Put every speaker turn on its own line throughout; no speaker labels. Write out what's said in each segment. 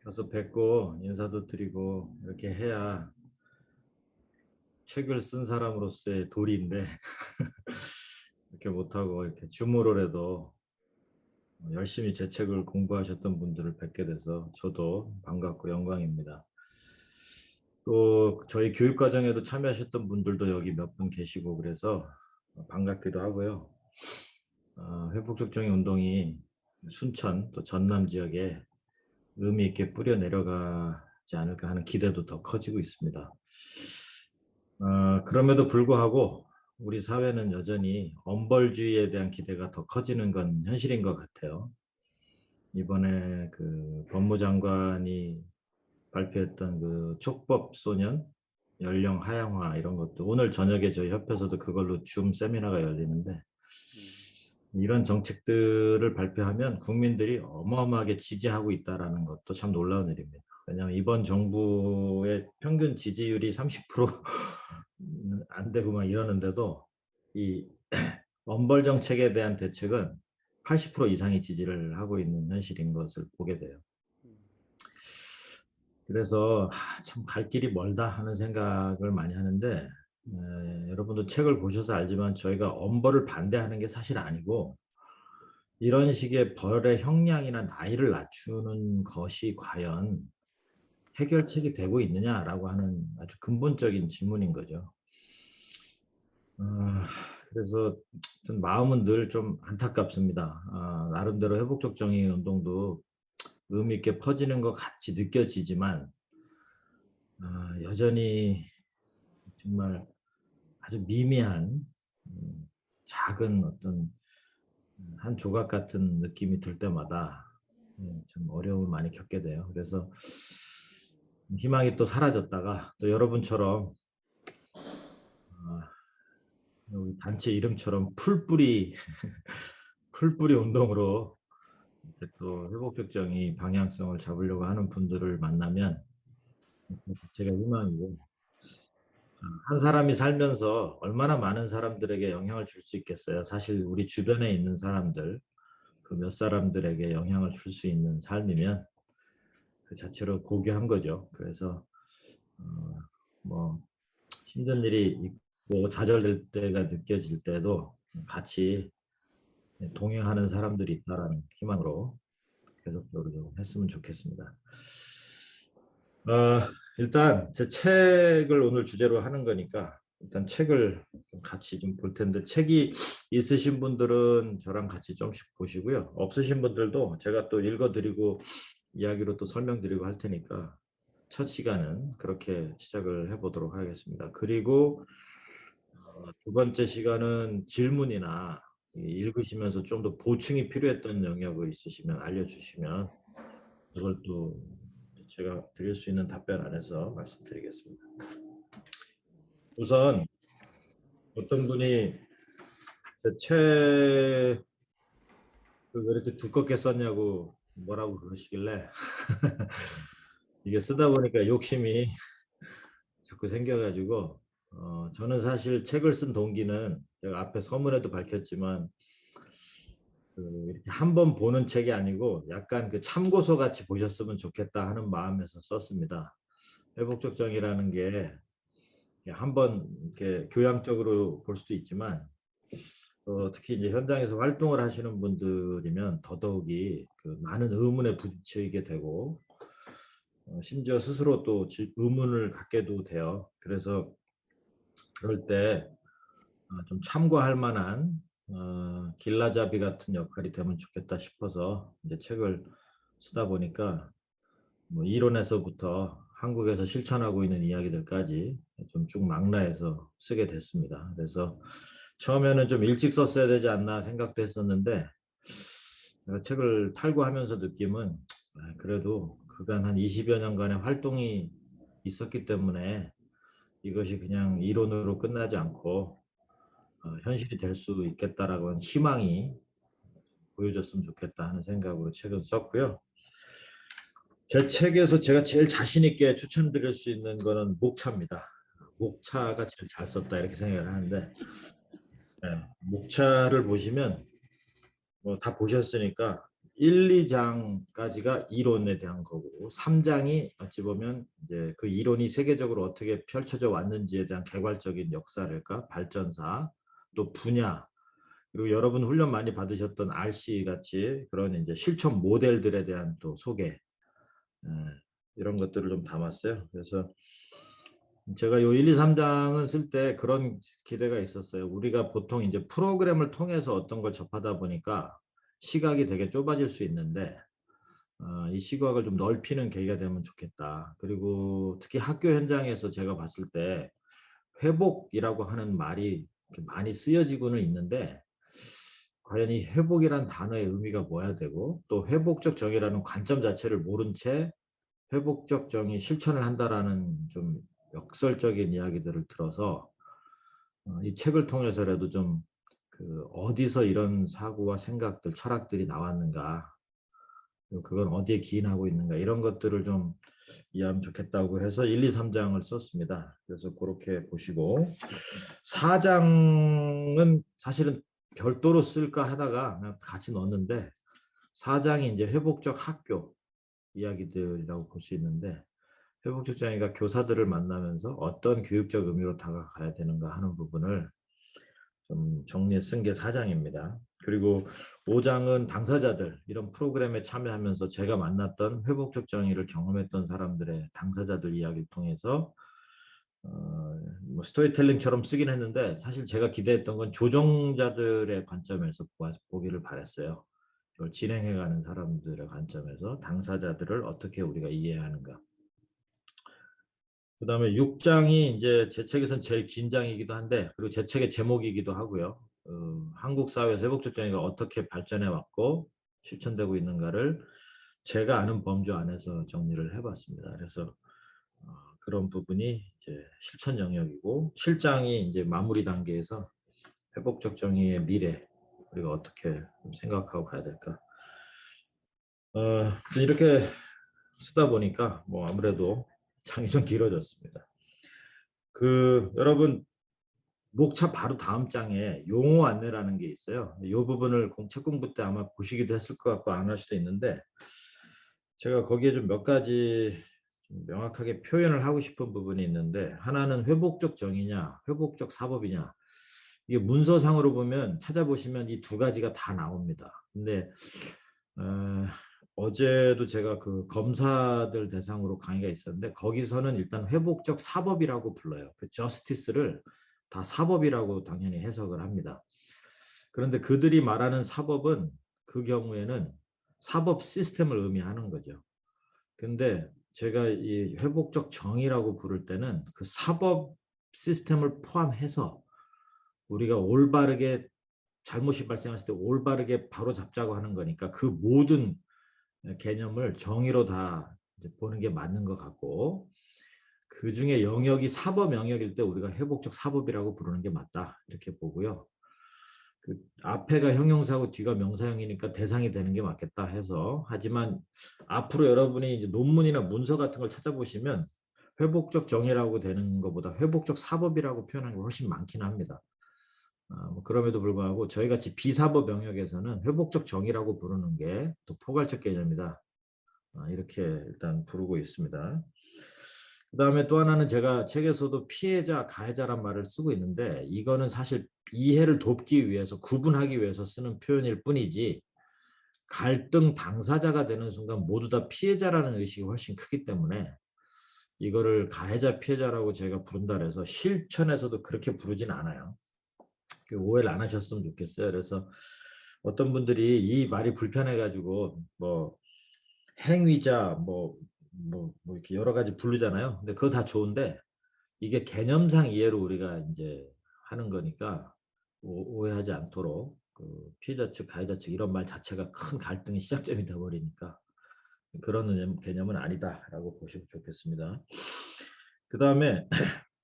가서 뵙고 인사도 드리고 이렇게 해야 책을 쓴 사람으로서의 도리인데 이렇게 못하고 이렇게 줌으로라도 열심히 제 책을 공부하셨던 분들을 뵙게 돼서 저도 반갑고 영광입니다. 또 저희 교육과정에도 참여하셨던 분들도 여기 몇 분 계시고 그래서 반갑기도 하고요. 회복적정의 운동이 순천 또 전남 지역에 의미 있게 뿌려 내려가지 않을까 하는 기대도 더 커지고 있습니다. 그럼에도 불구하고 우리 사회는 여전히 엄벌주의에 대한 기대가 더 커지는 건 현실인 것 같아요. 이번에 그 법무장관이 발표했던 그 촉법 소년 연령 하향화 이런 것도 오늘 저녁에 저희 협회에서도 그걸로 줌 세미나가 열리는데 이런 정책들을 발표하면 국민들이 어마어마하게 지지하고 있다는 것도 참 놀라운 일입니다. 왜냐하면 이번 정부의 평균 지지율이 30%안 되고 막 이러는데도 이 엄벌 정책에 대한 대책은 80% 이상의 지지를 하고 있는 현실인 것을 보게 돼요. 그래서 참 갈 길이 멀다 하는 생각을 많이 하는데 여러분도 책을 보셔서 알지만 저희가 엄벌을 반대하는 게 사실 아니고 이런 식의 벌의 형량이나 나이를 낮추는 것이 과연 해결책이 되고 있느냐라고 하는 아주 근본적인 질문인 거죠. 그래서 전 마음은 늘 좀 안타깝습니다. 나름대로 회복적 정의 운동도 의미 있게 퍼지는 것 같이 느껴지지만 여전히 정말 아주 미미한 작은 어떤 한 조각 같은 느낌이 들 때마다 좀 어려움을 많이 겪게 돼요. 그래서 희망이 또 사라졌다가 또 여러분처럼 우리 단체 이름처럼 풀뿌리 풀뿌리 운동으로 또 회복적 정의 방향성을 잡으려고 하는 분들을 만나면 제가 희망이고 한 사람이 살면서 얼마나 많은 사람들에게 영향을 줄 수 있겠어요. 사실 우리 주변에 있는 사람들 그 몇 사람들에게 영향을 줄 수 있는 삶이면 그 자체로 고귀한 거죠. 그래서 뭐 힘든 일이 있고 좌절될 때가 느껴질 때도 같이 동행하는 사람들이 있다라는 희망으로 계속적으로 좀 했으면 좋겠습니다. 일단 제 책을 오늘 주제로 하는 거니까 일단 책을 같이 좀 볼 텐데 책이 있으신 분들은 저랑 같이 좀씩 보시고요. 없으신 분들도 제가 또 읽어드리고 이야기로 또 설명드리고 할 테니까 첫 시간은 그렇게 시작을 해보도록 하겠습니다. 그리고 두 번째 시간은 질문이나 읽으시면서 좀 더 보충이 필요했던 영역이 있으시면 알려주시면 그걸 또 제가 드릴 수 있는 답변 안에서 말씀드리겠습니다. 우선 어떤 분이 제 책을 왜 이렇게 두껍게 썼냐고 뭐라고 그러시길래 이게 쓰다 보니까 욕심이 자꾸 생겨가지고 저는 사실 책을 쓴 동기는 제가 앞에 서문에도 밝혔지만 이렇게 한 번 보는 책이 아니고 약간 그 참고서 같이 보셨으면 좋겠다 하는 마음에서 썼습니다. 회복적 정의라는 게 한 번 이렇게 교양적으로 볼 수도 있지만 특히 이제 현장에서 활동을 하시는 분들이면 더더욱이 그 많은 의문에 부딪히게 되고 심지어 스스로 또 의문을 갖게도 돼요. 그래서 그럴 때 좀 참고할 만한 길라잡이 같은 역할이 되면 좋겠다 싶어서 이제 책을 쓰다 보니까 뭐 이론에서부터 한국에서 실천하고 있는 이야기들까지 좀 쭉 망라해서 쓰게 됐습니다. 그래서 처음에는 좀 일찍 썼어야 되지 않나 생각도 했었는데 제가 책을 탈고하면서 느낌은 그래도 그간 한 20여 년간의 활동이 있었기 때문에 이것이 그냥 이론으로 끝나지 않고 현실이 될 수 있겠다라고 하는 희망이 보여줬으면 좋겠다 하는 생각으로 책을 썼고요. 제 책에서 제가 제일 자신 있게 추천드릴 수 있는 거는 목차입니다. 목차가 제일 잘 썼다 이렇게 생각을 하는데 목차를 보시면 뭐 다 보셨으니까 1, 2장까지가 이론에 대한 거고 3장이 어찌 보면 이제 그 이론이 세계적으로 어떻게 펼쳐져 왔는지에 대한 개괄적인 역사랄까 발전사 또 분야 그리고 여러분 훈련 많이 받으셨던 RC 같이 그런 이제 실천 모델들에 대한 또 소개 이런 것들을 좀 담았어요. 그래서 제가 요 1, 2, 3장은 쓸 때 그런 기대가 있었어요. 우리가 보통 이제 프로그램을 통해서 어떤 걸 접하다 보니까 시각이 되게 좁아질 수 있는데 이 시각을 좀 넓히는 계기가 되면 좋겠다. 그리고 특히 학교 현장에서 제가 봤을 때 회복이라고 하는 말이 이렇게 많이 쓰여지고는 있는데 과연 이 회복이란 단어의 의미가 뭐야 되고 또 회복적 정의라는 관점 자체를 모른 채 회복적 정의 실천을 한다라는 좀 역설적인 이야기들을 들어서 이 책을 통해서라도 좀 그 어디서 이런 사고와 생각들, 철학들이 나왔는가, 그리고 그건 어디에 기인하고 있는가 이런 것들을 좀 이해하면 좋겠다고 해서 1, 2, 3장을 썼습니다. 그래서 그렇게 보시고 4장은 사실은 별도로 쓸까 하다가 그냥 같이 넣었는데 4장이 이제 회복적 학교 이야기들이라고 볼 수 있는데 회복적 장애가 교사들을 만나면서 어떤 교육적 의미로 다가가야 되는가 하는 부분을 좀 정리해 쓴 게 4장입니다. 그리고 5장은 당사자들 이런 프로그램에 참여하면서 제가 만났던 회복적 정의를 경험했던 사람들의 당사자들 이야기를 통해서 뭐 스토리텔링처럼 쓰긴 했는데 사실 제가 기대했던 건 조정자들의 관점에서 보기를 바랬어요. 이걸 진행해가는 사람들의 관점에서 당사자들을 어떻게 우리가 이해하는가. 그 다음에 6장이 이제 제 책에선 제일 긴 장이기도 한데 그리고 제 책의 제목이기도 하고요. 한국 사회에서 회복적 정의가 어떻게 발전해 왔고 실천되고 있는가를 제가 아는 범주 안에서 정리를 해봤습니다. 그래서 그런 부분이 이제 실천 영역이고 7장이 이제 마무리 단계에서 회복적 정의의 미래 우리가 어떻게 생각하고 가야 될까. 이렇게 쓰다 보니까 뭐 아무래도 장이 좀 길어졌습니다. 여러분 목차 바로 다음 장에 용어 안내라는 게 있어요. 이 부분을 책 공부 때 아마 보시기도 했을 것 같고 안 할 수도 있는데 제가 거기에 좀 몇 가지 좀 명확하게 표현을 하고 싶은 부분이 있는데 하나는 회복적 정의냐 회복적 사법이냐 이게 문서상으로 보면 찾아보시면 이 두 가지가 다 나옵니다. 근데 어제도 제가 그 검사들 대상으로 강의가 있었는데 거기서는 일단 회복적 사법이라고 불러요. 그 저스티스를 다 사법이라고 당연히 해석을 합니다. 그런데 그들이 말하는 사법은 그 경우에는 사법 시스템을 의미하는 거죠. 근데 제가 이 회복적 정의라고 부를 때는 그 사법 시스템을 포함해서 우리가 올바르게 잘못이 발생했을 때 올바르게 바로 잡자고 하는 거니까 그 모든 개념을 정의로 다 보는 게 맞는 것 같고 그 중에 영역이 사법 영역일 때 우리가 회복적 사법이라고 부르는 게 맞다 이렇게 보고요. 그 앞에가 형용사고 뒤가 명사형이니까 대상이 되는 게 맞겠다 해서 하지만 앞으로 여러분이 이제 논문이나 문서 같은 걸 찾아보시면 회복적 정의라고 되는 것보다 회복적 사법이라고 표현하는 게 훨씬 많긴 합니다. 뭐 그럼에도 불구하고 저희 같이 비사법 영역에서는 회복적 정의라고 부르는 게 또 포괄적 개념이다. 이렇게 일단 부르고 있습니다. 그 다음에 또 하나는 제가 책에서도 피해자, 가해자란 말을 쓰고 있는데 이거는 사실 이해를 돕기 위해서 구분하기 위해서 쓰는 표현일 뿐이지 갈등 당사자가 되는 순간 모두 다 피해자라는 의식이 훨씬 크기 때문에 이거를 가해자, 피해자라고 제가 부른다 그래서 실천에서도 그렇게 부르진 않아요. 오해를 안 하셨으면 좋겠어요. 그래서 어떤 분들이 이 말이 불편해가지고 뭐 행위자 뭐 이렇게 여러 가지 부르잖아요. 근데 그거 다 좋은데 이게 개념상 이해로 우리가 이제 하는 거니까 오해하지 않도록 그 피해자 측, 가해자 측 이런 말 자체가 큰 갈등의 시작점이 되어버리니까 그런 개념은 아니다라고 보시면 좋겠습니다. 그 다음에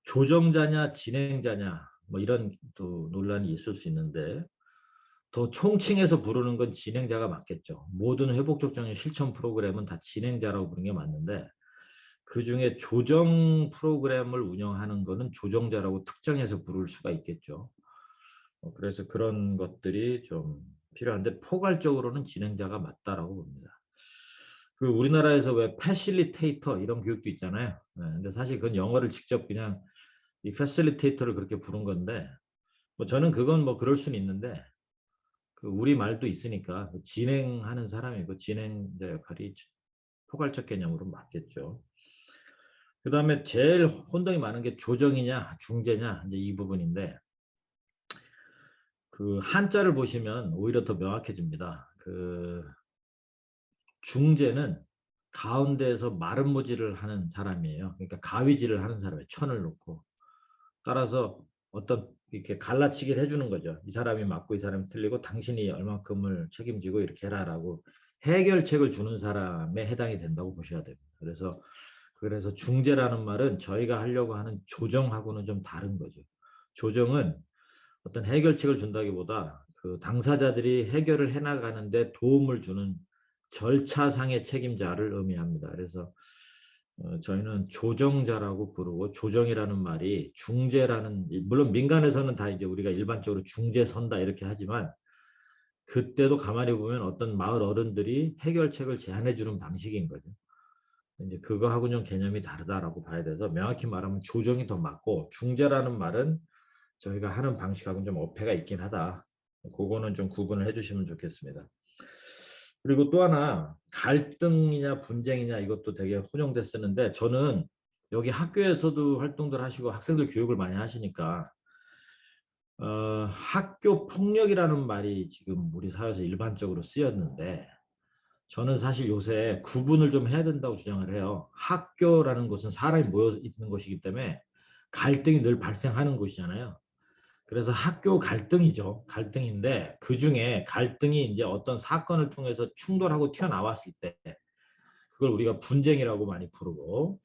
조정자냐 진행자냐 뭐 이런 또 논란이 있을 수 있는데 더 총칭해서 부르는 건 진행자가 맞겠죠. 모든 회복적 정의 실천 프로그램은 다 진행자라고 부르는 게 맞는데 그중에 조정 프로그램을 운영하는 거는 조정자라고 특정해서 부를 수가 있겠죠. 그래서 그런 것들이 좀 필요한데 포괄적으로는 진행자가 맞다라고 봅니다. 그 우리나라에서 왜 패실리테이터 이런 교육도 있잖아요. 네, 근데 사실 그건 영어를 직접 그냥 이 패실리테이터를 그렇게 부른 건데 뭐 저는 그건 뭐 그럴 수는 있는데 그 우리 말도 있으니까 그 진행하는 사람이고 진행자 역할이 포괄적 개념으로 맞겠죠. 그 다음에 제일 혼동이 많은 게 조정이냐 중재냐 이제 이 부분인데 그 한자를 보시면 오히려 더 명확해집니다. 그 중재는 가운데에서 마름모질을 하는 사람이에요. 그러니까 가위질을 하는 사람이에요. 천을 놓고. 따라서 어떤 이렇게 갈라치기를 해주는 거죠. 이 사람이 맞고 이 사람이 틀리고 당신이 얼만큼을 책임지고 이렇게 해라라고 해결책을 주는 사람에 해당이 된다고 보셔야 됩니다. 그래서 중재라는 말은 저희가 하려고 하는 조정하고는 좀 다른 거죠. 조정은 어떤 해결책을 준다기보다 그 당사자들이 해결을 해나가는데 도움을 주는 절차상의 책임자를 의미합니다. 그래서 저희는 조정자라고 부르고 조정이라는 말이 중재라는 물론 민간에서는 다 이제 우리가 일반적으로 중재선다 이렇게 하지만 그때도 가만히 보면 어떤 마을 어른들이 해결책을 제안해 주는 방식인 거죠. 이제 그거하고는 좀 개념이 다르다라고 봐야 돼서 명확히 말하면 조정이 더 맞고 중재라는 말은 저희가 하는 방식하고는 좀 어폐가 있긴 하다. 그거는 좀 구분을 해주시면 좋겠습니다. 그리고 또 하나 갈등이냐 분쟁이냐 이것도 되게 혼용돼 쓰는데 저는 여기 학교에서도 활동들 하시고 학생들 교육을 많이 하시니까 학교 폭력이라는 말이 지금 우리 사회에서 일반적으로 쓰였는데 저는 사실 요새 구분을 좀 해야 된다고 주장을 해요. 학교라는 곳은 사람이 모여 있는 곳이기 때문에 갈등이 늘 발생하는 곳이잖아요. 그래서 학교 갈등이죠. 갈등인데 그중에 갈등이 이제 어떤 사건을 통해서 충돌하고 튀어나왔을 때 그걸 우리가 분쟁이라고 많이 부르고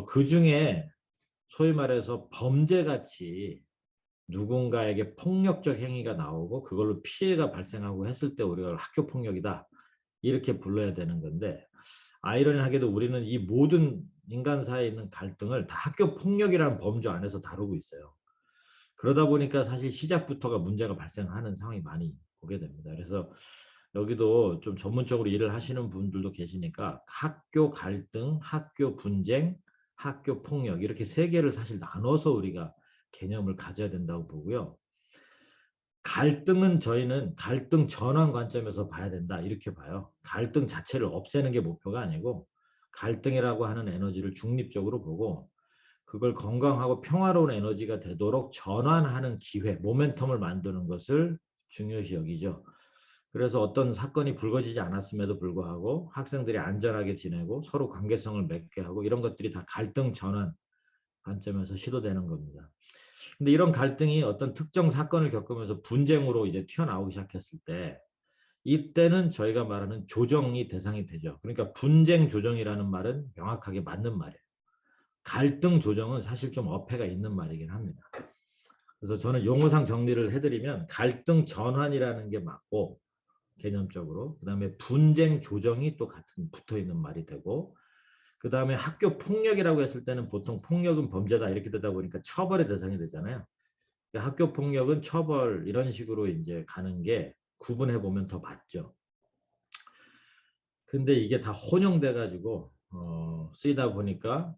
그중에 소위 말해서 범죄같이 누군가에게 폭력적 행위가 나오고 그걸로 피해가 발생하고 했을 때 우리가 학교 폭력이다 이렇게 불러야 되는 건데 아이러니하게도 우리는 이 모든 인간사이에 있는 갈등을 다 학교 폭력이라는 범주 안에서 다루고 있어요. 그러다 보니까 사실 시작부터가 문제가 발생하는 상황이 많이 보게 됩니다. 그래서 여기도 좀 전문적으로 일을 하시는 분들도 계시니까 학교 갈등, 학교 분쟁, 학교 폭력 이렇게 세 개를 사실 나눠서 우리가 개념을 가져야 된다고 보고요. 갈등은 저희는 갈등 전환 관점에서 봐야 된다 이렇게 봐요. 갈등 자체를 없애는 게 목표가 아니고 갈등이라고 하는 에너지를 중립적으로 보고 그걸 건강하고 평화로운 에너지가 되도록 전환하는 기회, 모멘텀을 만드는 것을 중요시 여기죠. 그래서 어떤 사건이 불거지지 않았음에도 불구하고 학생들이 안전하게 지내고 서로 관계성을 맺게 하고 이런 것들이 다 갈등 전환 관점에서 시도되는 겁니다. 근데 이런 갈등이 어떤 특정 사건을 겪으면서 분쟁으로 이제 튀어나오기 시작했을 때 이때는 저희가 말하는 조정이 대상이 되죠. 그러니까 분쟁 조정이라는 말은 명확하게 맞는 말이에요. 갈등 조정은 사실 좀 어폐가 있는 말이긴 합니다. 그래서 저는 용어상 정리를 해드리면 갈등 전환이라는 게 맞고 개념적으로 그다음에 분쟁 조정이 또 같은 붙어 있는 말이 되고 그다음에 학교 폭력이라고 했을 때는 보통 폭력은 범죄다 이렇게 되다 보니까 처벌의 대상이 되잖아요. 학교 폭력은 처벌 이런 식으로 이제 가는 게 구분해 보면 더 맞죠. 근데 이게 다 혼용돼 가지고 쓰이다 보니까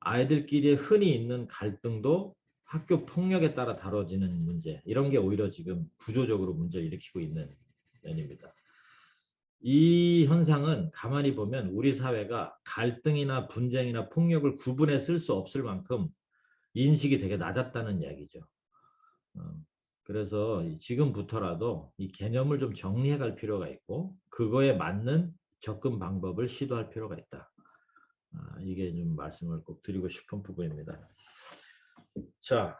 아이들끼리 흔히 있는 갈등도 학교 폭력에 따라 다뤄지는 문제 이런 게 오히려 지금 구조적으로 문제를 일으키고 있는 면입니다. 이 현상은 가만히 보면 우리 사회가 갈등이나 분쟁이나 폭력을 구분해 쓸 수 없을 만큼 인식이 되게 낮았다는 이야기죠. 그래서 지금부터라도 이 개념을 좀 정리해 갈 필요가 있고 그거에 맞는 접근 방법을 시도할 필요가 있다. 이게 좀 말씀을 꼭 드리고 싶은 부분입니다. 자,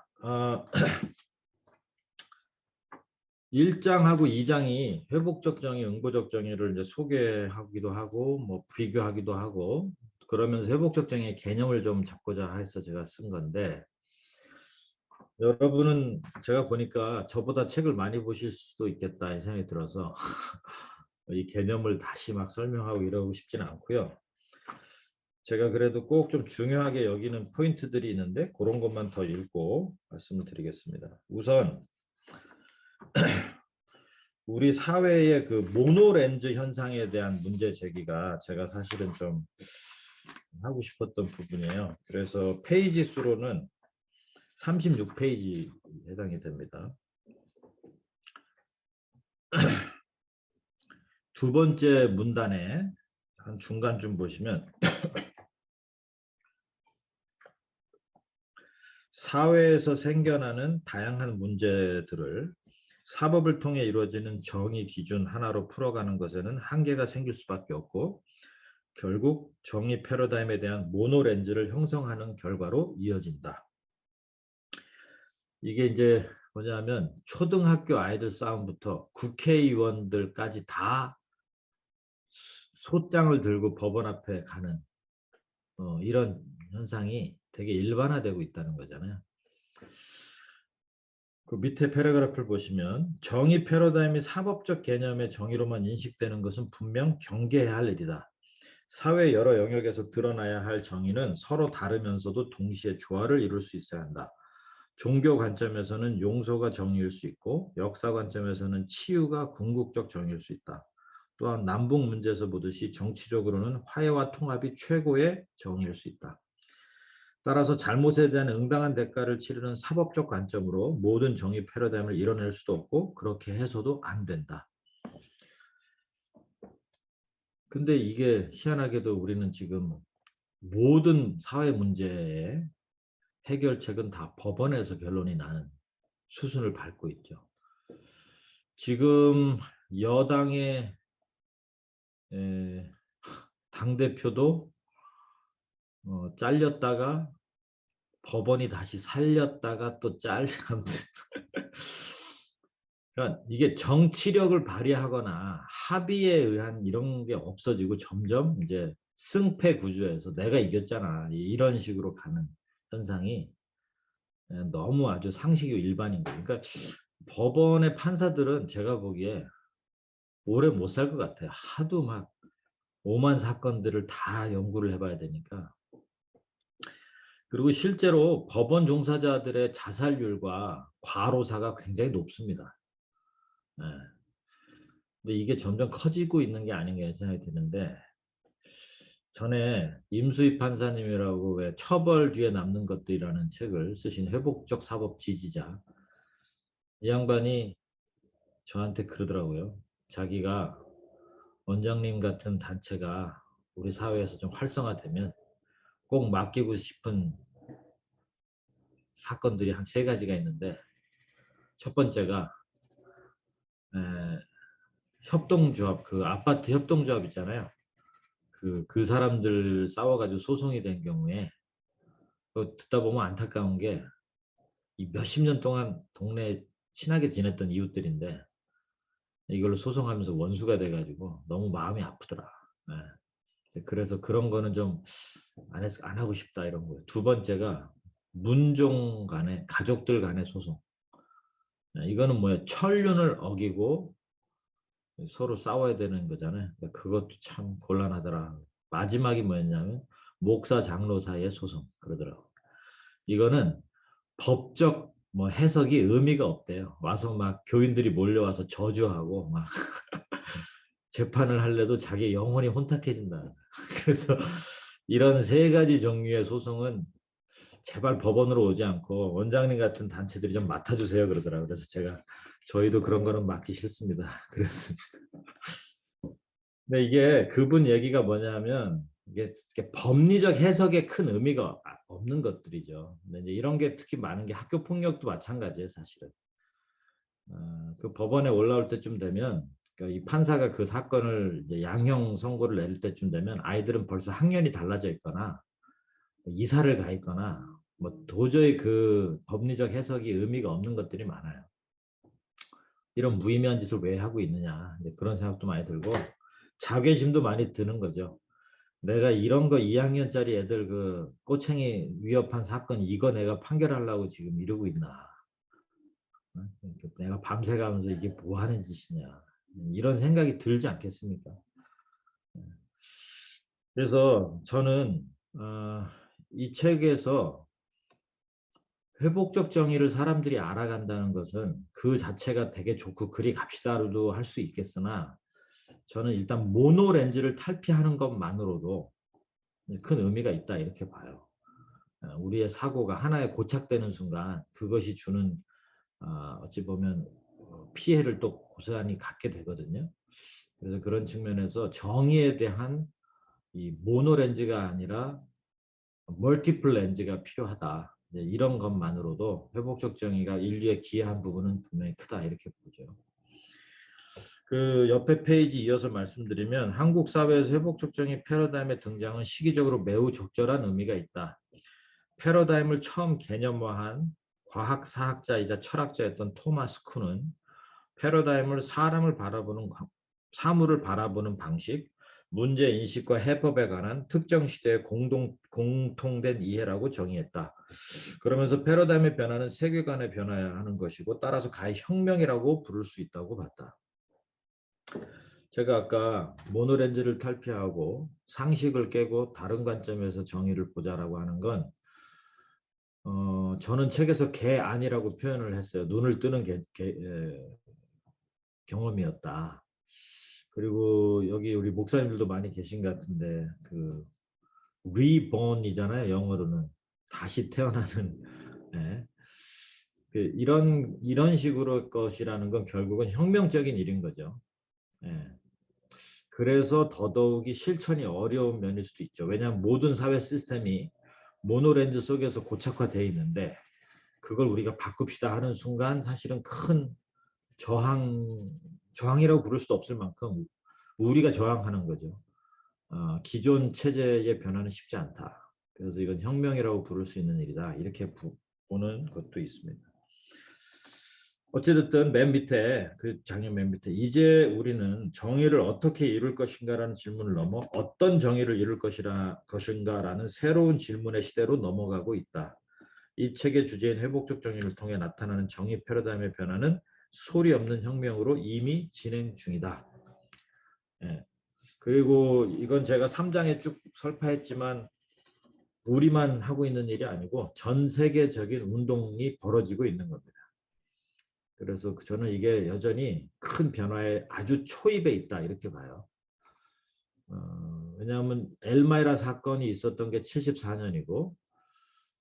1장하고 2장이 회복적 정의, 응보적 정의를 이제 소개하기도 하고 뭐 비교하기도 하고 그러면서 회복적 정의의 개념을 좀 잡고자 해서 제가 쓴 건데 여러분은 제가 보니까 저보다 책을 많이 보실 수도 있겠다 이 생각이 들어서 이 개념을 다시 막 설명하고 이러고 싶지는 않고요. 제가 그래도 꼭 좀 중요하게 여기는 포인트들이 있는데 그런 것만 더 읽고 말씀을 드리겠습니다. 우선 우리 사회의 그 모노렌즈 현상에 대한 문제 제기가 제가 사실은 좀 하고 싶었던 부분이에요. 그래서 페이지 수로는 36페이지 해당이 됩니다. 두 번째 문단에 한 중간쯤 보시면 사회에서 생겨나는 다양한 문제들을 사법을 통해 이루어지는 정의 기준 하나로 풀어가는 것에는 한계가 생길 수밖에 없고 결국 정의 패러다임에 대한 모노렌즈를 형성하는 결과로 이어진다. 이게 이제 뭐냐면 초등학교 아이들 싸움부터 국회의원들까지 다 소장을 들고 법원 앞에 가는 이런 현상이 되게 일반화되고 있다는 거잖아요. 그 밑에 패러그래프를 보시면 정의 패러다임이 사법적 개념의 정의로만 인식되는 것은 분명 경계해야 할 일이다. 사회 여러 영역에서 드러나야 할 정의는 서로 다르면서도 동시에 조화를 이룰 수 있어야 한다. 종교 관점에서는 용서가 정의일 수 있고 역사 관점에서는 치유가 궁극적 정의일 수 있다. 또한 남북 문제에서 보듯이 정치적으로는 화해와 통합이 최고의 정의일 수 있다. 따라서 잘못에 대한 응당한 대가를 치르는 사법적 관점으로 모든 정의 패러다임을 이뤄낼 수도 없고 그렇게 해서도 안 된다. 근데 이게 희한하게도 우리는 지금 모든 사회 문제의 해결책은 다 법원에서 결론이 나는 수순을 밟고 있죠. 지금 여당의 당대표도 잘렸다가 법원이 다시 살렸다가 또 잘리면 그러니까 이게 정치력을 발휘하거나 합의에 의한 이런 게 없어지고 점점 이제 승패 구조에서 내가 이겼잖아 이런 식으로 가는 현상이 너무 아주 상식이 일반인 거예요. 그러니까 법원의 판사들은 제가 보기에 오래 못 살 것 같아요. 하도 막 오만 사건들을 다 연구를 해봐야 되니까. 그리고 실제로 법원 종사자들의 자살률과 과로사가 굉장히 높습니다. 네. 근데 이게 점점 커지고 있는 게 아닌가 생각이 드는데 전에 임수희 판사님이라고 왜 처벌 뒤에 남는 것들이라는 책을 쓰신 회복적 사법 지지자 이 양반이 저한테 그러더라고요. 자기가 원장님 같은 단체가 우리 사회에서 좀 활성화되면 꼭 맡기고 싶은 사건들이 한 세 가지가 있는데 첫 번째가 협동조합, 그 아파트 협동조합 있잖아요. 그 사람들 싸워가지고 소송이 된 경우에 듣다 보면 안타까운 게 이 몇십 년 동안 동네에 친하게 지냈던 이웃들인데 이걸로 소송하면서 원수가 돼가지고 너무 마음이 아프더라. 그래서 그런 거는 좀 안 하고 싶다 이런 거예요. 두 번째가 문종 간의 가족들 간의 소송. 이거는 뭐야 천륜을 어기고 서로 싸워야 되는 거잖아요. 그것도 참 곤란하더라. 마지막이 뭐였냐면 목사 장로 사이의 소송 그러더라고. 이거는 법적 뭐 해석이 의미가 없대요. 와서 막 교인들이 몰려와서 저주하고 막 재판을 할래도 자기 영혼이 혼탁해진다. 그래서 이런 세 가지 종류의 소송은 제발 법원으로 오지 않고 원장님 같은 단체들이 좀 맡아주세요 그러더라고요. 그래서 제가 저희도 그런 거는 맡기 싫습니다. 그랬습니다. 근데 이게 그분 얘기가 뭐냐면 이게 법리적 해석에 큰 의미가 없는 것들이죠. 근데 이제 이런 게 특히 많은 게 학교 폭력도 마찬가지예요, 사실은. 그 법원에 올라올 때쯤 되면 그러니까 이 판사가 그 사건을 이제 양형 선고를 내릴 때쯤 되면 아이들은 벌써 학년이 달라져 있거나 이사를 가 있거나 뭐 도저히 그 법리적 해석이 의미가 없는 것들이 많아요. 이런 무의미한 짓을 왜 하고 있느냐 그런 생각도 많이 들고 자괴심도 많이 드는 거죠. 내가 이런 거 2학년짜리 애들 그 꼬챙이 위협한 사건 이거 내가 판결하려고 지금 이러고 있나. 내가 밤새 가면서 이게 뭐 하는 짓이냐. 이런 생각이 들지 않겠습니까? 그래서 저는 이 책에서 회복적 정의를 사람들이 알아간다는 것은 그 자체가 되게 좋고 그리 갑시다로도 할 수 있겠으나 저는 일단 모노렌즈를 탈피하는 것만으로도 큰 의미가 있다 이렇게 봐요. 우리의 사고가 하나에 고착되는 순간 그것이 주는 어찌 보면 피해를 또 고스란히 갖게 되거든요. 그래서 그런 측면에서 정의에 대한 이 모노렌즈가 아니라 멀티플 렌즈가 필요하다. 이런 것만으로도 회복적 정의가 인류에 기여한 부분은 분명히 크다 이렇게 보죠. 그 옆에 페이지 이어서 말씀드리면 한국 사회에서 회복적 정의 패러다임의 등장은 시기적으로 매우 적절한 의미가 있다. 패러다임을 처음 개념화한 과학 사학자이자 철학자였던 토마스 쿤은 패러다임을 사물을 바라보는 방식, 문제 인식과 해법에 관한 특정 시대의 공통된 이해라고 정의했다. 그러면서 패러다임의 변화는 세계관의 변화야 하는 것이고 따라서 가히 혁명이라고 부를 수 있다고 봤다. 제가 아까 모노렌즈를 탈피하고 상식을 깨고 다른 관점에서 정의를 보자라고 하는 건 저는 책에서 개안이라고 표현을 했어요. 눈을 뜨는 경험이었다. 그리고 여기 우리 목사님들도 많이 계신 것 같은데 그 reborn이잖아요. 영어로는 다시 태어나는 예. 이런 식으로 것이라는 건 결국은 혁명적인 일인 거죠. 예. 그래서 더더욱이 실천이 어려운 면일 수도 있죠. 왜냐하면 모든 사회 시스템이 모노렌즈 속에서 고착화되어 있는데 그걸 우리가 바꿉시다 하는 순간 사실은 큰 저항이라고 부를 수도 없을 만큼 우리가 저항하는 거죠. 기존 체제의 변화는 쉽지 않다. 그래서 이건 혁명이라고 부를 수 있는 일이다. 이렇게 보는 것도 있습니다. 어찌됐든 맨 밑에 그 장면 맨 밑에 이제 우리는 정의를 어떻게 이룰 것인가라는 질문을 넘어 어떤 정의를 이룰 것인가라는 새로운 질문의 시대로 넘어가고 있다. 이 책의 주제인 회복적 정의를 통해 나타나는 정의 패러다임의 변화는 소리 없는 혁명으로 이미 진행 중이다. 예. 그리고 이건 제가 3장에 쭉 설파했지만 우리만 하고 있는 일이 아니고 전 세계적인 운동이 벌어지고 있는 겁니다. 그래서 저는 이게 여전히 큰 변화의 아주 초입에 있다 이렇게 봐요. 왜냐하면 엘마이라 사건이 있었던 게 74년이고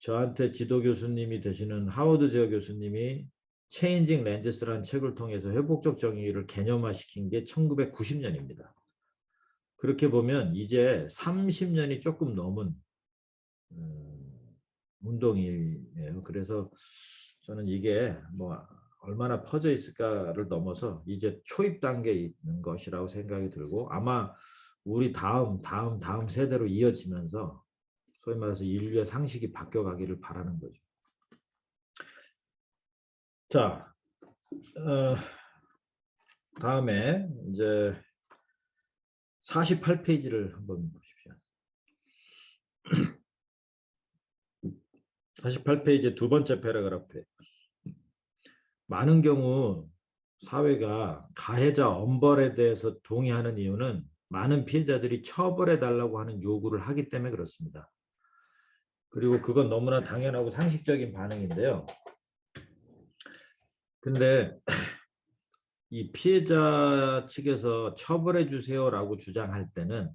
저한테 지도 교수님이 되시는 하워드 제어 교수님이 체인징 렌즈스라는 책을 통해서 회복적 정의를 개념화시킨 게 1990년입니다. 그렇게 보면 이제 30년이 조금 넘은 운동이에요. 그래서 저는 이게 뭐 얼마나 퍼져 있을까를 넘어서 이제 초입 단계에 있는 것이라고 생각이 들고 아마 우리 다음 세대로 이어지면서 소위 말해서 인류의 상식이 바뀌어가기를 바라는 거죠. 자, 다음에 이제 48페이지를 한번 보십시오. 48페이지 두 번째 패러그래프에 많은 경우 사회가 가해자 엄벌에 대해서 동의하는 이유는 많은 피해자들이 처벌해달라고 하는 요구를 하기 때문에 그렇습니다. 그리고 그건 너무나 당연하고 상식적인 반응인데요. 근데 이 피해자 측에서 처벌해 주세요라고 주장할 때는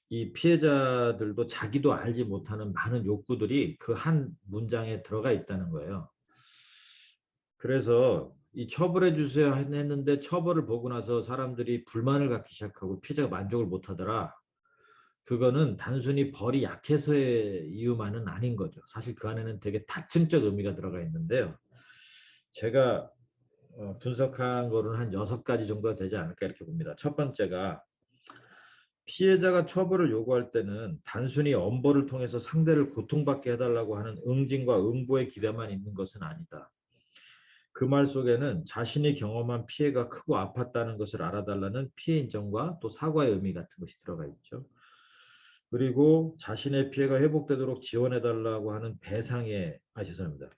이 피해자들도 자기도 알지 못하는 많은 욕구들이 그 한 문장에 들어가 있다는 거예요. 그래서 이 처벌해 주세요 했는데 처벌을 보고 나서 사람들이 불만을 갖기 시작하고 피해자가 만족을 못하더라. 그거는 단순히 벌이 약해서의 이유만은 아닌 거죠. 사실 그 안에는 되게 다층적 의미가 들어가 있는데요. 제가 분석한 거는 한 6가지 정도가 되지 않을까 이렇게 봅니다. 첫 번째가 피해자가 처벌을 요구할 때는 단순히 엄벌을 통해서 상대를 고통받게 해달라고 하는 응징과 응보의 기대만 있는 것은 아니다. 그 말 속에는 자신이 경험한 피해가 크고 아팠다는 것을 알아달라는 피해 인정과 또 사과의 의미 같은 것이 들어가 있죠. 그리고 자신의 피해가 회복되도록 지원해달라고 하는 죄송합니다.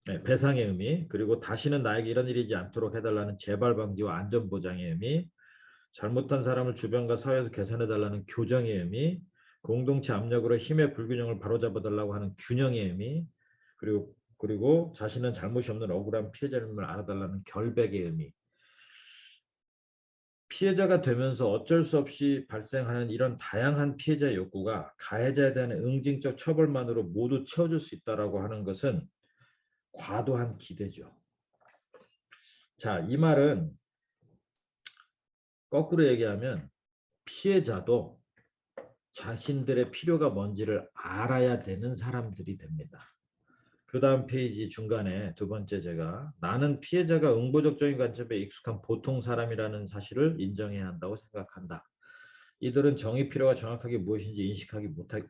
네, 배상의 의미, 그리고 다시는 나에게 이런 일이지 않도록 해달라는 재발 방지와 안전 보장의 의미, 잘못한 사람을 주변과 사회에서 개선해달라는 교정의 의미, 공동체 압력으로 힘의 불균형을 바로잡아달라고 하는 균형의 의미, 그리고 그리고 자신은 잘못이 없는 억울한 피해자임을 알아달라는 결백의 의미. 피해자가 되면서 어쩔 수 없이 발생하는 이런 다양한 피해자 욕구가 가해자에 대한 응징적 처벌만으로 모두 채워줄 수 있다라고 하는 것은 과도한 기대죠. 자, 이 말은 거꾸로 얘기하면 피해자도 자신들의 필요가 뭔지를 알아야 되는 사람들이 됩니다. 그 다음 페이지 중간에 두 번째 제가 나는 피해자가 응보적적인 관점에 익숙한 보통 사람이라는 사실을 인정해야 한다고 생각한다. 이들은 정의 필요가 정확하게 무엇인지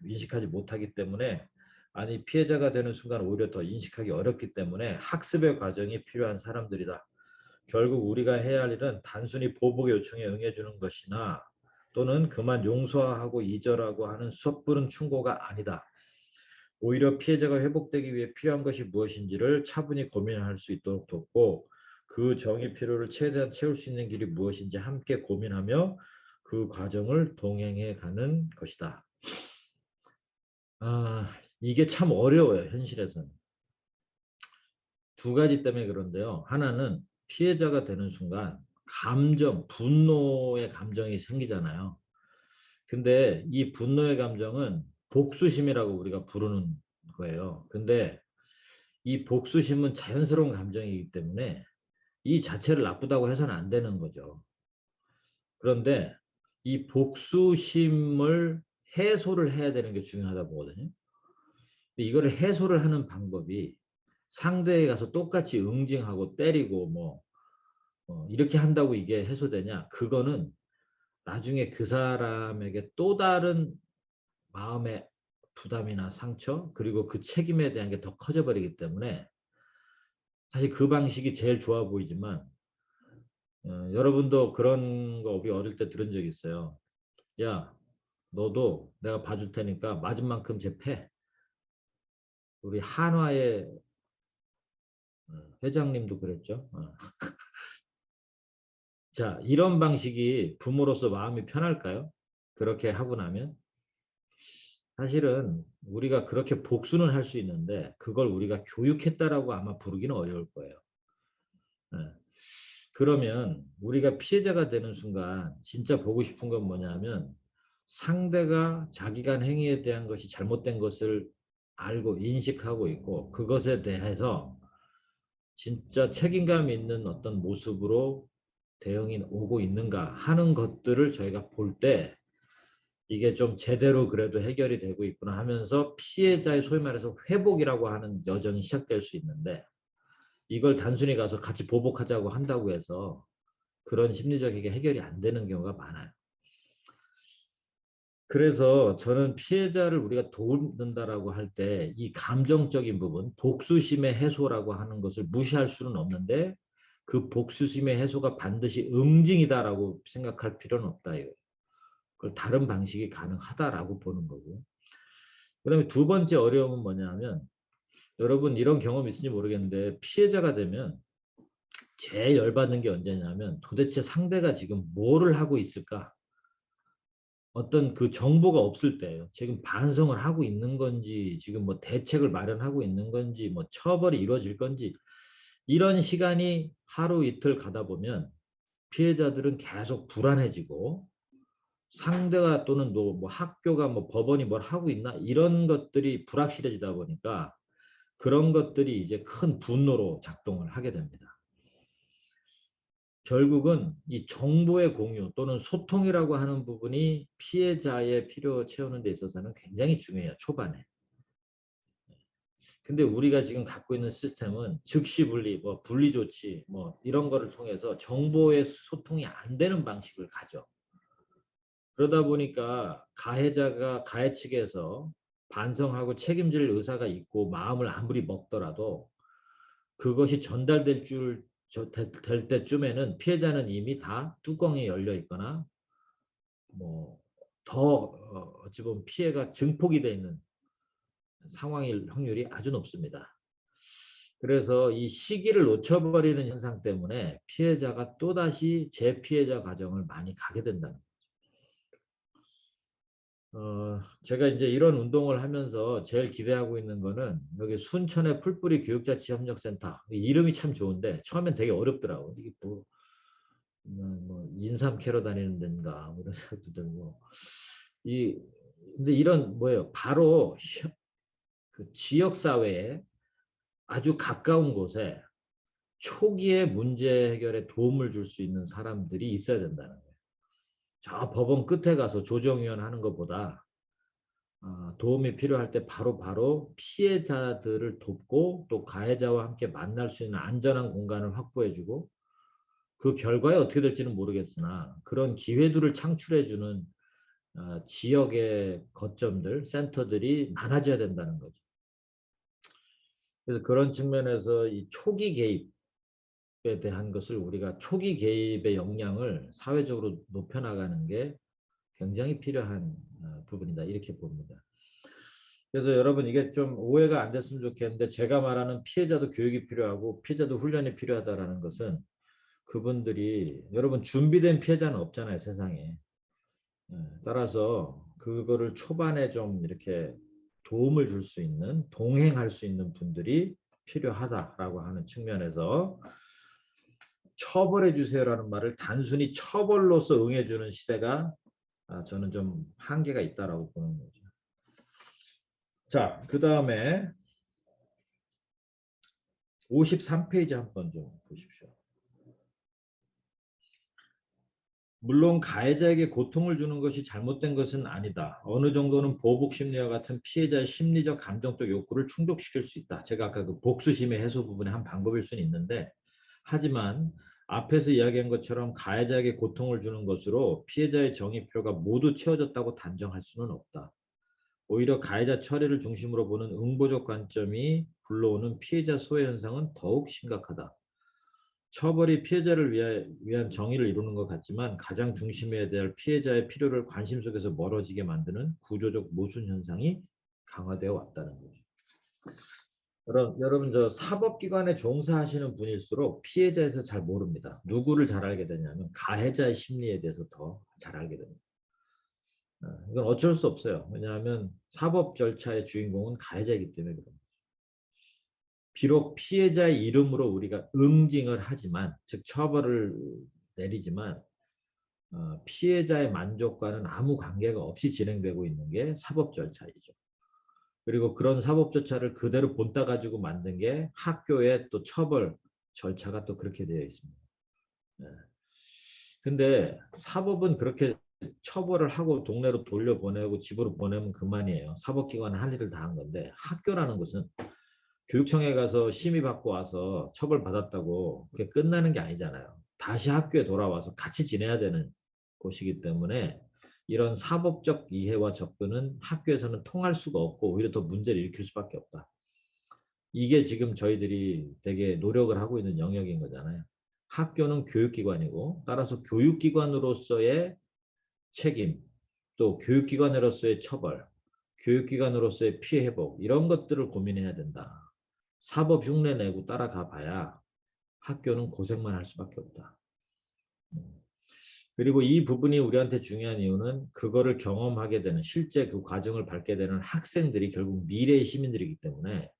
인식하지 못하기 때문에 아니 피해자가 되는 순간 오히려 더 인식하기 어렵기 때문에 학습의 과정이 필요한 사람들이다. 결국 우리가 해야 할 일은 단순히 보복의 요청에 응해주는 것이나 또는 그만 용서하고 잊으라고 하는 섣부른 충고가 아니다. 오히려 피해자가 회복되기 위해 필요한 것이 무엇인지를 차분히 고민할 수 있도록 돕고 그 정의 필요를 최대한 채울 수 있는 길이 무엇인지 함께 고민하며 그 과정을 동행해 가는 것이다. 이게 참 어려워요, 현실에서는. 두 가지 때문에 그런데요. 하나는 피해자가 되는 순간 감정, 분노의 감정이 생기잖아요. 근데 이 분노의 감정은 복수심이라고 우리가 부르는 거예요. 근데 이 복수심은 자연스러운 감정이기 때문에 이 자체를 나쁘다고 해서는 안 되는 거죠. 그런데 이 복수심을 해소를 해야 되는 게 중요하다고 보거든요. 이거를 해소를 하는 방법이 상대에 가서 똑같이 응징하고 때리고 이렇게 한다고 이게 해소되냐? 그거는 나중에 그 사람에게 또 다른 마음의 부담이나 상처 그리고 그 책임에 대한 게 더 커져버리기 때문에 사실 그 방식이 제일 좋아 보이지만 여러분도 그런 거 우리 어릴 때 들은 적 있어요. 야, 너도 내가 봐줄 테니까 맞은 만큼 쟤 패. 우리 한화의 회장님도 그랬죠. 자, 이런 방식이 부모로서 마음이 편할까요? 그렇게 하고 나면 사실은 우리가 그렇게 복수는 할 수 있는데 그걸 우리가 교육했다라고 아마 부르기는 어려울 거예요. 예. 그러면 우리가 피해자가 되는 순간 진짜 보고 싶은 건 뭐냐면 상대가 자기가 한 행위에 대한 것이 잘못된 것을 알고 인식하고 있고 그것에 대해서 진짜 책임감 있는 어떤 모습으로 대응이 오고 있는가 하는 것들을 저희가 볼 때 이게 좀 제대로 그래도 해결이 되고 있구나 하면서 피해자의 소위 말해서 회복이라고 하는 여정이 시작될 수 있는데 이걸 단순히 가서 같이 보복하자고 한다고 해서 그런 심리적인 게 해결이 안 되는 경우가 많아요. 그래서 저는 피해자를 우리가 돕는다라고 할 때 이 감정적인 부분, 복수심의 해소라고 하는 것을 무시할 수는 없는데 그 복수심의 해소가 반드시 응징이다라고 생각할 필요는 없다. 그걸 다른 방식이 가능하다라고 보는 거고. 그다음에 두 번째 어려움은 뭐냐면 여러분 이런 경험 있을지 모르겠는데 피해자가 되면 제일 열받는 게 언제냐면 도대체 상대가 지금 뭐를 하고 있을까? 어떤 그 정보가 없을 때예요. 지금 반성을 하고 있는 건지, 지금 뭐 대책을 마련하고 있는 건지, 뭐 처벌이 이루어질 건지, 이런 시간이 하루 이틀 가다 보면 피해자들은 계속 불안해지고 상대가 또는 뭐 학교가 뭐 법원이 뭘 하고 있나 이런 것들이 불확실해지다 보니까 그런 것들이 이제 큰 분노로 작동을 하게 됩니다. 결국은 이 정보의 공유 또는 소통이라고 하는 부분이 피해자의 필요 채우는 데 있어서는 굉장히 중요해요. 초반에. 근데 우리가 지금 갖고 있는 시스템은 즉시 분리, 뭐 분리 조치, 뭐 이런 거를 통해서 정보의 소통이 안 되는 방식을 가져. 그러다 보니까 가해자가 가해 측에서 반성하고 책임질 의사가 있고 마음을 아무리 먹더라도 그것이 전달될 될 때쯤에는 피해자는 이미 다 뚜껑이 열려 있거나 뭐 더 어찌 보면 피해가 증폭이 되어 있는 상황일 확률이 아주 높습니다. 그래서 이 시기를 놓쳐버리는 현상 때문에 피해자가 또다시 재피해자 과정을 많이 가게 된다는 거죠. 제가 이제 이런 운동을 하면서 제일 기대하고 있는 거는 여기 순천의 풀뿌리 교육자치협력센터. 이름이 참 좋은데 처음엔 되게 어렵더라고. 이게 뭐 인삼 캐러 다니는 데인가 뭐 이런 생각도 들고. 이 근데 이런 뭐예요? 바로 그 지역 사회에 아주 가까운 곳에 초기에 문제 해결에 도움을 줄 수 있는 사람들이 있어야 된다는 거예요. 저 법원 끝에 가서 조정위원 하는 것보다 도움이 필요할 때 바로바로 피해자들을 돕고 또 가해자와 함께 만날 수 있는 안전한 공간을 확보해주고 그 결과에 어떻게 될지는 모르겠으나 그런 기회들을 창출해주는 지역의 거점들, 센터들이 많아져야 된다는 거죠. 그래서 그런 측면에서 이 초기 개입에 대한 것을 우리가 초기 개입의 역량을 사회적으로 높여나가는 게 굉장히 필요한 부분이다. 이렇게 봅니다. 그래서 여러분 이게 좀 오해가 안 됐으면 좋겠는데 제가 말하는 피해자도 교육이 필요하고 피해자도 훈련이 필요하다라는 것은 그분들이 여러분 준비된 피해자는 없잖아요, 세상에. 따라서 그거를 초반에 좀 이렇게 도움을 줄 수 있는 동행할 수 있는 분들이 필요하다라고 하는 측면에서 처벌해 주세요라는 말을 단순히 처벌로서 응해주는 시대가 저는 좀 한계가 있다라고 보는 거죠. 자, 그 다음에 53페이지 한번 좀 보십시오. 물론 가해자에게 고통을 주는 것이 잘못된 것은 아니다. 어느 정도는 보복 심리와 같은 피해자의 심리적 감정적 욕구를 충족시킬 수 있다. 제가 아까 그 복수심의 해소 부분의 한 방법일 수는 있는데 하지만 앞에서 이야기한 것처럼 가해자에게 고통을 주는 것으로 피해자의 정의표가 모두 채워졌다고 단정할 수는 없다. 오히려 가해자 처리를 중심으로 보는 응보적 관점이 불러오는 피해자 소외 현상은 더욱 심각하다. 처벌이 피해자를 위한 정의를 이루는 것 같지만 가장 중심에 대할 피해자의 필요를 관심 속에서 멀어지게 만드는 구조적 모순 현상이 강화되어 왔다는 거죠. 여러분 저 사법기관에 종사하시는 분일수록 피해자에서 잘 모릅니다. 누구를 잘 알게 되냐면 가해자의 심리에 대해서 더 잘 알게 됩니다. 이건 어쩔 수 없어요. 왜냐하면 사법 절차의 주인공은 가해자이기 때문에 그럽니다. 비록 피해자의 이름으로 우리가 응징을 하지만 즉 처벌을 내리지만 피해자의 만족과는 아무 관계가 없이 진행되고 있는 게 사법 절차이죠. 그리고 그런 사법 절차를 그대로 본따 가지고 만든 게 학교의 또 처벌 절차가 또 그렇게 되어 있습니다. 네. 근데 사법은 그렇게 처벌을 하고 동네로 돌려보내고 집으로 보내면 그만이에요. 사법기관은 할 일을 다 한 건데 학교라는 것은 교육청에 가서 심의 받고 와서 처벌받았다고 그게 끝나는 게 아니잖아요. 다시 학교에 돌아와서 같이 지내야 되는 곳이기 때문에 이런 사법적 이해와 접근은 학교에서는 통할 수가 없고 오히려 더 문제를 일으킬 수밖에 없다. 이게 지금 저희들이 되게 노력을 하고 있는 영역인 거잖아요. 학교는 교육기관이고 따라서 교육기관으로서의 책임, 또 교육기관으로서의 처벌, 교육기관으로서의 피해 회복 이런 것들을 고민해야 된다. 사법 흉내 내고 따라가 봐야 학교는 고생만 할 수밖에 없다. 그리고 이 부분이 우리한테 중요한 이유는 그거를 경험하게 되는 실제 그 과정을 밟게 되는 학생들이 결국 미래의 시민들이기 때문에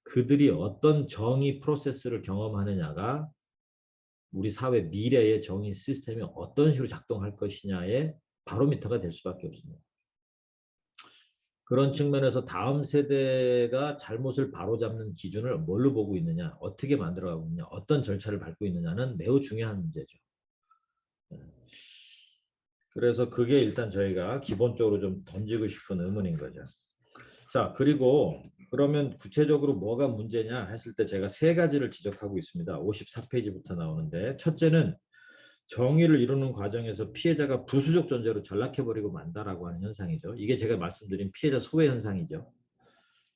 그들이 어떤 정의 프로세스를 경험하느냐가 우리 사회 미래의 정의 시스템이 어떤 식으로 작동할 것이냐의 바로미터가 될 수밖에 없습니다. 그런 측면에서 다음 세대가 잘못을 바로잡는 기준을 뭘로 보고 있느냐, 어떻게 만들어가고 있느냐, 어떤 절차를 밟고 있느냐는 매우 중요한 문제죠. 그래서 그게 일단 저희가 기본적으로 좀 던지고 싶은 의문인 거죠. 자, 그리고 그러면 구체적으로 뭐가 문제냐 했을 때 제가 세 가지를 지적하고 있습니다. 54페이지부터 나오는데 첫째는 정의를 이루는 과정에서 피해자가 부수적 존재로 전락해버리고 만다라고 하는 현상이죠. 이게 제가 말씀드린 피해자 소외 현상이죠.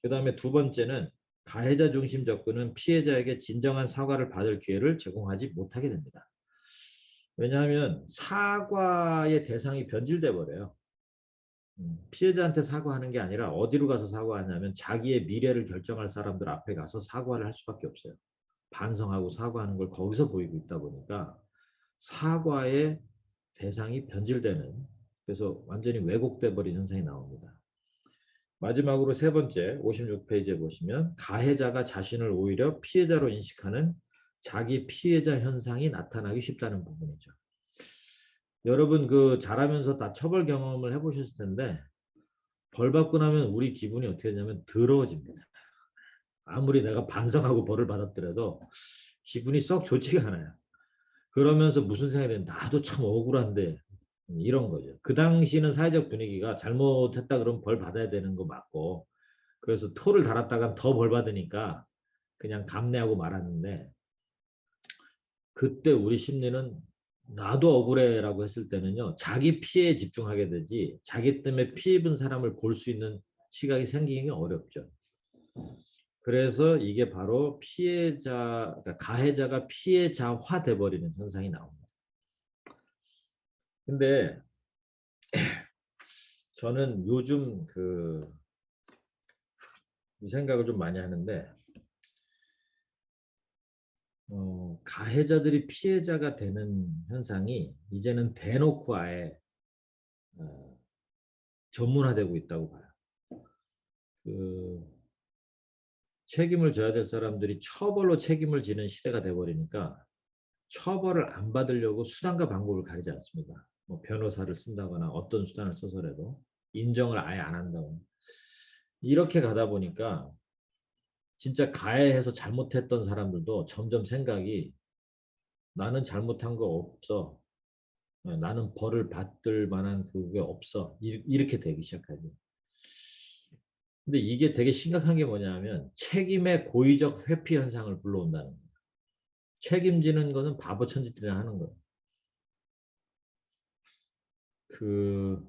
그 다음에 두 번째는 가해자 중심 접근은 피해자에게 진정한 사과를 받을 기회를 제공하지 못하게 됩니다. 왜냐하면 사과의 대상이 변질돼 버려요. 피해자한테 사과하는 게 아니라 어디로 가서 사과하냐면 자기의 미래를 결정할 사람들 앞에 가서 사과를 할 수밖에 없어요. 반성하고 사과하는 걸 거기서 보이고 있다 보니까 사과의 대상이 변질되는 그래서 완전히 왜곡돼 버린 현상이 나옵니다. 마지막으로 세 번째 56페이지에 보시면 가해자가 자신을 오히려 피해자로 인식하는 자기 피해자 현상이 나타나기 쉽다는 부분이죠. 여러분 그 잘하면서 다 처벌 경험을 해보셨을 텐데 벌 받고 나면 우리 기분이 어떻게 되냐면 더러워집니다. 아무리 내가 반성하고 벌을 받았더라도 기분이 썩 좋지가 않아요. 그러면서 무슨 생각이 드냐면 나도 참 억울한데 이런 거죠. 그 당시는 사회적 분위기가 잘못했다 그러면 벌 받아야 되는 거 맞고 그래서 토를 달았다가 더 벌 받으니까 그냥 감내하고 말았는데 그때 우리 심리는 나도 억울해라고 했을 때는요. 자기 피해에 집중하게 되지 자기 때문에 피해 입은 사람을 볼 수 있는 시각이 생기기 어렵죠. 그래서 이게 바로 피해자, 그러니까 가해자가 피해자화 돼버리는 현상이 나옵니다. 근데 저는 요즘 이 생각을 좀 많이 하는데 가해자들이 피해자가 되는 현상이 이제는 대놓고 아예 어, 전문화되고 있다고 봐요. 그 책임을 져야 될 사람들이 처벌로 책임을 지는 시대가 돼버리니까 처벌을 안 받으려고 수단과 방법을 가리지 않습니다. 뭐 변호사를 쓴다거나 어떤 수단을 써서라도 인정을 아예 안 한다거나 이렇게 가다 보니까 진짜 가해해서 잘못했던 사람들도 점점 생각이 나는 잘못한 거 없어. 나는 벌을 받을 만한 그게 없어. 이렇게 되기 시작하죠. 근데 이게 되게 심각한 게 뭐냐면 책임의 고의적 회피 현상을 불러온다는 거예요. 책임지는 거는 바보 천지들이나 하는 거예요. 그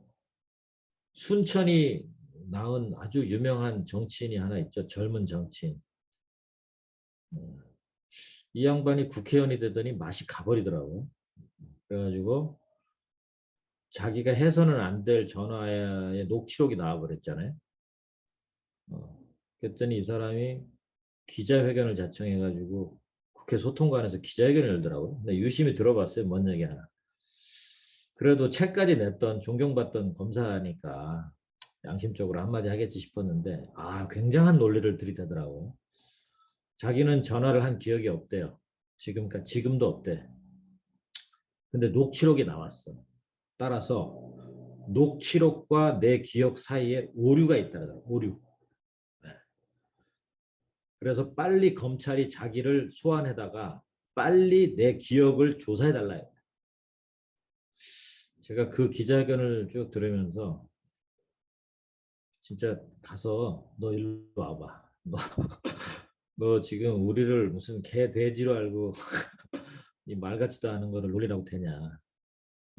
순천이 낳은 아주 유명한 정치인이 하나 있죠. 젊은 정치인. 어, 이 양반이 국회의원이 되더니 맛이 가버리더라고요. 그래가지고 자기가 해서는 안 될 전화에 녹취록이 나와버렸잖아요. 그랬더니 이 사람이 기자회견을 자청해가지고 국회 소통관에서 기자회견을 열더라고요. 근데 유심히 들어봤어요. 뭔 얘기 하나. 그래도 책까지 냈던 존경받던 검사니까 양심적으로 한마디 하겠지 싶었는데 굉장한 논리를 들이대더라고요. 자기는 전화를 한 기억이 없대요. 지금도 없대. 근데 녹취록이 나왔어. 따라서 녹취록과 내 기억 사이에 오류가 있다더라고요. 오류. 네. 그래서 빨리 검찰이 자기를 소환해다가 빨리 내 기억을 조사해달라 해요. 제가 그 기자회견을 쭉 들으면서 진짜 가서 너 일로 와봐. 너 지금 우리를 무슨 개 돼지로 알고 이 말 같지도 않은 거를 놀리라고 되냐.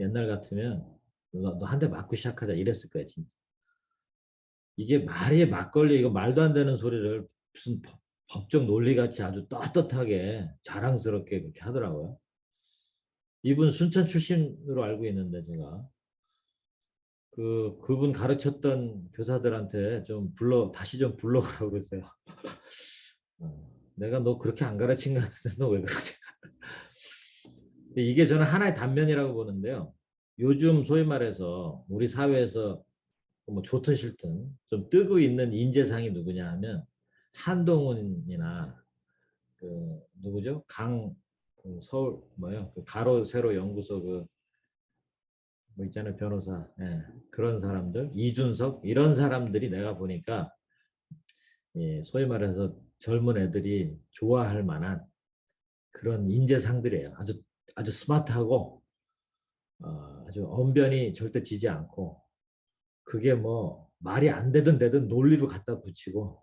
옛날 같으면 너 한 대 맞고 시작하자 이랬을 거야 진짜. 이게 말이 막걸리 이거 말도 안 되는 소리를 무슨 법적 논리같이 아주 떳떳하게 자랑스럽게 그렇게 하더라고요. 이분 순천 출신으로 알고 있는데 제가 그분 가르쳤던 교사들한테 좀 다시 좀 불러오라고 그러세요. 내가 너 그렇게 안 가르친 것 같은데 너 왜 그러지? 이게 저는 하나의 단면이라고 보는데요. 요즘 소위 말해서 우리 사회에서 뭐 좋든 싫든 좀 뜨고 있는 인재상이 누구냐 하면 한동훈이나 누구죠? 서울 뭐요? 가로 세로 연구소 뭐 있잖아요 변호사 그런 사람들 이준석 이런 사람들이 내가 보니까 소위 말해서 젊은 애들이 좋아할 만한 그런 인재상들이에요. 아주 스마트하고 아주 언변이 절대 지지 않고 그게 뭐 말이 안 되든 되든 논리로 갖다 붙이고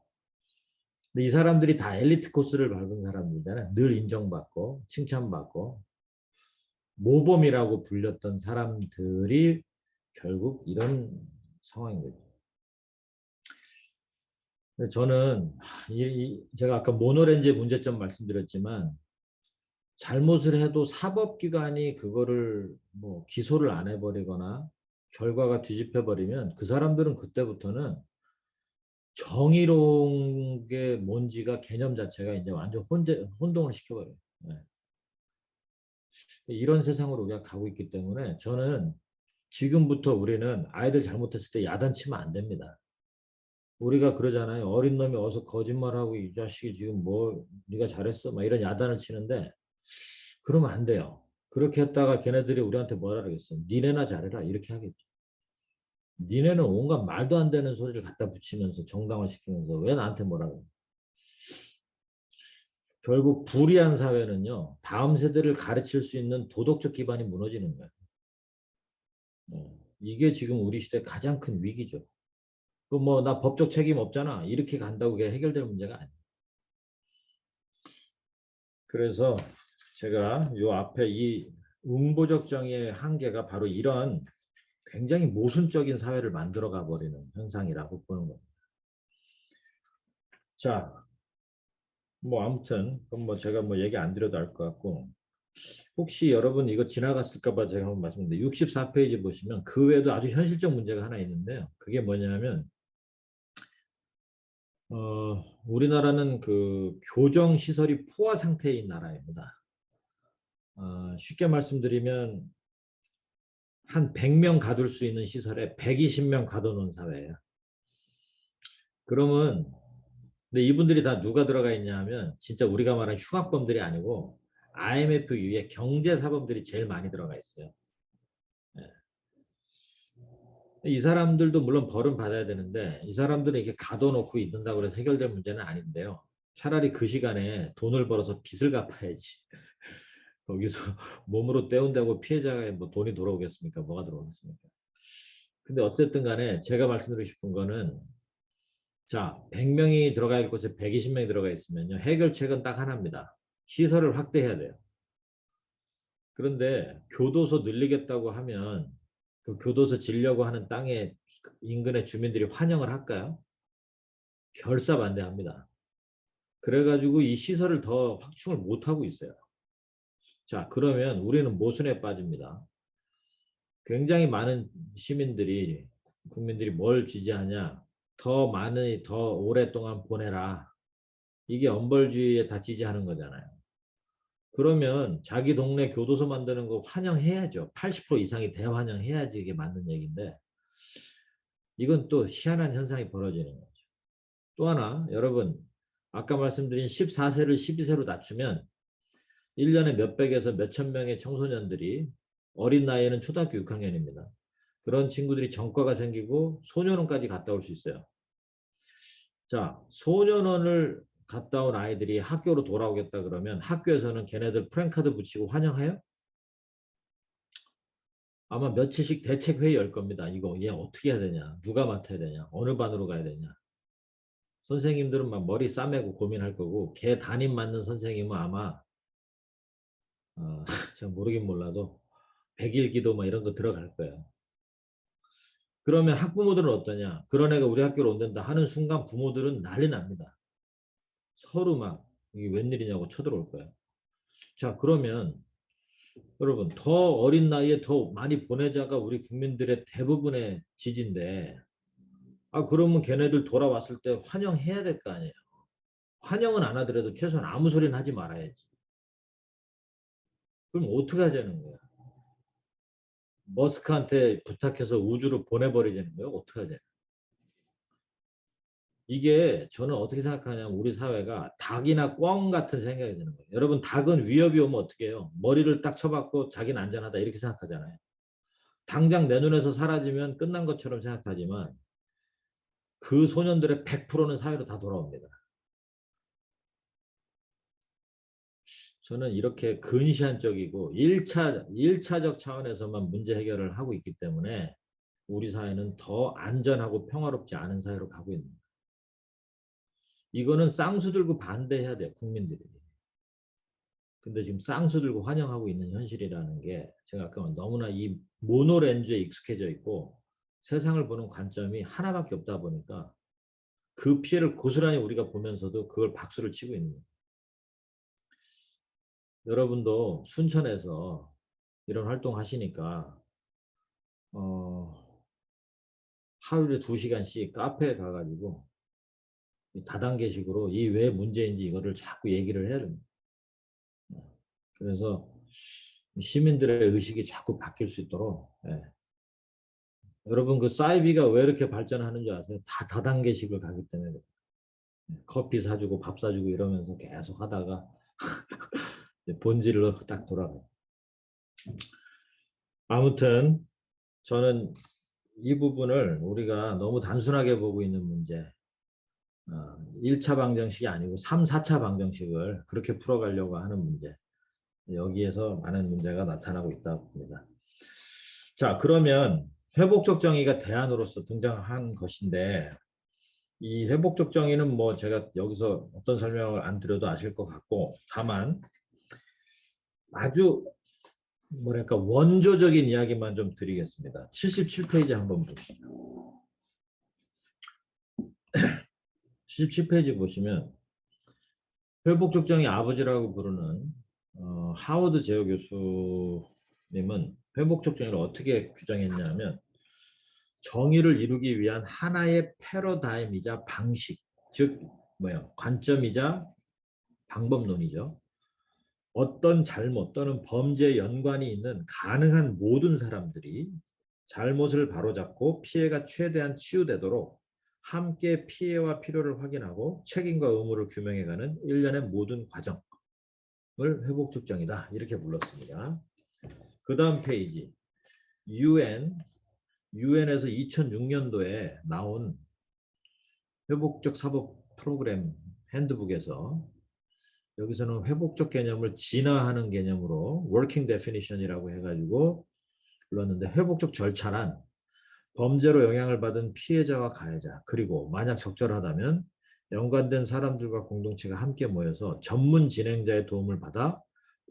근데 이 사람들이 다 엘리트 코스를 밟은 사람들이잖아요. 늘 인정받고 칭찬받고 모범이라고 불렸던 사람들이 결국 이런 상황인 거죠. 저는 제가 아까 모노렌즈의 문제점 말씀드렸지만 잘못을 해도 사법기관이 그거를 뭐 기소를 안 해버리거나 결과가 뒤집혀 버리면 그 사람들은 그때부터는 정의로운 게 뭔지가 개념 자체가 이제 완전 혼동을 시켜버려요. 네. 이런 세상으로 우리가 가고 있기 때문에 저는 지금부터 우리는 아이들 잘못했을 때 야단치면 안 됩니다. 우리가 그러잖아요. 어린 놈이 어서 거짓말하고 이 자식이 지금 뭐 네가 잘했어? 막 이런 야단을 치는데 그러면 안 돼요. 그렇게 했다가 걔네들이 우리한테 뭐라 그러겠어? 니네나 잘해라 이렇게 하겠죠. 니네는 온갖 말도 안 되는 소리를 갖다 붙이면서 정당화시키면서 왜 나한테 뭐라 그래? 결국 불의한 사회는요. 다음 세대를 가르칠 수 있는 도덕적 기반이 무너지는 거예요. 이게 지금 우리 시대 가장 큰 위기죠. 그 뭐 나 법적 책임 없잖아. 이렇게 간다고 그게 해결될 문제가 아니에요. 그래서 제가 요 앞에 이 응보적 정의의 한계가 바로 이런 굉장히 모순적인 사회를 만들어가 버리는 현상이라고 보는 겁니다. 자, 뭐 아무튼 그럼 뭐 제가 뭐 얘기 안 드려도 알 것 같고 혹시 여러분 이거 지나갔을까 봐 제가 한번 말씀드렸는데 64페이지 보시면 그 외에도 아주 현실적 문제가 하나 있는데요. 그게 뭐냐면 우리나라는 그 교정 시설이 포화 상태인 나라입니다. 쉽게 말씀드리면 한 100명 가둘 수 있는 시설에 120명 가둬놓은 사회예요. 그러면 근데 이분들이 다 누가 들어가 있냐 하면 진짜 우리가 말하는 흉악범들이 아니고 IMF 이후에 경제사범들이 제일 많이 들어가 있어요. 예. 이 사람들도 물론 벌은 받아야 되는데 이 사람들은 이렇게 가둬놓고 있는다고 해서 해결될 문제는 아닌데요. 차라리 그 시간에 돈을 벌어서 빚을 갚아야지. 거기서 몸으로 때운다고 피해자가 뭐 돈이 돌아오겠습니까? 뭐가 들어오겠습니까? 근데 어쨌든 간에 제가 말씀드리고 싶은 거는 자, 100명이 들어가 있을 곳에 120명이 들어가 있으면요. 해결책은 딱 하나입니다. 시설을 확대해야 돼요. 그런데 교도소 늘리겠다고 하면 그 교도소 지려고 하는 땅에 인근의 주민들이 환영을 할까요? 결사반대합니다. 그래가지고 이 시설을 더 확충을 못하고 있어요. 자, 그러면 우리는 모순에 빠집니다. 굉장히 많은 시민들이, 국민들이 뭘 지지하냐? 더 많이, 더 오랫동안 보내라. 이게 엄벌주의에 다 지지하는 거잖아요. 그러면 자기 동네 교도소 만드는 거 환영해야죠. 80% 이상이 대환영해야지 이게 맞는 얘기인데 이건 또 희한한 현상이 벌어지는 거죠. 또 하나 여러분 아까 말씀드린 14세를 12세로 낮추면 1년에 몇백에서 몇천 명의 청소년들이 어린 나이에는 초등학교 6학년입니다. 그런 친구들이 전과가 생기고 소년원까지 갔다 올 수 있어요. 자, 소년원을 갔다 온 아이들이 학교로 돌아오겠다 그러면 학교에서는 걔네들 프랜카드 붙이고 환영해요? 아마 며칠씩 대책 회의 열 겁니다. 이거 얘 어떻게 해야 되냐? 누가 맡아야 되냐? 어느 반으로 가야 되냐? 선생님들은 막 머리 싸매고 고민할 거고 걔 담임 맡는 선생님은 아마 잘 모르긴 몰라도 100일 기도 뭐 이런 거 들어갈 거예요. 그러면 학부모들은 어떠냐? 그런 애가 우리 학교로 온단다 하는 순간 부모들은 난리 납니다. 서로 막 이게 웬일이냐고 쳐들어올 거예요. 자, 그러면 여러분 더 어린 나이에 더 많이 보내자가 우리 국민들의 대부분의 지지인데 그러면 걔네들 돌아왔을 때 환영해야 될 거 아니에요. 환영은 안 하더라도 최소한 아무 소리는 하지 말아야지. 그럼 어떻게 하자는 거야? 머스크한테 부탁해서 우주로 보내버리자는 거예요? 어떻게 하자? 이게 저는 어떻게 생각하냐면 우리 사회가 닭이나 꿩 같은 생각이 드는 거예요. 여러분 닭은 위협이 오면 어떻게 해요? 머리를 딱 쳐박고 자기는 안전하다 이렇게 생각하잖아요. 당장 내 눈에서 사라지면 끝난 것처럼 생각하지만 그 소년들의 100%는 사회로 다 돌아옵니다. 저는 이렇게 근시안적이고 1차적 차원에서만 문제 해결을 하고 있기 때문에 우리 사회는 더 안전하고 평화롭지 않은 사회로 가고 있는 거예요. 이거는 쌍수 들고 반대해야 돼요, 국민들이. 근데 지금 쌍수 들고 환영하고 있는 현실이라는 게 제가 아까 너무나 이 모노렌즈에 익숙해져 있고 세상을 보는 관점이 하나밖에 없다 보니까 그 피해를 고스란히 우리가 보면서도 그걸 박수를 치고 있는 거예요. 여러분도 순천에서 이런 활동 하시니까 어, 하루에 2시간씩 카페에 가가지고 다단계식으로 이 왜 문제인지 이거를 자꾸 얘기를 해야 됩니다. 그래서 시민들의 의식이 자꾸 바뀔 수 있도록 여러분 그 사이비가 왜 이렇게 발전하는 줄 아세요? 다 다단계식을 가기 때문에. 커피 사주고 밥 사주고 이러면서 계속 하다가 본질로 딱 돌아가요. 아무튼 저는 이 부분을 우리가 너무 단순하게 보고 있는 문제, 1차 방정식이 아니고 3, 4차 방정식을 그렇게 풀어가려고 하는 문제, 여기에서 많은 문제가 나타나고 있다고 봅니다. 자, 그러면 회복적 정의가 대안으로서 등장한 것인데, 이 회복적 정의는 뭐 제가 여기서 어떤 설명을 안 드려도 아실 것 같고, 다만 아주 뭐랄까 원조적인 이야기만 좀 드리겠습니다. 77페이지 한번 보시죠. 77페이지 보시면 회복적 정의 아버지라고 부르는 하워드 제어 교수님은 회복적 정의를 어떻게 규정했냐면, 정의를 이루기 위한 하나의 패러다임이자 방식, 즉 뭐예요? 관점이자 방법론이죠. 어떤 잘못 또는 범죄에 연관이 있는 가능한 모든 사람들이 잘못을 바로잡고 피해가 최대한 치유되도록 함께 피해와 필요를 확인하고 책임과 의무를 규명해가는 일련의 모든 과정을 회복적 정의다, 이렇게 불렀습니다. 그 다음 페이지, UN에서 2006년도에 나온 회복적 사법 프로그램 핸드북에서, 여기서는 회복적 개념을 진화하는 개념으로 working definition이라고 해가지고 불렀는데, 회복적 절차란 범죄로 영향을 받은 피해자와 가해자, 그리고 만약 적절하다면 연관된 사람들과 공동체가 함께 모여서 전문 진행자의 도움을 받아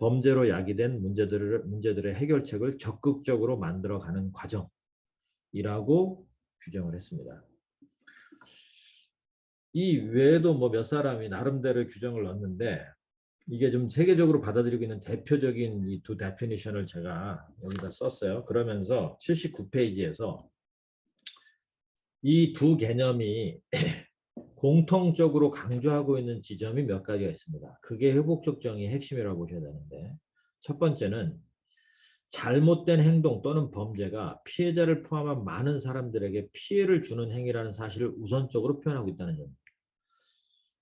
범죄로 야기된 문제들의 해결책을 적극적으로 만들어가는 과정이라고 규정을 했습니다. 이 외에도 뭐 몇 사람이 나름대로 규정을 넣었는데, 이게 좀 세계적으로 받아들이고 있는 대표적인 이 두 데피니션을 제가 여기다 썼어요. 그러면서 79페이지에서 이 두 개념이 공통적으로 강조하고 있는 지점이 몇 가지가 있습니다. 그게 회복적 정의의 핵심이라고 보셔야 되는데, 첫 번째는 잘못된 행동 또는 범죄가 피해자를 포함한 많은 사람들에게 피해를 주는 행위라는 사실을 우선적으로 표현하고 있다는 점입니다.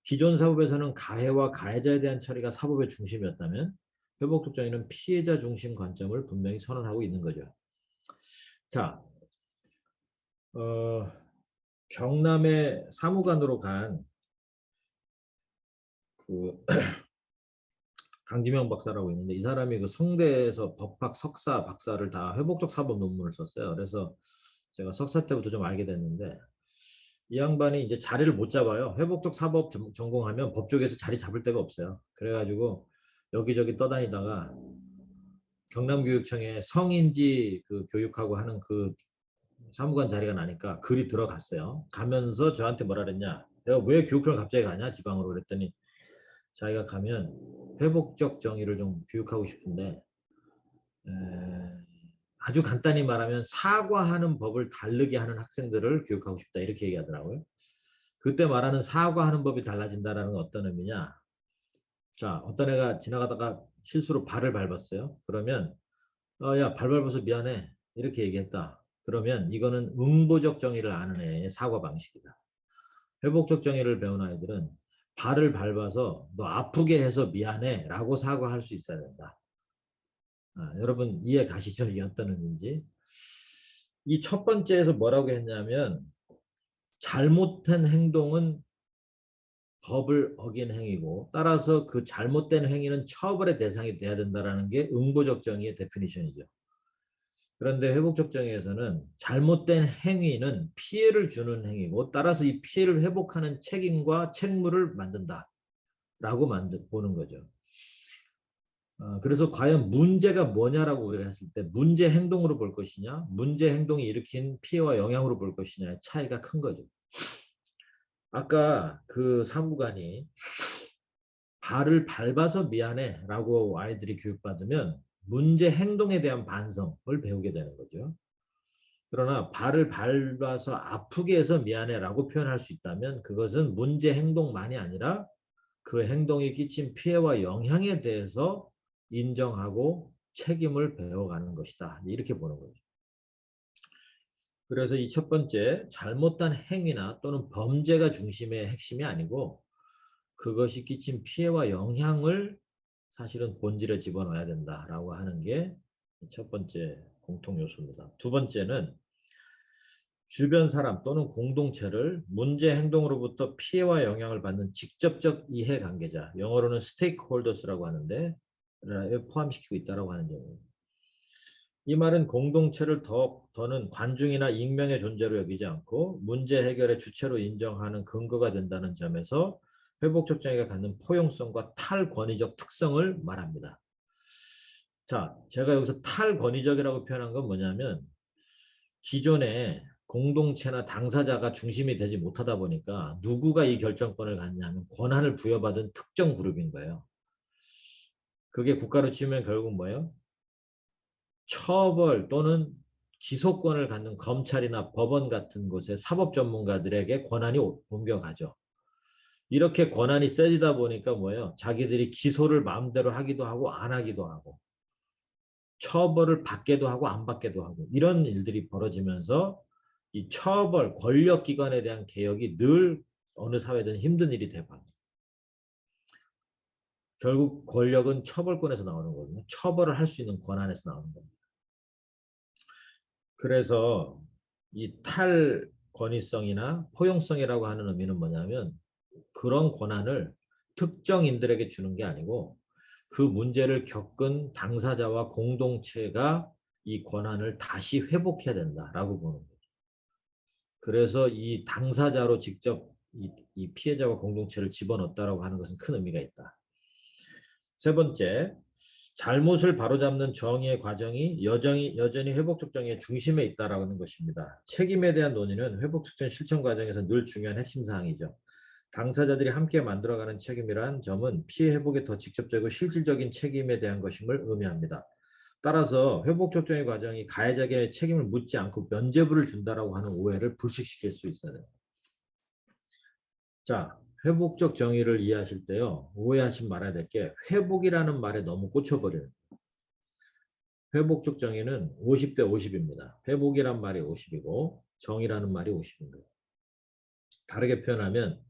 기존 사법에서는 가해와 가해자에 대한 처리가 사법의 중심이었다면, 회복적 정의는 피해자 중심 관점을 분명히 선언하고 있는 거죠. 자, 경남의 사무관으로 간 그 강기명 박사라고 있는데, 이 사람이 그 성대에서 법학 석사 박사를 다 회복적 사법 논문을 썼어요. 그래서 제가 석사 때부터 좀 알게 됐는데, 이 양반이 이제 자리를 못 잡아요. 회복적 사법 전공하면 법조계에서 자리 잡을 데가 없어요. 그래가지고 여기저기 떠다니다가 경남교육청에 성인지 그 교육하고 하는 그 사무관 자리가 나니까 글이 들어갔어요. 가면서 저한테 뭐라 그랬냐, 내가 왜 교육청을 갑자기 가냐 지방으로, 그랬더니 자기가 가면 회복적 정의를 좀 교육하고 싶은데, 아주 간단히 말하면 사과하는 법을 다르게 하는 학생들을 교육하고 싶다, 이렇게 얘기하더라고요. 그때 말하는 사과하는 법이 달라진다는 건 어떤 의미냐. 자, 어떤 애가 지나가다가 실수로 발을 밟았어요. 그러면 야, 발 밟아서 미안해, 이렇게 얘기했다. 그러면 이거는 응보적 정의를 아는 애의 사과 방식이다. 회복적 정의를 배운 아이들은 발을 밟아서 너 아프게 해서 미안해 라고 사과할 수 있어야 된다. 여러분 이해 가시죠? 이게 어떤 의미인지. 이 첫 번째에서 뭐라고 했냐면, 잘못한 행동은 법을 어긴 행위고, 따라서 그 잘못된 행위는 처벌의 대상이 돼야 된다는 게 응보적 정의의 데피니션이죠. 그런데 회복적 정의에서는 잘못된 행위는 피해를 주는 행위고, 따라서 이 피해를 회복하는 책임과 책무를 만든다라고 보는 거죠. 그래서 과연 문제가 뭐냐라고 우리가 했을 때, 문제 행동으로 볼 것이냐, 문제 행동이 일으킨 피해와 영향으로 볼 것이냐의 차이가 큰 거죠. 아까 그 사무관이 발을 밟아서 미안해 라고 아이들이 교육받으면 문제 행동에 대한 반성을 배우게 되는 거죠. 그러나 발을 밟아서 아프게 해서 미안해 라고 표현할 수 있다면, 그것은 문제 행동만이 아니라 그 행동이 끼친 피해와 영향에 대해서 인정하고 책임을 배워가는 것이다, 이렇게 보는 거죠. 그래서 이 첫 번째, 잘못된 행위나 또는 범죄가 중심의 핵심이 아니고 그것이 끼친 피해와 영향을 사실은 본질에 집어넣어야 된다라고 하는 게 첫 번째 공통 요소입니다. 두 번째는 주변 사람 또는 공동체를 문제 행동으로부터 피해와 영향을 받는 직접적 이해관계자, 영어로는 스테이크홀더스라고 하는데 포함시키고 있다고 하는 점입니다. 이 말은 공동체를 더는 관중이나 익명의 존재로 여기지 않고 문제 해결의 주체로 인정하는 근거가 된다는 점에서 회복적 정의가 갖는 포용성과 탈권위적 특성을 말합니다. 자, 제가 여기서 탈권위적이라고 표현한 건 뭐냐면 기존에 공동체나 당사자가 중심이 되지 못하다 보니까 누구가 이 결정권을 갖냐면 권한을 부여받은 특정 그룹인 거예요. 그게 국가로 치면 결국 뭐예요? 처벌 또는 기소권을 갖는 검찰이나 법원 같은 곳의 사법 전문가들에게 권한이 옮겨가죠. 이렇게 권한이 세지다 보니까 뭐예요? 자기들이 기소를 마음대로 하기도 하고 안 하기도 하고 처벌을 받게도 하고 안 받게도 하고 이런 일들이 벌어지면서 이 처벌, 권력기관에 대한 개혁이 늘 어느 사회든 힘든 일이 돼봐요. 결국 권력은 처벌권에서 나오는 거거든요. 처벌을 할 수 있는 권한에서 나오는 겁니다. 그래서 이 탈권위성이나 포용성이라고 하는 의미는 뭐냐면 그런 권한을 특정인들에게 주는 게 아니고 그 문제를 겪은 당사자와 공동체가 이 권한을 다시 회복해야 된다라고 보는 거죠. 그래서 이 당사자로 직접 이 피해자와 공동체를 집어넣었다라고 하는 것은 큰 의미가 있다. 세 번째, 잘못을 바로잡는 정의의 과정이 여전히 회복적 정의의 중심에 있다라는 것입니다. 책임에 대한 논의는 회복적 정의 실천 과정에서 늘 중요한 핵심 사항이죠. 당사자들이 함께 만들어가는 책임이란 점은 피해 회복에 더 직접적이고 실질적인 책임에 대한 것임을 의미합니다. 따라서 회복적 정의 과정이 가해자에게 책임을 묻지 않고 면죄부를 준다라고 하는 오해를 불식시킬 수 있어요. 자, 회복적 정의를 이해하실 때요. 오해하지 말아야 될 게 회복이라는 말에 너무 꽂혀버려요. 회복적 정의는 50대 50입니다. 회복이란 말이 50이고 정의라는 말이 50인 거예요. 다르게 표현하면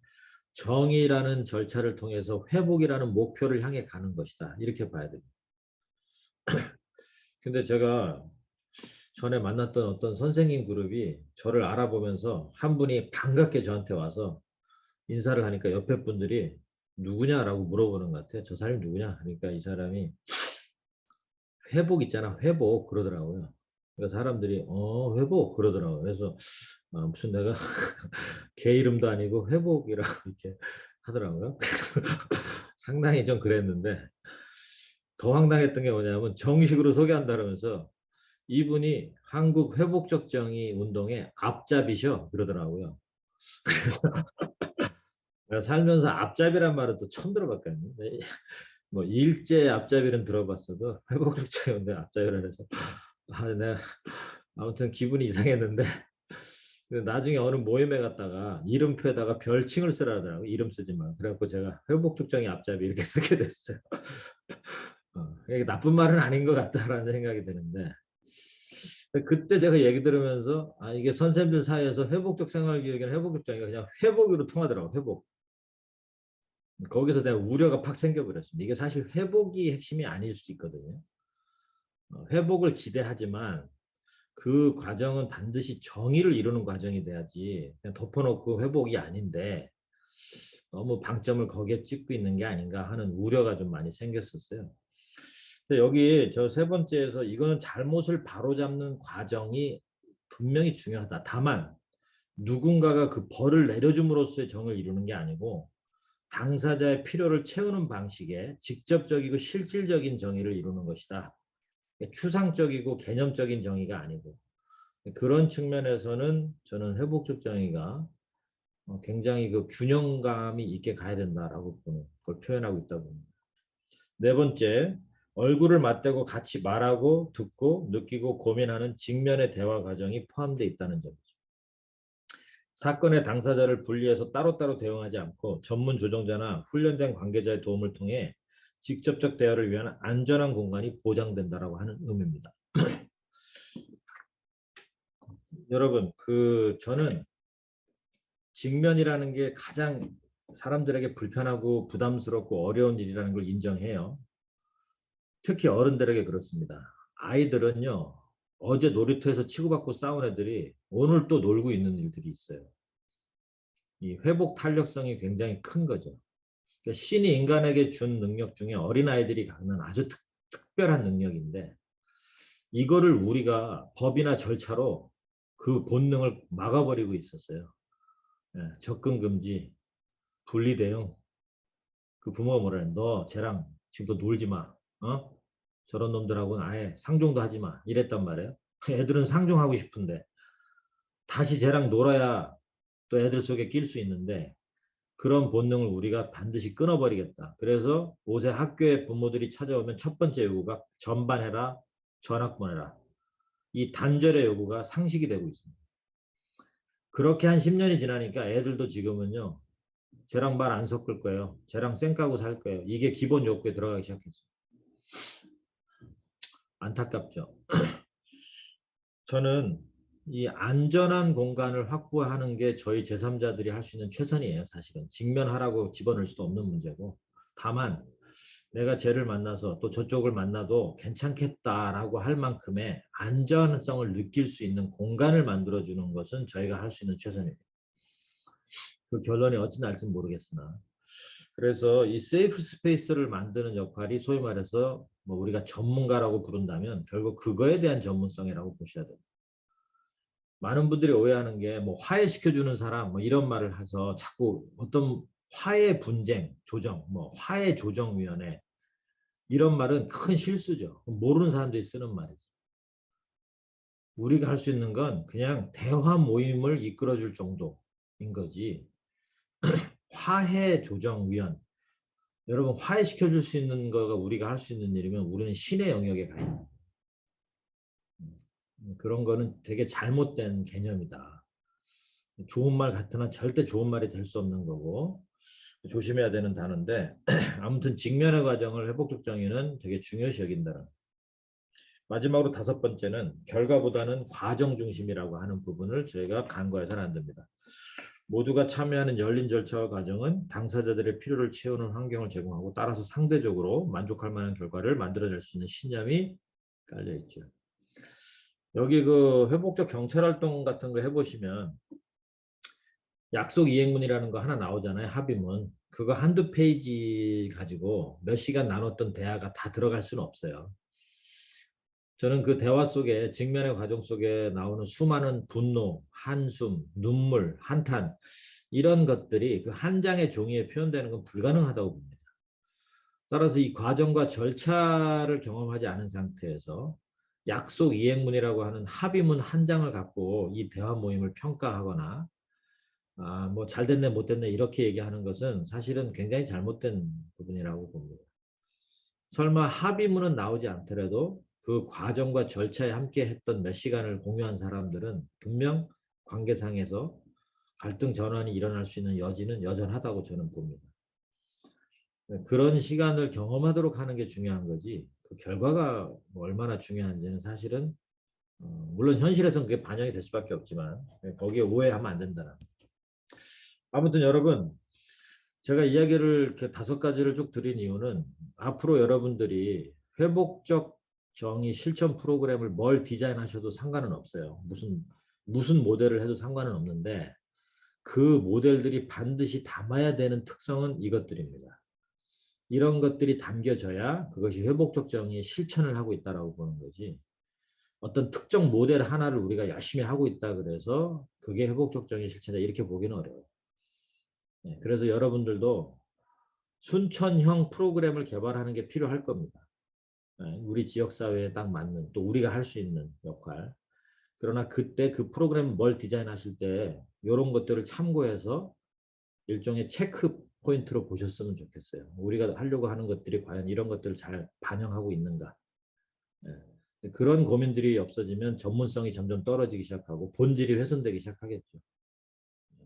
정의라는 절차를 통해서 회복이라는 목표를 향해 가는 것이다. 이렇게 봐야 됩니다. 근데 제가 전에 만났던 어떤 선생님 그룹이 저를 알아보면서 한 분이 반갑게 저한테 와서 인사를 하니까 옆에 분들이 누구냐라고 물어보는 것 같아요. 저 사람이 누구냐? 그러니까 이 사람이 회복 있잖아. 회복 그러더라고요. 그러니까 사람들이 회복 그러더라고요. 그래서 무슨 내가 개 이름도 아니고 회복이라고 이렇게 하더라고요. 그래서 상당히 좀 그랬는데 더 황당했던 게 뭐냐면 정식으로 소개한다면서 이분이 한국 회복적 정의 운동의 앞잡이셔 그러더라고요. 그래서 내가 살면서 앞잡이란 말은 또 처음 들어봤거든요. 뭐 일제 앞잡이는 들어봤어도 회복적 정의 운동 앞잡이라 해서 내가 아무튼 기분이 이상했는데 나중에 어느 모임에 갔다가 이름표에다가 별칭을 쓰라더라고. 이름 쓰지 마. 그래갖고 제가 회복적 정의 앞잡이 이렇게 쓰게 됐어요. 이게 나쁜 말은 아닌 것 같다라는 생각이 드는데 그때 제가 얘기 들으면서 이게 선생님들 사이에서 회복적 생활교육이나 회복적 정의가 그냥 회복으로 통하더라고. 회복. 거기서 내가 우려가 팍 생겨버렸습니다. 이게 사실 회복이 핵심이 아닐 수 있거든요. 회복을 기대하지만 그 과정은 반드시 정의를 이루는 과정이 돼야지 그냥 덮어놓고 회복이 아닌데 너무 방점을 거기에 찍고 있는 게 아닌가 하는 우려가 좀 많이 생겼었어요. 근데 여기 저 세 번째에서 이거는 잘못을 바로잡는 과정이 분명히 중요하다. 다만 누군가가 그 벌을 내려줌으로써의 정을 이루는 게 아니고 당사자의 필요를 채우는 방식의 직접적이고 실질적인 정의를 이루는 것이다. 추상적이고 개념적인 정의가 아니고 그런 측면에서는 저는 회복적 정의가 굉장히 그 균형감이 있게 가야 된다라고 보는 걸 표현하고 있다고 봅니다. 네 번째, 얼굴을 맞대고 같이 말하고 듣고 느끼고 고민하는 직면의 대화 과정이 포함되어 있다는 점이죠. 사건의 당사자를 분리해서 따로따로 대응하지 않고 전문 조정자나 훈련된 관계자의 도움을 통해 직접적 대화를 위한 안전한 공간이 보장된다라고 하는 의미입니다. 여러분, 저는 직면이라는 게 가장 사람들에게 불편하고 부담스럽고 어려운 일이라는 걸 인정해요. 특히 어른들에게 그렇습니다. 아이들은요, 어제 놀이터에서 치고받고 싸운 애들이 오늘 또 놀고 있는 일들이 있어요. 이 회복 탄력성이 굉장히 큰 거죠. 그러니까 신이 인간에게 준 능력 중에 어린아이들이 갖는 아주 특별한 능력인데, 이거를 우리가 법이나 절차로 그 본능을 막아버리고 있었어요. 예, 접근 금지, 분리 대응. 그 부모가 뭐라 해? 너 쟤랑 지금도 놀지 마. 어? 저런 놈들하고는 아예 상종도 하지 마. 이랬단 말이에요. 애들은 상종하고 싶은데 다시 쟤랑 놀아야 또 애들 속에 낄 수 있는데, 그런 본능을 우리가 반드시 끊어버리겠다. 그래서 요새 학교에 부모들이 찾아오면 첫 번째 요구가 전반해라, 전학보내라. 이 단절의 요구가 상식이 되고 있습니다. 그렇게 한 10년이 지나니까 애들도 지금은요, 쟤랑 말 안 섞을 거예요. 쟤랑 쌩까고 살 거예요. 이게 기본 욕구에 들어가기 시작했어요. 안타깝죠. 저는 이 안전한 공간을 확보하는 게 저희 제3자들이 할 수 있는 최선이에요. 사실은 직면하라고 집어넣을 수도 없는 문제고, 다만 내가 쟤를 만나서 또 저쪽을 만나도 괜찮겠다라고 할 만큼의 안전성을 느낄 수 있는 공간을 만들어주는 것은 저희가 할 수 있는 최선입니다. 그 결론이 어찌 날지 모르겠으나, 그래서 이 세이프 스페이스를 만드는 역할이 소위 말해서 뭐 우리가 전문가라고 부른다면 결국 그거에 대한 전문성이라고 보셔야 돼요. 많은 분들이 오해하는 게 뭐 화해시켜주는 사람 뭐 이런 말을 해서 자꾸 어떤 화해 분쟁 조정, 뭐 화해 조정위원회, 이런 말은 큰 실수죠. 모르는 사람들이 쓰는 말이죠. 우리가 할 수 있는 건 그냥 대화 모임을 이끌어줄 정도인 거지. 화해 조정위원, 여러분, 화해시켜줄 수 있는 거가 우리가 할 수 있는 일이면 우리는 신의 영역에 가 있는, 그런 거는 되게 잘못된 개념이다. 좋은 말 같으나 절대 좋은 말이 될 수 없는 거고 조심해야 되는 단어인데, 아무튼 직면의 과정을 회복적 정의는 되게 중요시 여긴다는. 마지막으로 다섯 번째는 결과보다는 과정 중심이라고 하는 부분을 저희가 간과해서는 안 됩니다. 모두가 참여하는 열린 절차와 과정은 당사자들의 필요를 채우는 환경을 제공하고, 따라서 상대적으로 만족할 만한 결과를 만들어낼 수 있는 신념이 깔려 있죠. 여기 그 회복적 경찰 활동 같은 거 해보시면 약속 이행문이라는 거 하나 나오잖아요. 합의문. 그거 한두 페이지 가지고 몇 시간 나눴던 대화가 다 들어갈 수는 없어요. 저는 그 대화 속에, 직면의 과정 속에 나오는 수많은 분노, 한숨, 눈물, 한탄, 이런 것들이 그 한 장의 종이에 표현되는 건 불가능하다고 봅니다. 따라서 이 과정과 절차를 경험하지 않은 상태에서 약속 이행문이라고 하는 합의문 한 장을 갖고 이 대화 모임을 평가하거나 뭐 잘 됐네 못 됐네 이렇게 얘기하는 것은 사실은 굉장히 잘못된 부분이라고 봅니다. 설마 합의문은 나오지 않더라도 그 과정과 절차에 함께 했던 몇 시간을 공유한 사람들은 분명 관계상에서 갈등 전환이 일어날 수 있는 여지는 여전하다고 저는 봅니다. 그런 시간을 경험하도록 하는 게 중요한 거지, 그 결과가 뭐 얼마나 중요한지는 사실은 물론 현실에서는 그게 반영이 될 수밖에 없지만 거기에 오해하면 안 된다는. 아무튼 여러분, 제가 이야기를 이렇게 다섯 가지를 쭉 드린 이유는 앞으로 여러분들이 회복적 정의 실천 프로그램을 뭘 디자인하셔도 상관은 없어요. 무슨 모델을 해도 상관은 없는데, 그 모델들이 반드시 담아야 되는 특성은 이것들입니다. 이런 것들이 담겨져야 그것이 회복적 정의의 실천을 하고 있다라고 보는 거지, 어떤 특정 모델 하나를 우리가 열심히 하고 있다 그래서 그게 회복적 정의 실천이다 이렇게 보기는 어려워요. 그래서 여러분들도 순천형 프로그램을 개발하는 게 필요할 겁니다. 우리 지역사회에 딱 맞는, 또 우리가 할 수 있는 역할. 그러나 그때 그 프로그램 뭘 디자인하실 때 이런 것들을 참고해서 일종의 체크 포인트로 보셨으면 좋겠어요. 우리가 하려고 하는 것들이 과연 이런 것들을 잘 반영하고 있는가. 그런 고민들이 없어지면 전문성이 점점 떨어지기 시작하고 본질이 훼손되기 시작하겠죠.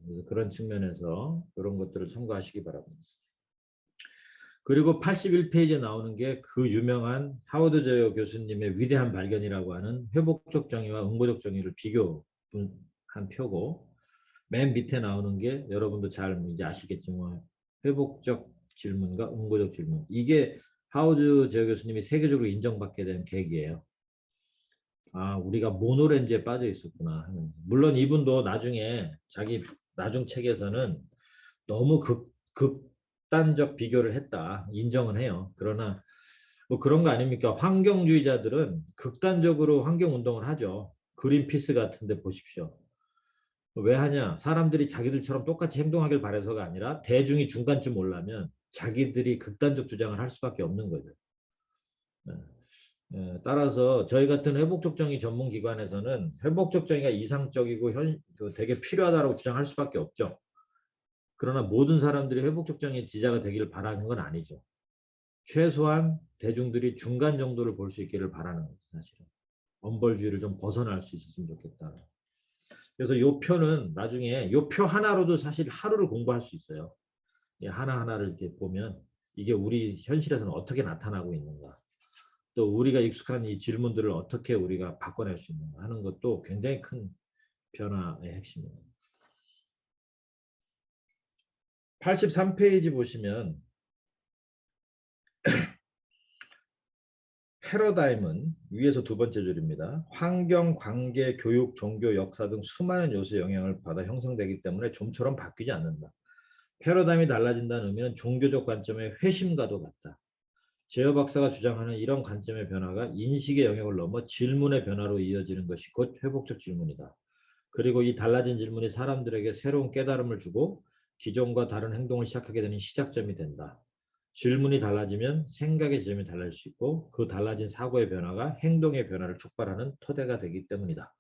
그래서 그런 측면에서 그런 것들을 참고하시기 바랍니다. 그리고 81페이지에 나오는 게 그 유명한 하워드 제어 교수님의 위대한 발견이라고 하는 회복적 정의와 응보적 정의를 비교 한 표고 맨 밑에 나오는 게 여러분도 잘 이제 아시겠지만 회복적 질문과 응고적 질문. 이게 하워드 제 교수님이 세계적으로 인정받게 된 계기예요. 아, 우리가 모노렌즈에 빠져 있었구나 하는. 물론 이분도 나중에 자기 나중 책에서는 너무 극단적 비교를 했다 인정은 해요. 그러나 뭐 그런 거 아닙니까? 환경주의자들은 극단적으로 환경 운동을 하죠. 그린피스 같은 데 보십시오. 왜 하냐? 사람들이 자기들처럼 똑같이 행동하길 바라서가 아니라 대중이 중간쯤 올라면 자기들이 극단적 주장을 할 수밖에 없는 거죠. 네. 따라서 저희 같은 회복적 정의 전문 기관에서는 회복적 정의가 이상적이고 되게 필요하다고 주장할 수밖에 없죠. 그러나 모든 사람들이 회복적 정의의 지자가 되기를 바라는 건 아니죠. 최소한 대중들이 중간 정도를 볼 수 있기를 바라는 거죠, 사실은. 엄벌주의를 좀 벗어날 수 있었으면 좋겠다. 그래서 요 표는 나중에 요 표 하나로도 사실 하루를 공부할 수 있어요. 하나하나를 이렇게 보면 이게 우리 현실에서는 어떻게 나타나고 있는가. 또 우리가 익숙한 이 질문들을 어떻게 우리가 바꿔낼 수 있는가 하는 것도 굉장히 큰 변화의 핵심입니다. 83페이지 보시면 패러다임은 위에서 두 번째 줄입니다. 환경, 관계, 교육, 종교, 역사 등 수많은 요소의 영향을 받아 형성되기 때문에 좀처럼 바뀌지 않는다. 패러다임이 달라진다는 의미는 종교적 관점의 회심과도 같다. 제어 박사가 주장하는 이런 관점의 변화가 인식의 영역을 넘어 질문의 변화로 이어지는 것이 곧 회복적 질문이다. 그리고 이 달라진 질문이 사람들에게 새로운 깨달음을 주고 기존과 다른 행동을 시작하게 되는 시작점이 된다. 질문이 달라지면 생각의 지점이 달라질 수 있고 그 달라진 사고의 변화가 행동의 변화를 촉발하는 토대가 되기 때문이다.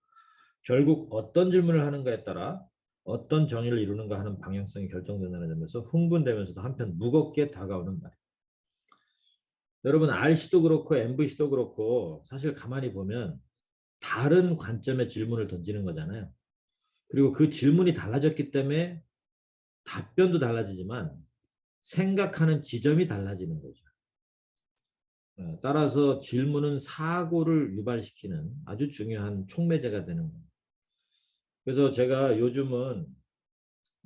결국 어떤 질문을 하는가에 따라 어떤 정의를 이루는가 하는 방향성이 결정된다는 점에서 흥분되면서도 한편 무겁게 다가오는 말이에요. 여러분 RC도 그렇고 MVC도 그렇고 사실 가만히 보면 다른 관점의 질문을 던지는 거잖아요. 그리고 그 질문이 달라졌기 때문에 답변도 달라지지만 생각하는 지점이 달라지는 거죠. 따라서 질문은 사고를 유발시키는 아주 중요한 촉매제가 되는 거예요. 그래서 제가 요즘은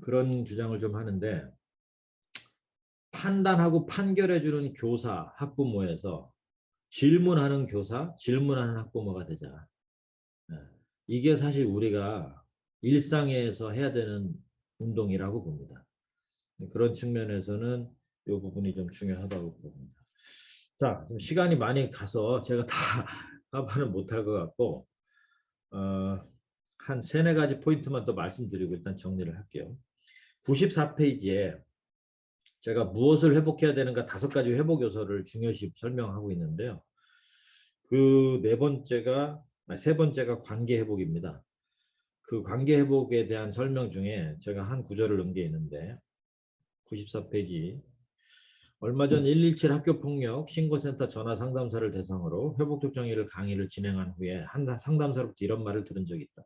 그런 주장을 좀 하는데 판단하고 판결해주는 교사, 학부모에서 질문하는 교사, 질문하는 학부모가 되자. 이게 사실 우리가 일상에서 해야 되는 운동이라고 봅니다. 그런 측면에서는 이 부분이 좀 중요하다고 봅니다. 자, 좀 시간이 많이 가서 제가 다 커버는 못할 것 같고 한 세네 가지 포인트만 더 말씀드리고 일단 정리를 할게요. 94페이지에 제가 무엇을 회복해야 되는가 5가지 회복 요소를 중요시 설명하고 있는데요. 그 세 번째가 관계 회복입니다. 그 관계 회복에 대한 설명 중에 제가 한 구절을 넣은 게 있는데 94페이지 얼마 전 117 학교폭력 신고센터 전화 상담사를 대상으로 회복적 정의를 강의를 진행한 후에 한 상담사로부터 이런 말을 들은 적이 있다.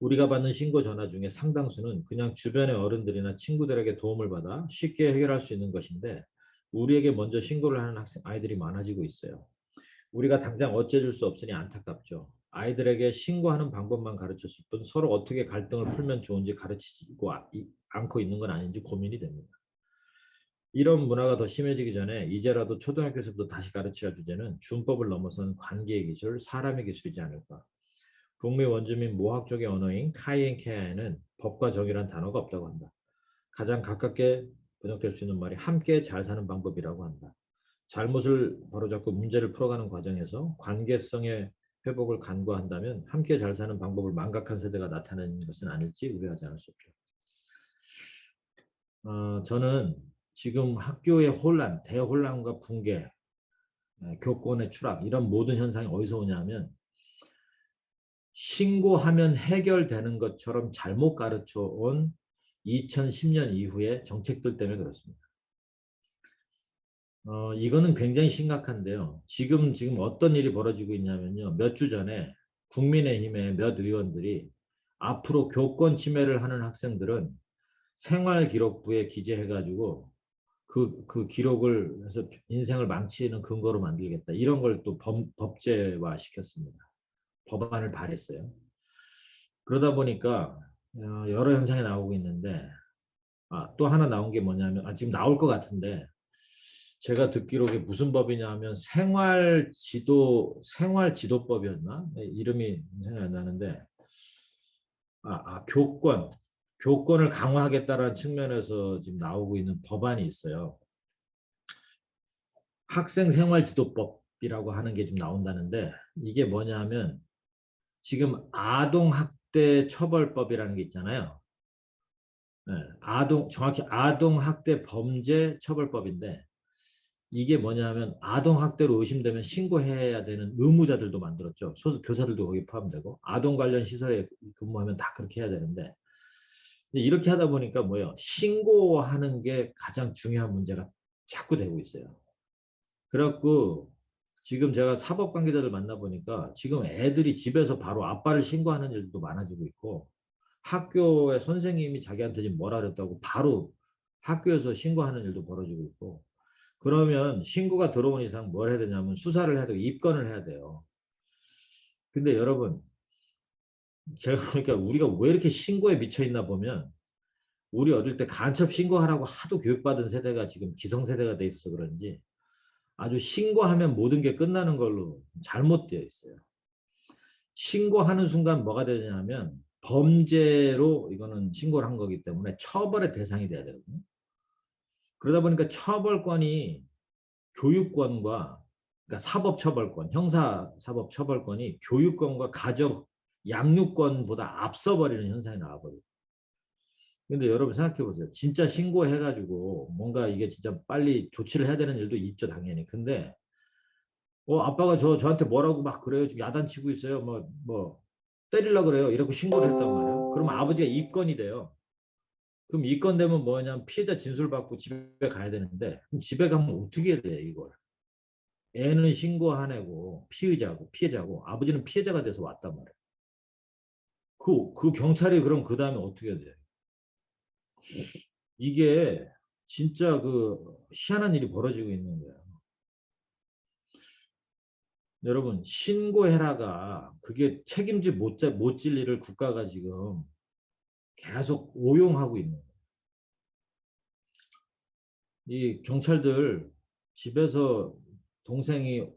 우리가 받는 신고 전화 중에 상당수는 그냥 주변의 어른들이나 친구들에게 도움을 받아 쉽게 해결할 수 있는 것인데 우리에게 먼저 신고를 하는 아이들이 많아지고 있어요. 우리가 당장 어째줄 수 없으니 안타깝죠. 아이들에게 신고하는 방법만 가르쳤을 뿐 서로 어떻게 갈등을 풀면 좋은지 가르치고 않고 있는 건 아닌지 고민이 됩니다. 이런 문화가 더 심해지기 전에 이제라도 초등학교에서부터 다시 가르쳐야 할 주제는 준법을 넘어선 관계의 기술, 사람의 기술이지 않을까. 북미 원주민 모학적의 언어인 카이엔케아에는 법과 정의란 단어가 없다고 한다. 가장 가깝게 번역될 수 있는 말이 함께 잘 사는 방법이라고 한다. 잘못을 바로잡고 문제를 풀어가는 과정에서 관계성의 회복을 간과한다면 함께 잘 사는 방법을 망각한 세대가 나타나는 것은 아닐지 우려하지 않을 수 없죠. 저는 지금 학교의 혼란, 대혼란과 붕괴, 교권의 추락 이런 모든 현상이 어디서 오냐면 신고하면 해결되는 것처럼 잘못 가르쳐 온 2010년 이후의 정책들 때문에 그렇습니다. 이거는 굉장히 심각한데요. 지금 어떤 일이 벌어지고 있냐면요. 몇 주 전에 국민의힘의 몇 의원들이 앞으로 교권 침해를 하는 학생들은 생활기록부에 기재해가지고 그 기록을 해서 인생을 망치는 근거로 만들겠다. 이런 걸 또 법제화 시켰습니다. 법안을 발의했어요. 그러다 보니까 여러 현상이 나오고 있는데, 또 하나 나온 게 뭐냐면, 지금 나올 것 같은데, 제가 듣기로 그게 무슨 법이냐 하면 생활지도법이었나? 네, 이름이 생각이 안 나는데, 교권을 강화하겠다는 측면에서 지금 나오고 있는 법안이 있어요. 학생생활지도법이라고 하는 게 좀 나온다는데, 이게 뭐냐 하면 지금 아동학대 처벌법이라는 게 있잖아요. 네, 정확히 아동학대 범죄 처벌법인데, 이게 뭐냐면 아동학대로 의심되면 신고해야 되는 의무자들도 만들었죠. 교사들도 거기 포함되고 아동 관련 시설에 근무하면 다 그렇게 해야 되는데, 이렇게 하다 보니까 뭐예요? 신고하는 게 가장 중요한 문제가 자꾸 되고 있어요. 그래갖고 지금 제가 사법 관계자들 만나보니까 지금 애들이 집에서 바로 아빠를 신고하는 일도 많아지고 있고, 학교의 선생님이 자기한테 지금 뭐라 그랬다고 바로 학교에서 신고하는 일도 벌어지고 있고, 그러면 신고가 들어온 이상 뭘 해야 되냐면 수사를 해야 되고 입건을 해야 돼요. 근데 여러분, 제가 보니까 우리가 왜 이렇게 신고에 미쳐 있나 보면, 우리 어릴 때 간첩 신고하라고 하도 교육받은 세대가 지금 기성세대가 돼 있어서 그런지 아주 신고하면 모든 게 끝나는 걸로 잘못되어 있어요. 신고하는 순간 뭐가 되냐면 범죄로 이거는 신고를 한 거기 때문에 처벌의 대상이 돼야 되거든요. 그러다 보니까 처벌권이 교육권과, 그러니까 사법처벌권, 형사사법처벌권이 교육권과 가족 양육권보다 앞서버리는 현상이 나와버려요. 근데 여러분 생각해 보세요. 진짜 신고해가지고 뭔가 이게 진짜 빨리 조치를 해야 되는 일도 있죠, 당연히. 근데 아빠가 저한테 뭐라고 막 그래요. 지금 야단치고 있어요. 때리려고 그래요. 이러고 신고를 했단 말이에요. 그럼 아버지가 입건이 돼요. 그럼 입건되면 뭐냐면 피해자 진술 받고 집에 가야 되는데, 그럼 집에 가면 어떻게 해야 돼, 이걸? 애는 신고한 애고 피해자고 아버지는 피해자가 돼서 왔단 말이에요. 그 경찰이 그럼 그 다음에 어떻게 해야 돼? 이게 진짜 희한한 일이 벌어지고 있는 거예요. 여러분, 신고해라가 그게 책임지 못질 일을 국가가 지금 계속 오용하고 있는 거예요. 이 경찰들 집에서 동생이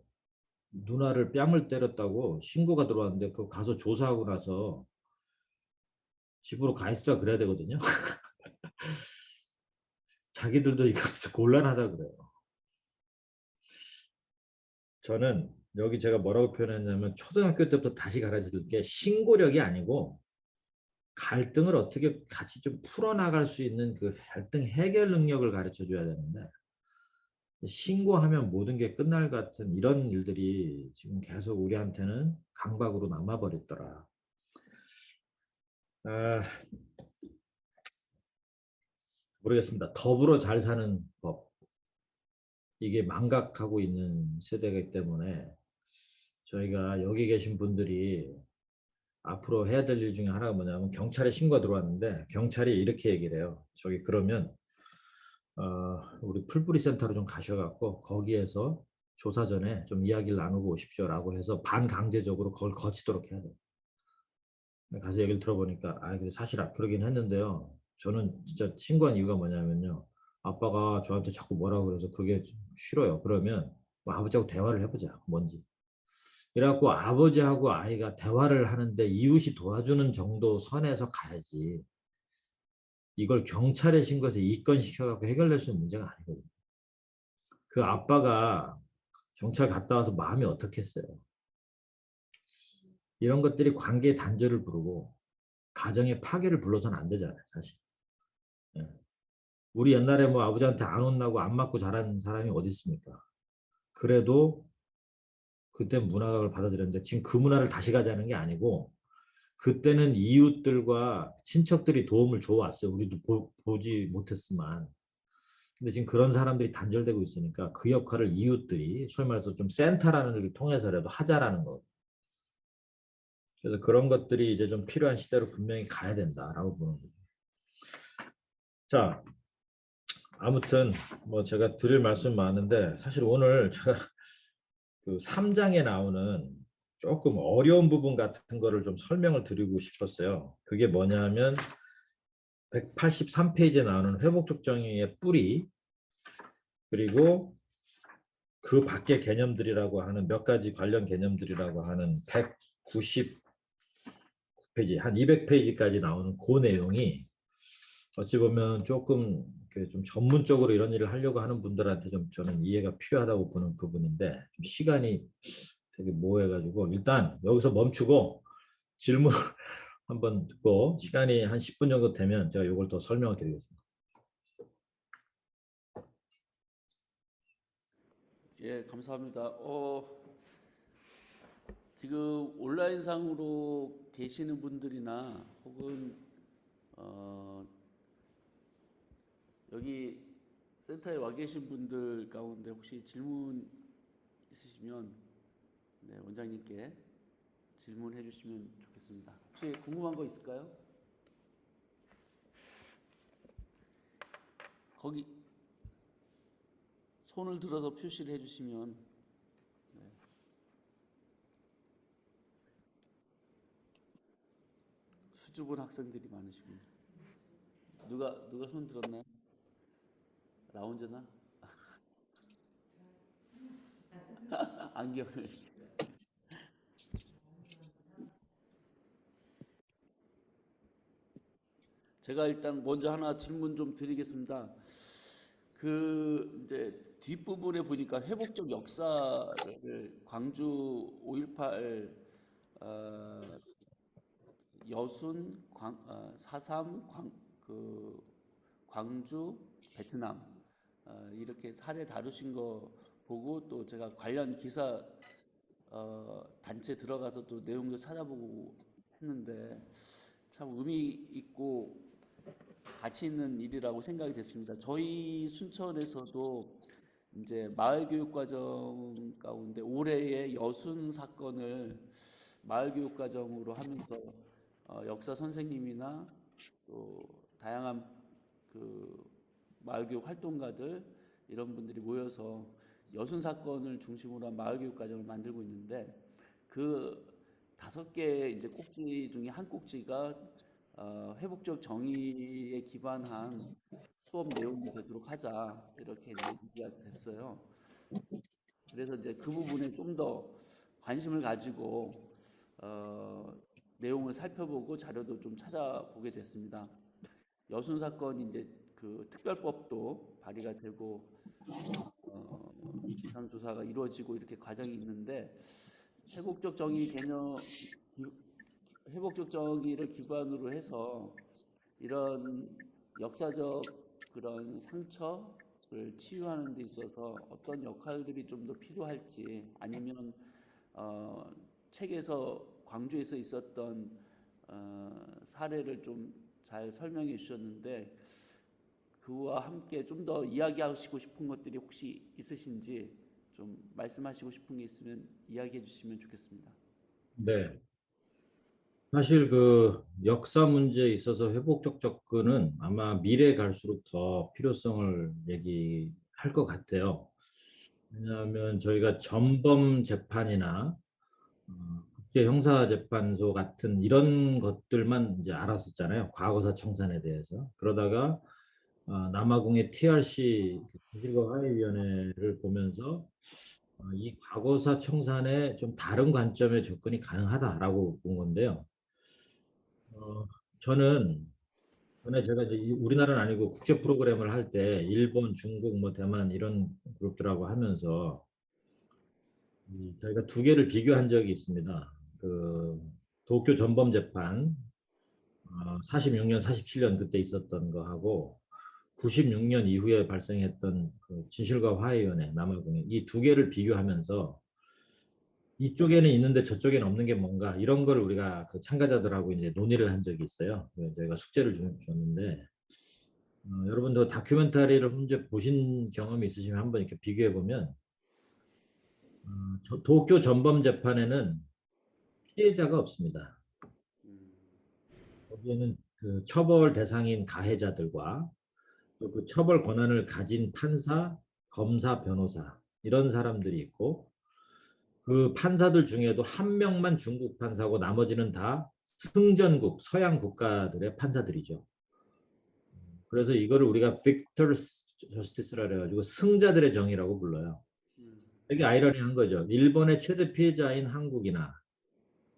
누나를 뺨을 때렸다고 신고가 들어왔는데, 그 가서 조사하고 나서 집으로 가 있으라 그래야 되거든요. 자기들도 이거 진짜 곤란하다 그래요. 저는 여기 제가 뭐라고 표현했냐면, 초등학교 때부터 다시 가르쳐줄 게 신고력이 아니고 갈등을 어떻게 같이 좀 풀어나갈 수 있는 그 갈등 해결 능력을 가르쳐 줘야 되는데, 신고하면 모든 게 끝날 같은 이런 일들이 지금 계속 우리한테는 강박으로 남아버렸더라. 아, 모르겠습니다. 더불어 잘 사는 법, 이게 망각하고 있는 세대이기 때문에 저희가 여기 계신 분들이 앞으로 해야 될 일 중에 하나가 뭐냐면, 경찰에 신고가 들어왔는데 경찰이 이렇게 얘기를 해요. 저기 그러면 우리 풀뿌리 센터로 좀 가셔갖고 거기에서 조사 전에 좀 이야기를 나누고 오십시오라고 해서 반강제적으로 그걸 거치도록 해야 돼요. 가서 얘기를 들어보니까 근데 사실 그러긴 했는데요. 저는 진짜 신고한 이유가 뭐냐면요. 아빠가 저한테 자꾸 뭐라고 그래서 그게 좀 싫어요. 그러면 뭐 아버지하고 대화를 해보자. 뭔지. 그래갖고 아버지하고 아이가 대화를 하는데 이웃이 도와주는 정도 선에서 가야지, 이걸 경찰에 신고해서 입건시켜갖고 해결될 수 있는 문제가 아니거든요. 그 아빠가 경찰 갔다 와서 마음이 어떻겠어요. 이런 것들이 관계의 단절을 부르고 가정의 파괴를 불러서는 안 되잖아요, 사실. 예. 우리 옛날에 뭐 아버지한테 안 혼나고 안 맞고 자란 사람이 어디 있습니까? 그래도 그때 문화를 받아들였는데, 지금 그 문화를 다시 가자는 게 아니고, 그때는 이웃들과 친척들이 도움을 줘왔어요. 우리도 보지 못했지만. 근데 지금 그런 사람들이 단절되고 있으니까 그 역할을 이웃들이 소위 말해서 좀 센터라는 걸 통해서라도 하자라는 거. 그래서 그런 것들이 이제 좀 필요한 시대로 분명히 가야 된다라고 보는 거죠. 자, 아무튼 뭐 제가 드릴 말씀 많은데, 사실 오늘 제가 그 3장에 나오는 조금 어려운 부분 같은 거를 좀 설명을 드리고 싶었어요. 그게 뭐냐면 183페이지에 나오는 회복적 정의의 뿌리, 그리고 그 밖의 개념들이라고 하는 몇 가지 관련 개념들이라고 하는 199페이지, 한 200페이지까지 나오는 그 내용이 어찌 보면 조금 좀 전문적으로 이런 일을 하려고 하는 분들한테 좀 저는 이해가 필요하다고 보는 부분인데, 좀 시간이 되게 모호해가지고 일단 여기서 멈추고 질문 한번 듣고 시간이 한 10분 정도 되면 제가 이걸 더 설명을 드리겠습니다.
예, 감사합니다. 지금 온라인상으로 계시는 분들이나 혹은 어, 여기 센터에 와 계신 분들 가운데 혹시 질문 있으시면 네, 원장님께 질문해 주시면 좋겠습니다. 혹시 궁금한 거 있을까요? 거기 손을 들어서 표시를 해 주시면 네. 수줍은 학생들이 많으시군요. 누가 손 들었나요? 라운저나 안경을 제가 일단 먼저 하나 질문 좀 드리겠습니다. 그 이제 뒷부분에 보니까 회복적 역사를 광주 5.18 어, 여순 4.3 그 광주 베트남 이렇게 사례 다루신 거 보고 또 제가 관련 기사 단체 들어가서 또 내용도 찾아보고 했는데 참 의미 있고 가치 있는 일이라고 생각이 됐습니다. 저희 순천에서도 이제 마을교육과정 가운데 올해의 여순 사건을 마을교육과정으로 하면서 역사 선생님이나 또 다양한 그 마을교육 활동가들 이런 분들이 모여서 여순 사건을 중심으로 한 마을교육과정을 만들고 있는데 그 5개 이제 꼭지 중에 한 꼭지가 회복적 정의에 기반한 수업 내용이 되도록 하자 이렇게 이제 얘기가 됐어요. 그래서 이제 그 부분에 좀 더 관심을 가지고 어, 내용을 살펴보고 자료도 좀 찾아보게 됐습니다. 여순 사건이 이제 그 특별법도 발의가 되고 진상 조사가 이루어지고 이렇게 과정이 있는데 회복적 정의 개념 회복적 정의를 기반으로 해서 이런 역사적 그런 상처를 치유하는 데 있어서 어떤 역할들이 좀 더 필요할지 아니면 어, 책에서 광주에서 있었던 사례를 좀 잘 설명해 주셨는데 그와 함께 좀 더 이야기하시고 싶은 것들이 혹시 있으신지 좀 말씀하시고 싶은 게 있으면 이야기해 주시면 좋겠습니다.
네. 사실 그 역사 문제에 있어서 회복적 접근은 아마 미래에 갈수록 더 필요성을 얘기할 것 같아요. 왜냐하면 저희가 전범 재판이나 국제 형사 재판소 같은 이런 것들만 이제 알았었잖아요. 과거사 청산에 대해서. 그러다가 남아공의 TRC 진실과 화해위원회를 보면서 이 과거사 청산에 좀 다른 관점의 접근이 가능하다라고 본 건데요. 어, 저는 전에 제가 이제 우리나라는 아니고 국제 프로그램을 할 때 일본, 중국, 뭐 대만 이런 그룹들하고 하면서 저희가 두 개를 비교한 적이 있습니다. 그 도쿄 전범 재판 46년, 47년 그때 있었던 거하고 96년 이후에 발생했던 그 진실과 화해위원회 남아공의 이 두 개를 비교하면서 이쪽에는 있는데 저쪽에는 없는 게 뭔가 이런 걸 우리가 그 참가자들하고 이제 논의를 한 적이 있어요. 저희가 숙제를 줬는데 여러분도 다큐멘터리를 혼자 보신 경험이 있으시면 한번 이렇게 비교해 보면 도쿄 전범 재판에는 피해자가 없습니다.
음,
거기에는 그 처벌 대상인 가해자들과 또 그 처벌 권한을 가진 판사, 검사, 변호사 이런 사람들이 있고 그 판사들 중에도 한 명만 중국 판사고 나머지는 다 승전국 서양 국가들의 판사들이죠. 그래서 이거를 우리가 victors justice라 그래가지고 승자들의 정의라고 불러요.
음,
되게 아이러니한 거죠. 일본의 최대 피해자인 한국이나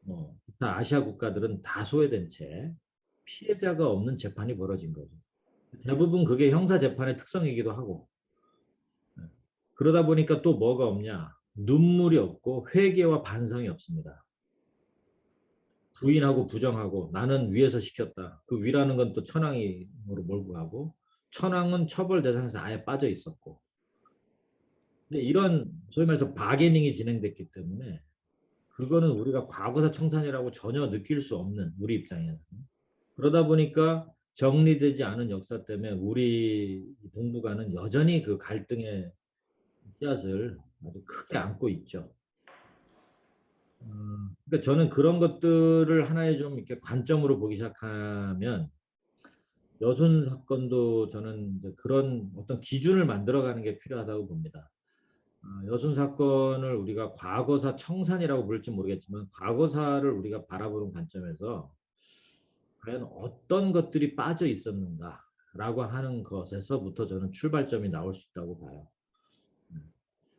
뭐 기타 아시아 국가들은 다 소외된 채 피해자가 없는 재판이 벌어진 거죠. 대부분 그게 형사 재판의 특성이기도 하고. 그러다 보니까 또 뭐가 없냐? 눈물이 없고 회개와 반성이 없습니다. 부인하고 부정하고 나는 위에서 시켰다. 그 위라는 건 또 천황으로 몰고 가고 천황은 처벌 대상에서 아예 빠져 있었고. 근데 이런 소위 말해서 바게닝이 진행됐기 때문에 그거는 우리가 과거사 청산이라고 전혀 느낄 수 없는 우리 입장에서. 그러다 보니까 정리되지 않은 역사 때문에 우리 동북아는 여전히 그 갈등의 씨앗을 아주 크게 안고 있죠. 그러니까 저는 그런 것들을 하나의 좀 이렇게 관점으로 보기 시작하면 여순 사건도 저는 이제 그런 어떤 기준을 만들어가는 게 필요하다고 봅니다. 여순 사건을 우리가 과거사 청산이라고 부를지 모르겠지만 과거사를 우리가 바라보는 관점에서 과연 어떤 것들이 빠져 있었는가라고 하는 것에서부터 저는 출발점이 나올 수 있다고 봐요.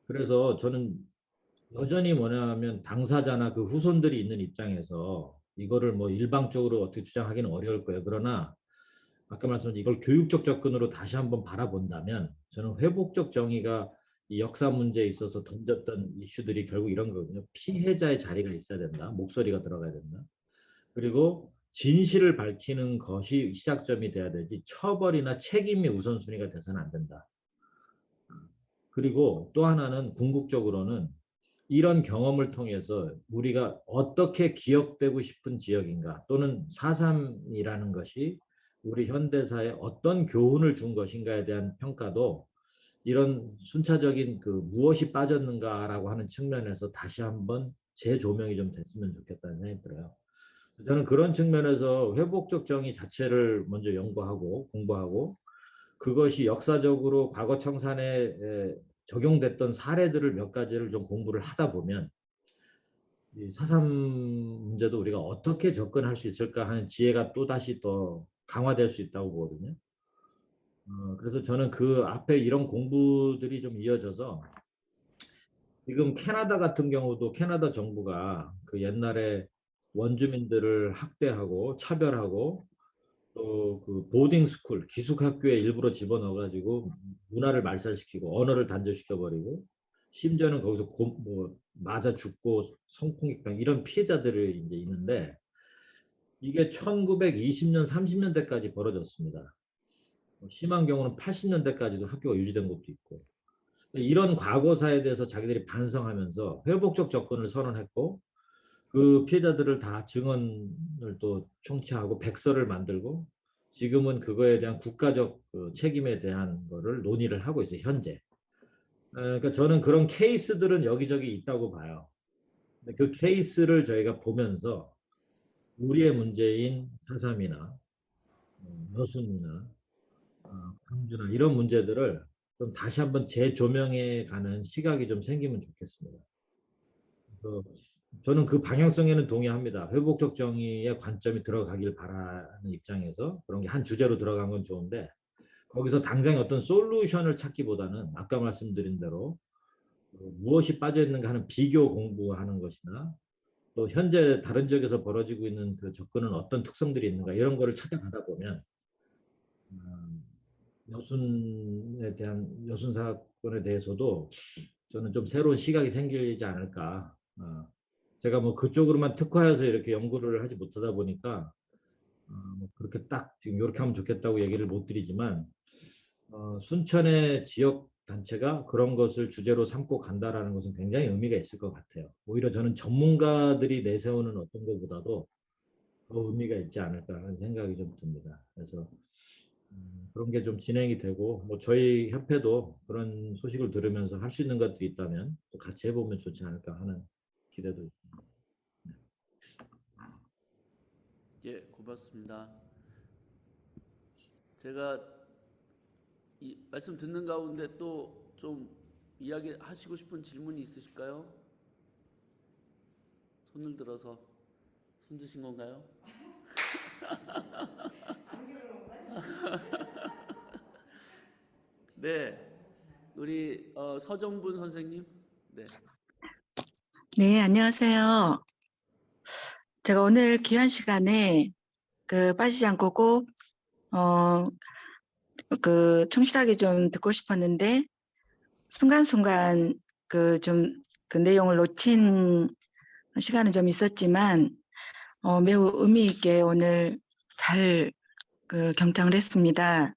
그래서 저는 여전히 뭐냐면 당사자나 그 후손들이 있는 입장에서 이거를 뭐 일방적으로 어떻게 주장하기는 어려울 거예요. 그러나 아까 말씀드린 이걸 교육적 접근으로 다시 한번 바라본다면 저는 회복적 정의가 이 역사 문제에 있어서 던졌던 이슈들이 결국 이런 거거든요. 피해자의 자리가 있어야 된다. 목소리가 들어가야 된다. 그리고 진실을 밝히는 것이 시작점이 돼야 되지 처벌이나 책임이 우선순위가 돼서는 안 된다. 그리고 또 하나는 궁극적으로는 이런 경험을 통해서 우리가 어떻게 기억되고 싶은 지역인가 또는 4.3이라는 것이 우리 현대사에 어떤 교훈을 준 것인가에 대한 평가도 이런 순차적인 그 무엇이 빠졌는가라고 하는 측면에서 다시 한번 재조명이 좀 됐으면 좋겠다는 생각이 들어요. 저는 그런 측면에서 회복적 정의 자체를 먼저 연구하고 공부하고 그것이 역사적으로 과거 청산에 적용됐던 사례들을 몇 가지를 좀 공부를 하다 보면 이 4.3 문제도 우리가 어떻게 접근할 수 있을까 하는 지혜가 또다시 더 강화될 수 있다고 보거든요. 그래서 저는 그 앞에 이런 공부들이 좀 이어져서 지금 캐나다 같은 경우도 캐나다 정부가 그 옛날에 원주민들을 학대하고 차별하고 또 그 보딩 스쿨 기숙학교에 일부러 집어넣어가지고 문화를 말살시키고 언어를 단절시켜버리고 심지어는 거기서 뭐 맞아 죽고 성폭력당 이런 피해자들이 이제 있는데 이게 1920년 30년대까지 벌어졌습니다. 심한 경우는 80년대까지도 학교가 유지된 것도 있고 이런 과거사에 대해서 자기들이 반성하면서 회복적 접근을 선언했고 그 피해자들을 다 증언을 또 청취하고 백서를 만들고 지금은 그거에 대한 국가적 그 책임에 대한 거를 논의를 하고 있어요, 현재. 그러니까 저는 그런 케이스들은 여기저기 있다고 봐요. 근데 그 케이스를 저희가 보면서 우리의 문제인 4.3이나 여순이나 광주나 이런 문제들을 좀 다시 한번 재조명해 가는 시각이 좀 생기면 좋겠습니다. 그래서 저는 그 방향성에는 동의합니다. 회복적 정의의 관점이 들어가길 바라는 입장에서 그런 게 한 주제로 들어간 건 좋은데 거기서 당장 어떤 솔루션을 찾기보다는 아까 말씀드린 대로 무엇이 빠져 있는가 하는 비교 공부하는 것이나 또 현재 다른 지역에서 벌어지고 있는 그 접근은 어떤 특성들이 있는가 이런 거를 찾아가다 보면 음, 여순에 대한 여순 사건에 대해서도 저는 좀 새로운 시각이 생기지 않을까. 제가 뭐 그쪽으로만 특화해서 이렇게 연구를 하지 못하다 보니까 뭐 그렇게 딱 지금 이렇게 하면 좋겠다고 얘기를 못 드리지만 순천의 지역 단체가 그런 것을 주제로 삼고 간다라는 것은 굉장히 의미가 있을 것 같아요. 오히려 저는 전문가들이 내세우는 어떤 것보다도 더 의미가 있지 않을까 하는 생각이 좀 듭니다. 그래서 그런 게 좀 진행이 되고 뭐 저희 협회도 그런 소식을 들으면서 할 수 있는 것들이 있다면 또 같이 해보면 좋지 않을까 하는 기대도 있습니다.
예, 고맙습니다. 제가 이 말씀 듣는 가운데 또 좀 이야기하시고 싶은 질문이 있으실까요? 손을 들어서 손 드신 건가요? 네, 우리 서정분 선생님. 네,
네, 안녕하세요. 제가 오늘 귀한 시간에 빠지지 않고 꼭, 충실하게 좀 듣고 싶었는데, 순간순간 그 내용을 놓친 시간은 좀 있었지만, 매우 의미 있게 오늘 잘 경청을 했습니다.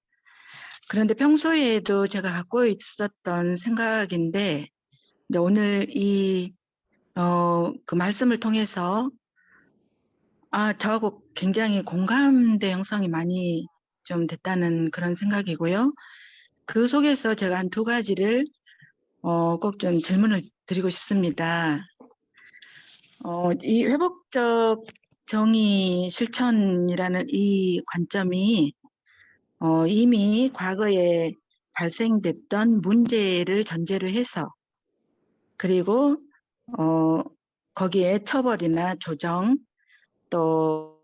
그런데 평소에도 제가 갖고 있었던 생각인데, 이제 오늘 그 말씀을 통해서 저하고 굉장히 공감대 형성이 많이 좀 됐다는 그런 생각이고요. 그 속에서 제가 한 두 가지를 꼭 좀 질문을 드리고 싶습니다. 이 회복적 정의 실천이라는 이 관점이 이미 과거에 발생됐던 문제를 전제로 해서 그리고 거기에 처벌이나 조정 또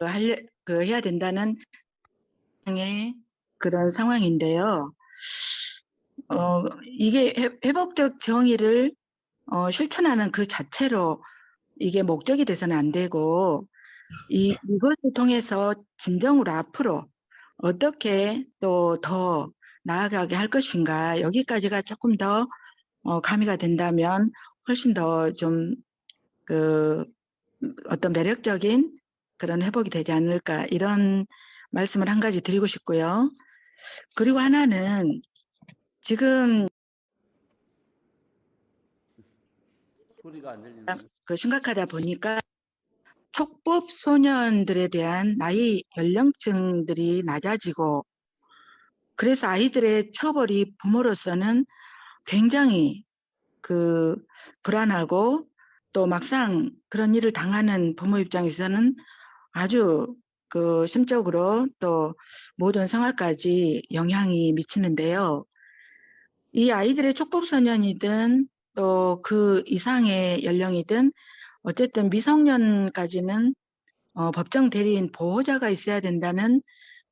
해야 된다는 그런 상황인데요. 이게 회복적 정의를 실천하는 그 자체로 이게 목적이 돼서는 안 되고 이것을 통해서 진정으로 앞으로 어떻게 또 더 나아가게 할 것인가 여기까지가 조금 더 가미가 된다면 훨씬 더 좀 어떤 매력적인 그런 회복이 되지 않을까 이런 말씀을 한 가지 드리고 싶고요. 그리고 하나는 지금
소리가 안 들리네요.
심각하다 보니까 촉법 소년들에 대한 나이 연령층들이 낮아지고 그래서 아이들의 처벌이 부모로서는 굉장히 불안하고 또 막상 그런 일을 당하는 부모 입장에서는 아주 심적으로 또 모든 생활까지 영향이 미치는데요. 이 아이들의 촉법소년이든 또 그 이상의 연령이든 어쨌든 미성년까지는 법정 대리인 보호자가 있어야 된다는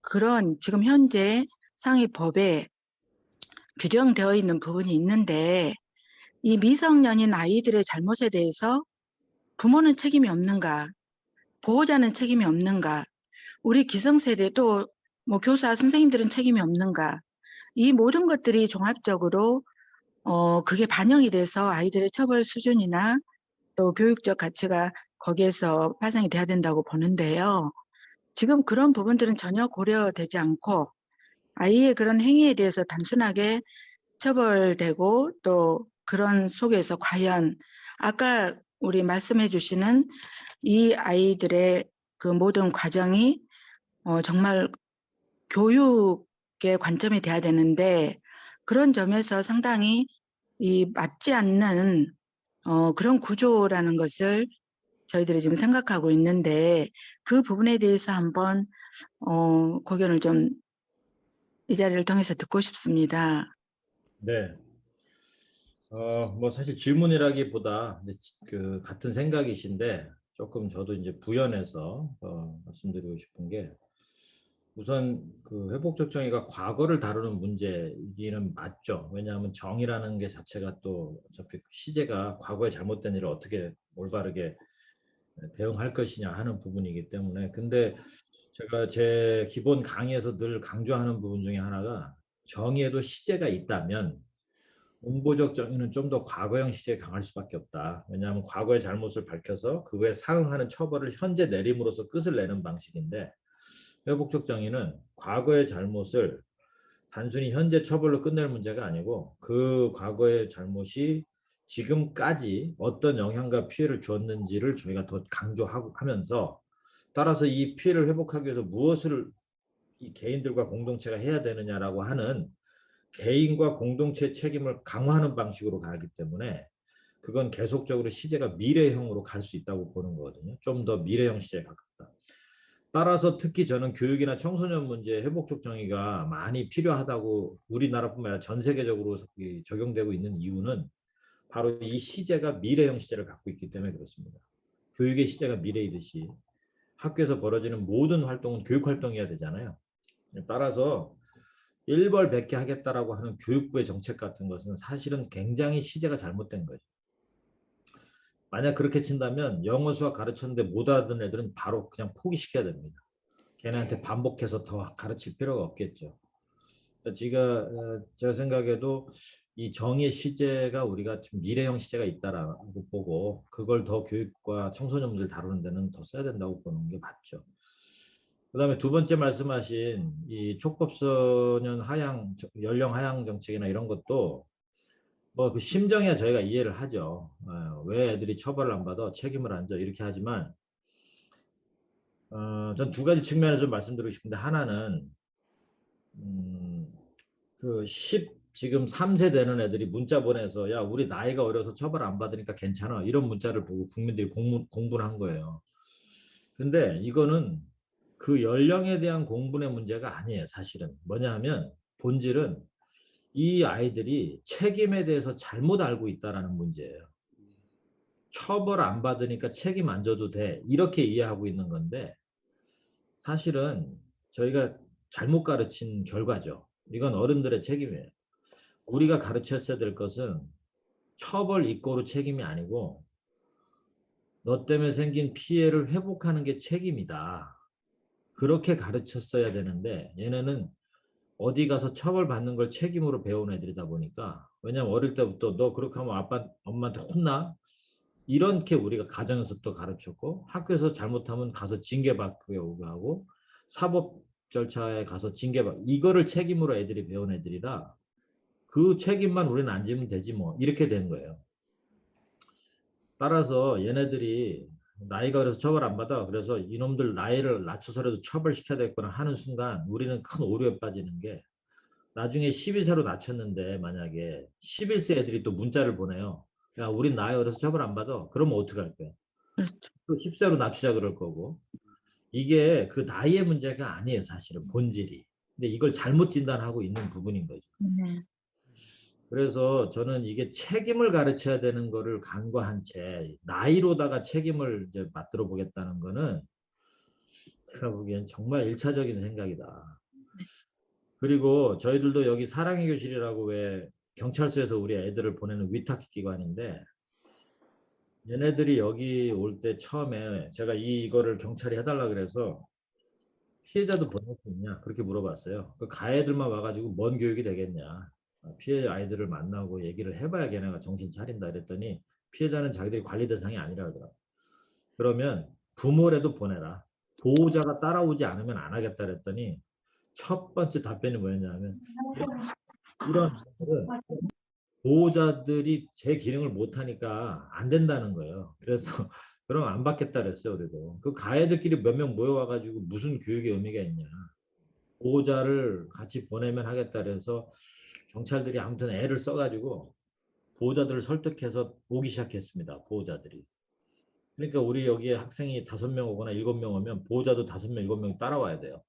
그런 지금 현재 상위 법에 규정되어 있는 부분이 있는데 이 미성년인 아이들의 잘못에 대해서 부모는 책임이 없는가? 보호자는 책임이 없는가? 우리 기성세대 또 뭐 교사 선생님들은 책임이 없는가? 이 모든 것들이 종합적으로 그게 반영이 돼서 아이들의 처벌 수준이나 또 교육적 가치가 거기에서 파생이 돼야 된다고 보는데요. 지금 그런 부분들은 전혀 고려되지 않고 아이의 그런 행위에 대해서 단순하게 처벌되고 또 그런 속에서 과연 아까 우리 말씀해 주시는 이 아이들의 그 모든 과정이 정말 교육의 관점이 돼야 되는데 그런 점에서 상당히 맞지 않는 그런 구조라는 것을 저희들이 지금 생각하고 있는데 그 부분에 대해서 한번 고견을 좀 이 자리를 통해서 듣고 싶습니다.
네. 뭐 사실 질문이라기보다 이제 같은 생각이신데 조금 저도 이제 부연해서 말씀드리고 싶은 게 우선 그 회복적 정의가 과거를 다루는 문제이기는 맞죠. 왜냐하면 정의라는 게 자체가 또 어차피 시제가 과거에 잘못된 일을 어떻게 올바르게 대응할 것이냐 하는 부분이기 때문에 근데 제가 제 기본 강의에서 늘 강조하는 부분 중에 하나가 정의에도 시제가 있다면 운보적 정의는 좀 더 과거형 시제에 강할 수밖에 없다. 왜냐하면 과거의 잘못을 밝혀서 그거에 상응하는 처벌을 현재 내림으로써 끝을 내는 방식인데 회복적 정의는 과거의 잘못을 단순히 현재 처벌로 끝낼 문제가 아니고 그 과거의 잘못이 지금까지 어떤 영향과 피해를 주었는지를 저희가 더 강조하고 하면서 따라서 이 피해를 회복하기 위해서 무엇을 이 개인들과 공동체가 해야 되느냐라고 하는 개인과 공동체의 책임을 강화하는 방식으로 가기 때문에 그건 계속적으로 시제가 미래형으로 갈 수 있다고 보는 거거든요. 좀 더 미래형 시제에 가깝다. 따라서 특히 저는 교육이나 청소년 문제 회복적 정의가 많이 필요하다고 우리나라뿐만 아니라 전 세계적으로 적용되고 있는 이유는 바로 이 시제가 미래형 시제를 갖고 있기 때문에 그렇습니다. 교육의 시제가 미래이듯이 학교에서 벌어지는 모든 활동은 교육 활동이어야 되잖아요. 따라서 일벌백계 하겠다라고 하는 교육부의 정책 같은 것은 사실은 굉장히 시제가 잘못된 거죠. 만약 그렇게 친다면 영어 수학 가르쳤는데 못 알아듣는 애들은 바로 그냥 포기시켜야 됩니다. 걔네한테 반복해서 더 가르칠 필요가 없겠죠. 제가 생각해도 이 정의 시제가 우리가 좀 미래형 시제가 있다라고 보고 그걸 더 교육과 청소년 문제를 다루는 데는 더 써야 된다고 보는 게 맞죠. 그다음에 두 번째 말씀하신 이 촉법소년 하향 연령 하향 정책이나 이런 것도 뭐 그 심정이야 저희가 이해를 하죠. 왜 애들이 처벌을 안 받아 책임을 안 져 이렇게 하지만 전 두 가지 측면에서 좀 말씀드리고 싶은데 하나는 그 10 지금 3세 되는 애들이 문자 보내서 야 우리 나이가 어려서 처벌 안 받으니까 괜찮아 이런 문자를 보고 국민들이 공분을 한 거예요. 근데 이거는 그 연령에 대한 공분의 문제가 아니에요. 사실은 뭐냐 하면 본질은 이 아이들이 책임에 대해서 잘못 알고 있다라는 문제예요. 처벌 안 받으니까 책임 안 져도 돼 이렇게 이해하고 있는 건데 사실은 저희가 잘못 가르친 결과죠. 이건 어른들의 책임이에요. 우리가 가르쳤어야 될 것은 처벌 이꼬르 책임이 아니고 너 때문에 생긴 피해를 회복하는 게 책임이다. 그렇게 가르쳤어야 되는데 얘네는 어디 가서 처벌받는 걸 책임으로 배운 애들이다 보니까 왜냐면 어릴 때부터 너 그렇게 하면 아빠 엄마한테 혼나 이렇게 우리가 가정에서 또 가르쳤고 학교에서 잘못하면 가서 징계받고 하고 사법 절차에 가서 징계받고 이거를 책임으로 애들이 배운 애들이라 그 책임만 우리는 안 지면 되지 뭐 이렇게 된 거예요. 따라서 얘네들이 나이가 그래서 처벌 안 받아 그래서 이놈들 나이를 낮춰서라도 처벌시켜야 되겠구나 하는 순간 우리는 큰 오류에 빠지는 게 나중에 12세로 낮췄는데 만약에 11세 애들이 또 문자를 보내요. 야 우린 나이 어려서 처벌 안 받아. 그러면 어떡할 거야.
그렇죠.
또 10세로 낮추자 그럴 거고. 이게 그 나이의 문제가 아니에요 사실은 본질이. 근데 이걸 잘못 진단하고 있는 부분인 거죠.
네.
그래서 저는 이게 책임을 가르쳐야 되는 거를 간과한 채 나이로다가 책임을 이제 맞들어 보겠다는 거는 제가 보기엔 정말 일차적인 생각이다. 그리고 저희들도 여기 사랑의 교실이라고 왜 경찰서에서 우리 애들을 보내는 위탁 기관인데 얘네들이 여기 올 때 처음에 제가 이거를 경찰이 해달라 그래서 피해자도 보낼 수 있냐 그렇게 물어봤어요. 그 가해들만 와가지고 뭔 교육이 되겠냐. 피해 아이들을 만나고 얘기를 해봐야 걔네가 정신 차린다 그랬더니 피해자는 자기들이 관리 대상이 아니라 그러더라고요. 그러면 부모라도 보내라. 보호자가 따라오지 않으면 안 하겠다 그랬더니 첫 번째 답변이 뭐였냐면 이런 것들은 보호자들이 제 기능을 못하니까 안 된다는 거예요. 그래서 그럼 안 받겠다 그랬어요. 그래도 그 가해들끼리 몇 명 모여와가지고 무슨 교육의 의미가 있냐. 보호자를 같이 보내면 하겠다 그래서 경찰들이 아무튼 애를 써가지고 보호자들을 설득해서 오기 시작했습니다. 보호자들이. 그러니까 우리 여기에 학생이 5명 오거나 7명 오면 보호자도 5명, 7명이 따라와야 돼요.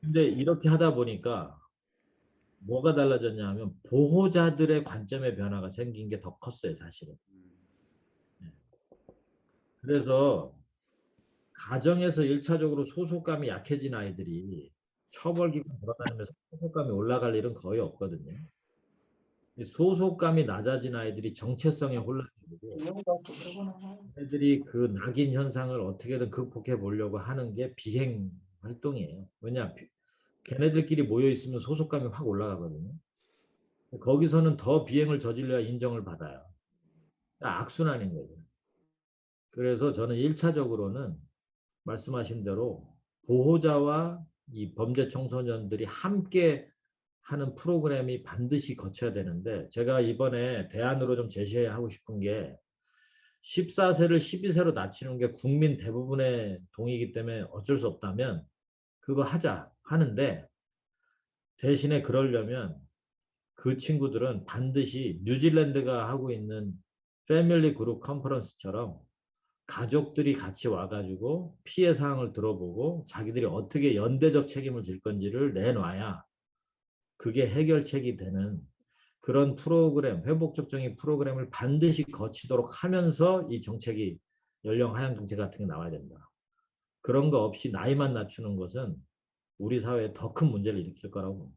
근데 이렇게 하다 보니까 뭐가 달라졌냐 하면 보호자들의 관점의 변화가 생긴 게 더 컸어요, 사실은. 그래서 가정에서 1차적으로 소속감이 약해진 아이들이 처벌기관 돌아다니면서 소속감이 올라갈 일은 거의 없거든요. 소속감이 낮아진 아이들이 정체성에 혼란이 되고 애들이 그 낙인 현상을 어떻게든 극복해 보려고 하는 게 비행 활동이에요. 왜냐 걔네들끼리 모여 있으면 소속감이 확 올라가거든요. 거기서는 더 비행을 저질러야 인정을 받아요. 악순환인 거죠. 그래서 저는 1차적으로는 말씀하신 대로 보호자와 이 범죄 청소년들이 함께 하는 프로그램이 반드시 거쳐야 되는데 제가 이번에 대안으로 좀 제시하고 싶은 게 14세를 12세로 낮추는 게 국민 대부분의 동의이기 때문에 어쩔 수 없다면 그거 하자 하는데 대신에 그러려면 그 친구들은 반드시 뉴질랜드가 하고 있는 패밀리 그룹 컨퍼런스처럼 가족들이 같이 와가지고 피해 사항을 들어보고 자기들이 어떻게 연대적 책임을 질 건지를 내놔야 그게 해결책이 되는 그런 프로그램, 회복적 정의 프로그램을 반드시 거치도록 하면서 이 정책이 연령 하향 정책 같은 게 나와야 된다. 그런 거 없이 나이만 낮추는 것은 우리 사회에 더 큰 문제를 일으킬 거라고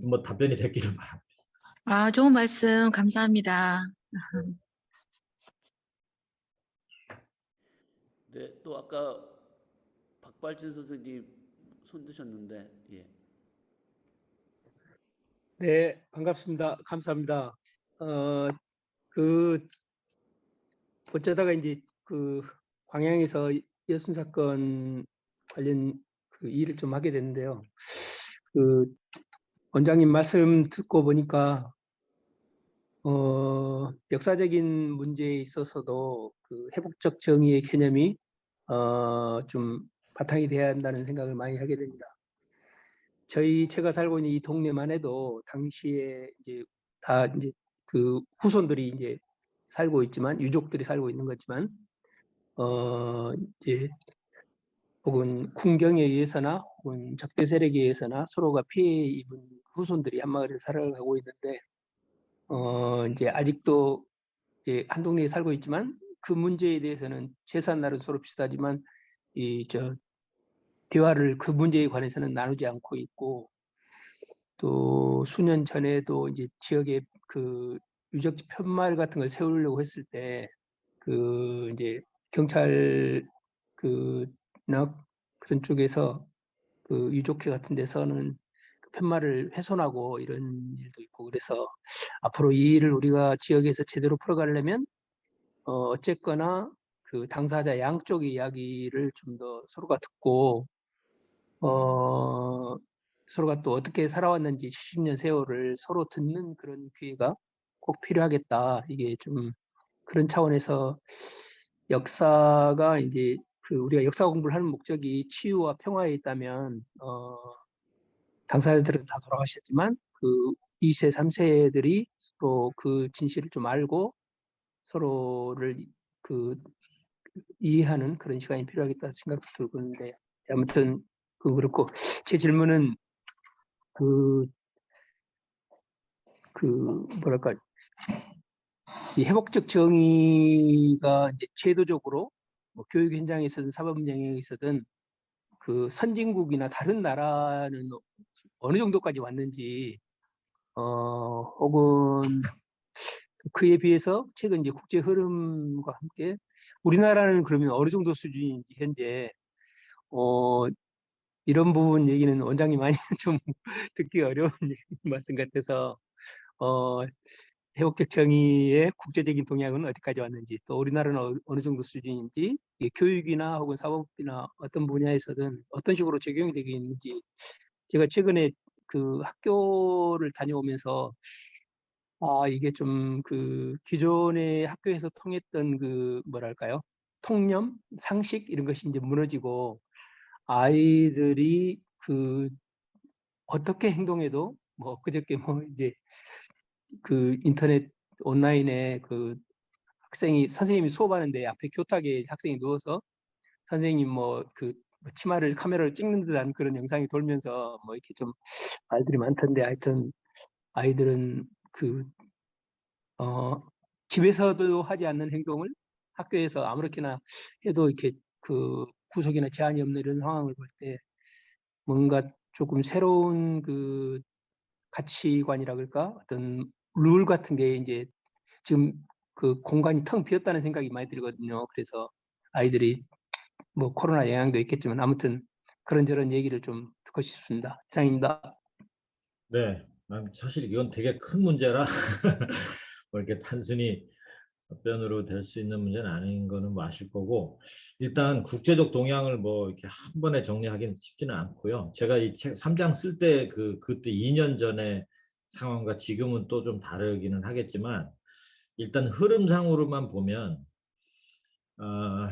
뭐 답변이 됐기를 바랍니다.
아, 좋은 말씀 감사합니다.
네, 또 아까 박발진 선생님 손 드셨는데, 예.
네, 반갑습니다. 감사합니다. 그, 어쩌다가 이제 그 광양에서 여순 사건 관련 그 일을 좀 하게 됐는데요. 그 원장님 말씀 듣고 보니까, 역사적인 문제에 있어서도 그 회복적 정의의 개념이, 좀 바탕이 돼야 한다는 생각을 많이 하게 됩니다. 제가 살고 있는 이 동네만 해도 당시에 이제 다 이제 그 후손들이 이제 살고 있지만 유족들이 살고 있는 거지만 이제 혹은 군경에 의해서나 혹은 적대 세력에 의해서나 서로가 피해 입은 후손들이 한 마을에서 살아가고 있는데 이제 아직도 이제 한 동네에 살고 있지만 그 문제에 대해서는 재산 나를 서로 비슷하지만 대화를 그 문제에 관해서는 나누지 않고 있고 또 수년 전에도 이제 지역에 그 유적지 푯말 같은 걸 세우려고 했을 때 그 이제 경찰 그나 그런 쪽에서 그 유족회 같은 데서는 그 푯말을 훼손하고 이런 일도 있고 그래서 앞으로 이 일을 우리가 지역에서 제대로 풀어가려면 어쨌거나 그 당사자 양쪽의 이야기를 좀 더 서로가 듣고 서로가 또 어떻게 살아왔는지 70년 세월을 서로 듣는 그런 기회가 꼭 필요하겠다. 이게 좀 그런 차원에서 역사가 이제 그 우리가 역사 공부를 하는 목적이 치유와 평화에 있다면 당사자들은 다 돌아가셨지만 그 2세, 3세들이 서로 그 진실을 좀 알고 서로를 그 이해하는 그런 시간이 필요하겠다 생각도 들고 있는데 아무튼 그렇고 제 질문은 그 뭐랄까 이 회복적 정의가 이제 제도적으로 뭐 교육 현장에 있어든 사법 현장에 있어든 그 선진국이나 다른 나라는 어느 정도까지 왔는지 혹은 그에 비해서 최근 이제 국제 흐름과 함께 우리나라는 그러면 어느 정도 수준인지 현재 이런 부분 얘기는 원장님 아니면 좀 듣기 어려운 말씀 같아서 회복적 정의의 국제적인 동향은 어디까지 왔는지 또 우리나라는 어느 정도 수준인지 교육이나 혹은 사법이나 어떤 분야에서든 어떤 식으로 적용이 되고 있는지 제가 최근에 그 학교를 다녀오면서 이게 좀 그 기존의 학교에서 통했던 그 뭐랄까요 통념 상식 이런 것이 이제 무너지고 아이들이 그 어떻게 행동해도 뭐 그저께 뭐 이제 그 인터넷 온라인에 그 학생이 선생님이 수업하는데 앞에 교탁에 학생이 누워서 선생님 뭐 그 치마를 카메라로 찍는 듯한 그런 영상이 돌면서 뭐 이렇게 좀 말들이 많던데 하여튼 아이들은 그 집에서도 하지 않는 행동을 학교에서 아무렇게나 해도 이렇게 그 구속이나 제한이 없는 이런 상황을 볼 때 뭔가 조금 새로운 그 가치관이라 그럴까 어떤 룰 같은 게 이제 지금 그 공간이 텅 비었다는 생각이 많이 들거든요. 그래서 아이들이 뭐 코로나 영향도 있겠지만 아무튼 그런저런 얘기를 좀 듣고 싶습니다. 이상입니다.
네, 사실 이건 되게 큰 문제라 뭐 이렇게 단순히 답변으로 될 수 있는 문제는 아닌 거는 뭐 아실 거고 일단 국제적 동향을 뭐 이렇게 한 번에 정리하기는 쉽지는 않고요. 제가 이 책 3장 쓸 때 그때 2년 전에 상황과 지금은 또 좀 다르기는 하겠지만 일단 흐름상으로만 보면 어,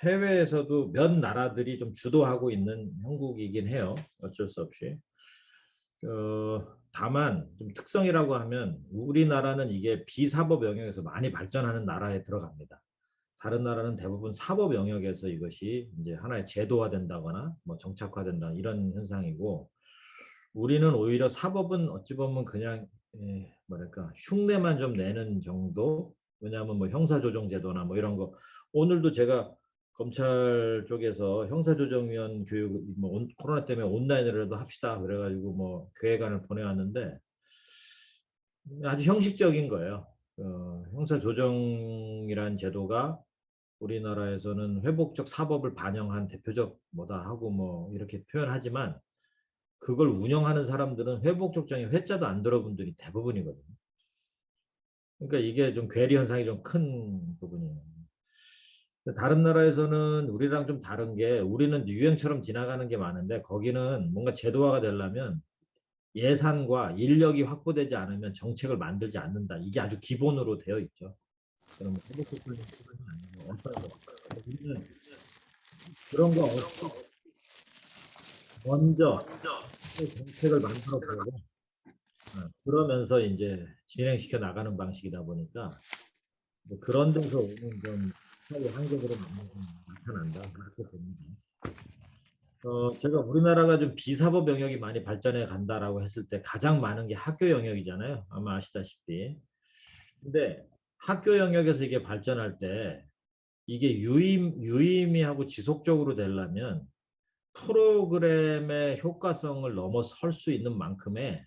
해외에서도 몇 나라들이 좀 주도하고 있는 형국이긴 해요. 어쩔 수 없이. 다만 좀 특성이라고 하면 우리나라는 이게 비사법 영역에서 많이 발전하는 나라에 들어갑니다. 다른 나라는 대부분 사법 영역에서 이것이 이제 하나의 제도화된다거나 뭐 정착화된다 이런 현상이고 우리는 오히려 사법은 어찌 보면 그냥 뭐랄까 흉내만 좀 내는 정도. 왜냐하면 뭐 형사조정제도나 뭐 이런 거 오늘도 제가 검찰 쪽에서 형사조정위원 교육 뭐 코로나 때문에 온라인으로도 합시다 그래가지고 뭐 계획안을 보내왔는데 아주 형식적인 거예요. 형사조정이란 제도가 우리나라에서는 회복적 사법을 반영한 대표적 뭐다 하고 뭐 이렇게 표현하지만 그걸 운영하는 사람들은 회복적 정의 회자도 안 들어본 분들이 대부분이거든요. 그러니까 이게 좀 괴리 현상이 좀 큰 부분이에요. 다른 나라에서는 우리랑 좀 다른 게 우리는 유행처럼 지나가는 게 많은데 거기는 뭔가 제도화가 되려면 예산과 인력이 확보되지 않으면 정책을 만들지 않는다. 이게 아주 기본으로 되어 있죠. 그럼 회복적인 수준이 아니고 어떤 거. 우리는 그런 거 없이 먼저 정책을 만들어 보고 그러면서 이제 진행시켜 나가는 방식이다 보니까 뭐 그런 데서 오는 좀 사회 한계들은 나타난다 이렇게 봅니다. 제가 우리나라가 좀 비사법 영역이 많이 발전해 간다라고 했을 때 가장 많은 게 학교 영역이잖아요. 아마 아시다시피. 근데 학교 영역에서 이게 발전할 때 이게 유의미하고 지속적으로 되려면 프로그램의 효과성을 넘어설 수 있는 만큼의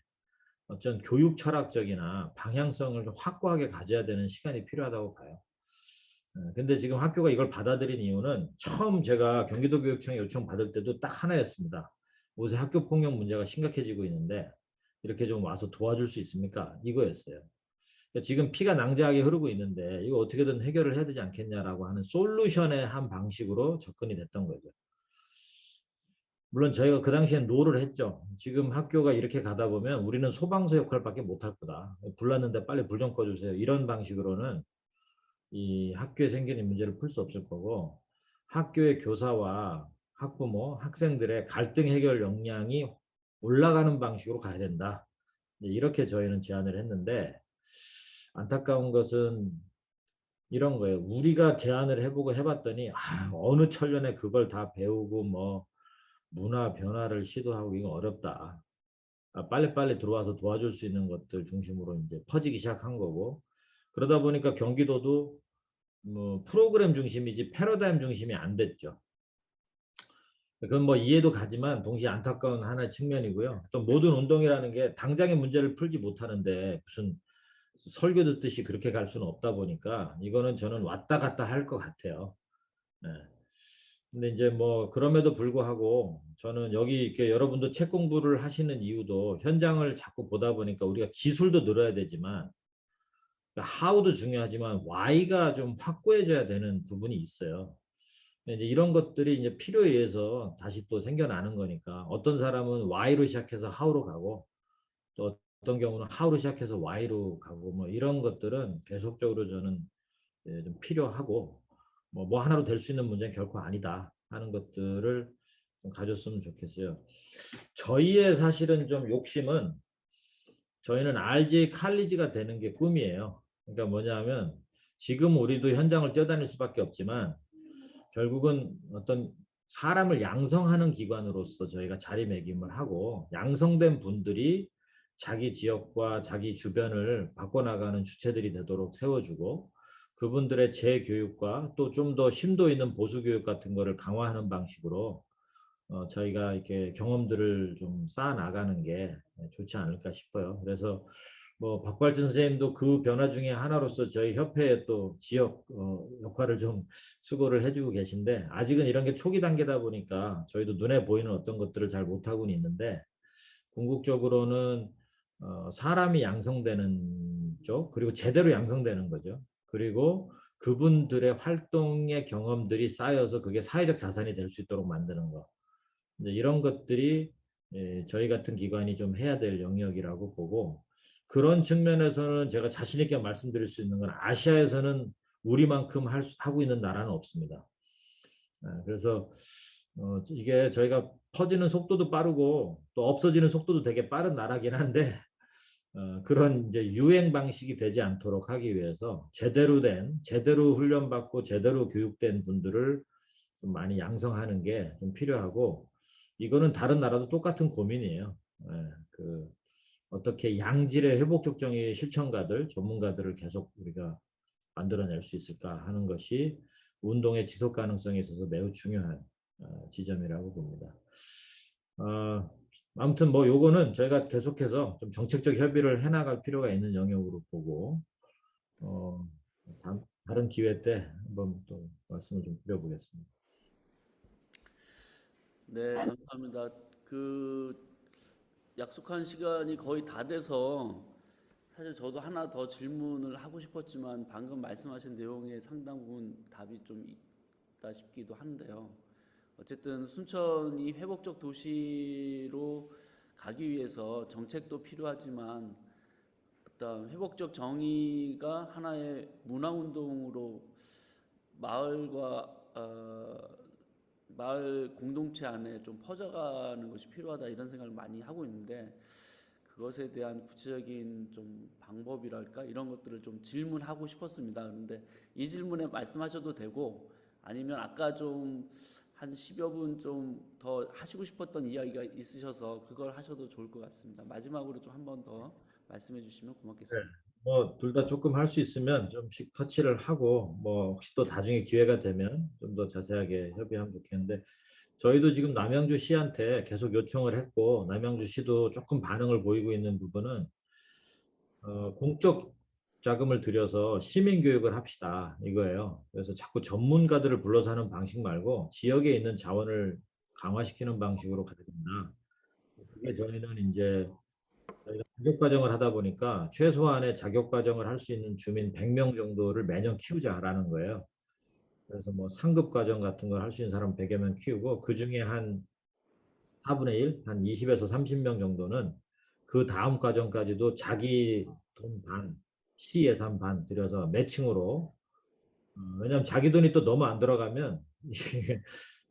어떤 교육 철학적이나 방향성을 좀 확고하게 가져야 되는 시간이 필요하다고 봐요. 근데 지금 학교가 이걸 받아들인 이유는 처음 제가 경기도교육청에 요청 받을 때도 딱 하나였습니다. 요새 학교 폭력 문제가 심각해지고 있는데 이렇게 좀 와서 도와줄 수 있습니까? 이거였어요. 그러니까 지금 피가 낭자하게 흐르고 있는데 이거 어떻게든 해결을 해야 되지 않겠냐라고 하는 솔루션의 한 방식으로 접근이 됐던 거죠. 물론 저희가 그 당시엔 노를 했죠. 지금 학교가 이렇게 가다 보면 우리는 소방서 역할밖에 못할 거다. 불났는데 빨리 불 좀 꺼주세요. 이런 방식으로는 이 학교에 생기는 문제를 풀 수 없을 거고 학교의 교사와 학부모, 학생들의 갈등 해결 역량이 올라가는 방식으로 가야 된다. 이렇게 저희는 제안을 했는데 안타까운 것은 이런 거예요. 우리가 제안을 해보고 해봤더니 어느 천년에 그걸 다 배우고 뭐 문화 변화를 시도하고 이거 어렵다. 빨리빨리 들어와서 도와줄 수 있는 것들 중심으로 이제 퍼지기 시작한 거고 그러다 보니까 경기도도 뭐 프로그램 중심이지 패러다임 중심이 안 됐죠. 그건 뭐 이해도 가지만 동시에 안타까운 하나의 측면이고요. 또 모든 운동이라는 게 당장의 문제를 풀지 못하는데 무슨 설교 듣듯이 그렇게 갈 수는 없다 보니까 이거는 저는 왔다 갔다 할 것 같아요. 네. 근데 이제 뭐 그럼에도 불구하고 저는 여기 이렇게 여러분도 책 공부를 하시는 이유도 현장을 자꾸 보다 보니까 우리가 기술도 늘어야 되지만 그러니까 how도 중요하지만 why가 좀 확고해져야 되는 부분이 있어요. 이제 이런 것들이 이제 필요에 의해서 다시 또 생겨나는 거니까 어떤 사람은 why로 시작해서 how로 가고 또 어떤 경우는 how로 시작해서 why로 가고 뭐 이런 것들은 계속적으로 저는 좀 필요하고 뭐 하나로 될 수 있는 문제는 결코 아니다 하는 것들을 좀 가졌으면 좋겠어요. 저희의 사실은 좀 욕심은 저희는 RJ 칼리지가 되는 게 꿈이에요. 그러니까 뭐냐면 지금 우리도 현장을 뛰어다닐 수밖에 없지만 결국은 어떤 사람을 양성하는 기관으로서 저희가 자리매김을 하고 양성된 분들이 자기 지역과 자기 주변을 바꿔나가는 주체들이 되도록 세워주고 그분들의 재교육과 또 좀 더 심도 있는 보수교육 같은 거를 강화하는 방식으로 저희가 이렇게 경험들을 좀 쌓아 나가는 게 좋지 않을까 싶어요. 그래서 뭐 박발준 선생님도 그 변화 중에 하나로서 저희 협회의 또 지역 역할을 좀 수고를 해주고 계신데 아직은 이런 게 초기 단계다 보니까 저희도 눈에 보이는 어떤 것들을 잘 못하고는 있는데 궁극적으로는 사람이 양성되는 쪽 그리고 제대로 양성되는 거죠. 그리고 그분들의 활동의 경험들이 쌓여서 그게 사회적 자산이 될 수 있도록 만드는 거. 이제 이런 것들이 저희 같은 기관이 좀 해야 될 영역이라고 보고 그런 측면에서는 제가 자신 있게 말씀드릴 수 있는 건 아시아에서는 우리만큼 하고 있는 나라는 없습니다. 그래서 이게 저희가 퍼지는 속도도 빠르고 또 없어지는 속도도 되게 빠른 나라긴 한데 그런 이제 유행 방식이 되지 않도록 하기 위해서 제대로 훈련받고 제대로 교육된 분들을 좀 많이 양성하는 게 좀 필요하고, 이거는 다른 나라도 똑같은 고민이에요. 그 어떻게 양질의 회복적 정의 실천가들, 전문가들을 계속 우리가 만들어낼 수 있을까 하는 것이 운동의 지속 가능성에 있어서 매우 중요한 지점이라고 봅니다. 아무튼 뭐 요거는 저희가 계속해서 좀 정책적 협의를 해나갈 필요가 있는 영역으로 보고, 다른 기회 때 한번 또 말씀을 좀 드려보겠습니다.
네, 감사합니다. 그 약속한 시간이 거의 다 돼서 사실 저도 하나 더 질문을 하고 싶었지만 방금 말씀하신 내용의 상당 부분 답이 좀 있다 싶기도 한데요. 어쨌든 순천이 회복적 도시로 가기 위해서 정책도 필요하지만 어떤 회복적 정의가 하나의 문화운동으로 마을과 마을 공동체 안에 좀 퍼져가는 것이 필요하다 이런 생각을 많이 하고 있는데, 그것에 대한 구체적인 좀 방법이랄까 이런 것들을 좀 질문하고 싶었습니다. 그런데 이 질문에 말씀하셔도 되고, 아니면 아까 좀 한 10여 분 좀 더 하시고 싶었던 이야기가 있으셔서 그걸 하셔도 좋을 것 같습니다. 마지막으로 좀 한 번 더 말씀해 주시면
네.
고맙겠습니다.
뭐 둘 다 조금 할 수 있으면 좀씩 터치를 하고, 뭐 혹시 또 나중에 기회가 되면 좀 더 자세하게 협의하면 좋겠는데, 저희도 지금 남양주시한테 계속 요청을 했고, 남양주시도 조금 반응을 보이고 있는 부분은 공적 자금을 들여서 시민 교육을 합시다 이거예요. 그래서 자꾸 전문가들을 불러서 하는 방식 말고 지역에 있는 자원을 강화시키는 방식으로 가야 된다. 그게 저희는 이제 저희가 자격과정을 하다 보니까 최소한의 자격과정을 할 수 있는 주민 100명 정도를 매년 키우자라는 거예요. 그래서 뭐 상급 과정 같은 걸 할 수 있는 사람 100여 명 키우고, 그 중에 한 4분의 1, 한 20에서 30명 정도는 그 다음 과정까지도 자기 돈 반, 시 예산 반 들여서 매칭으로, 왜냐하면 자기 돈이 또 너무 안 들어가면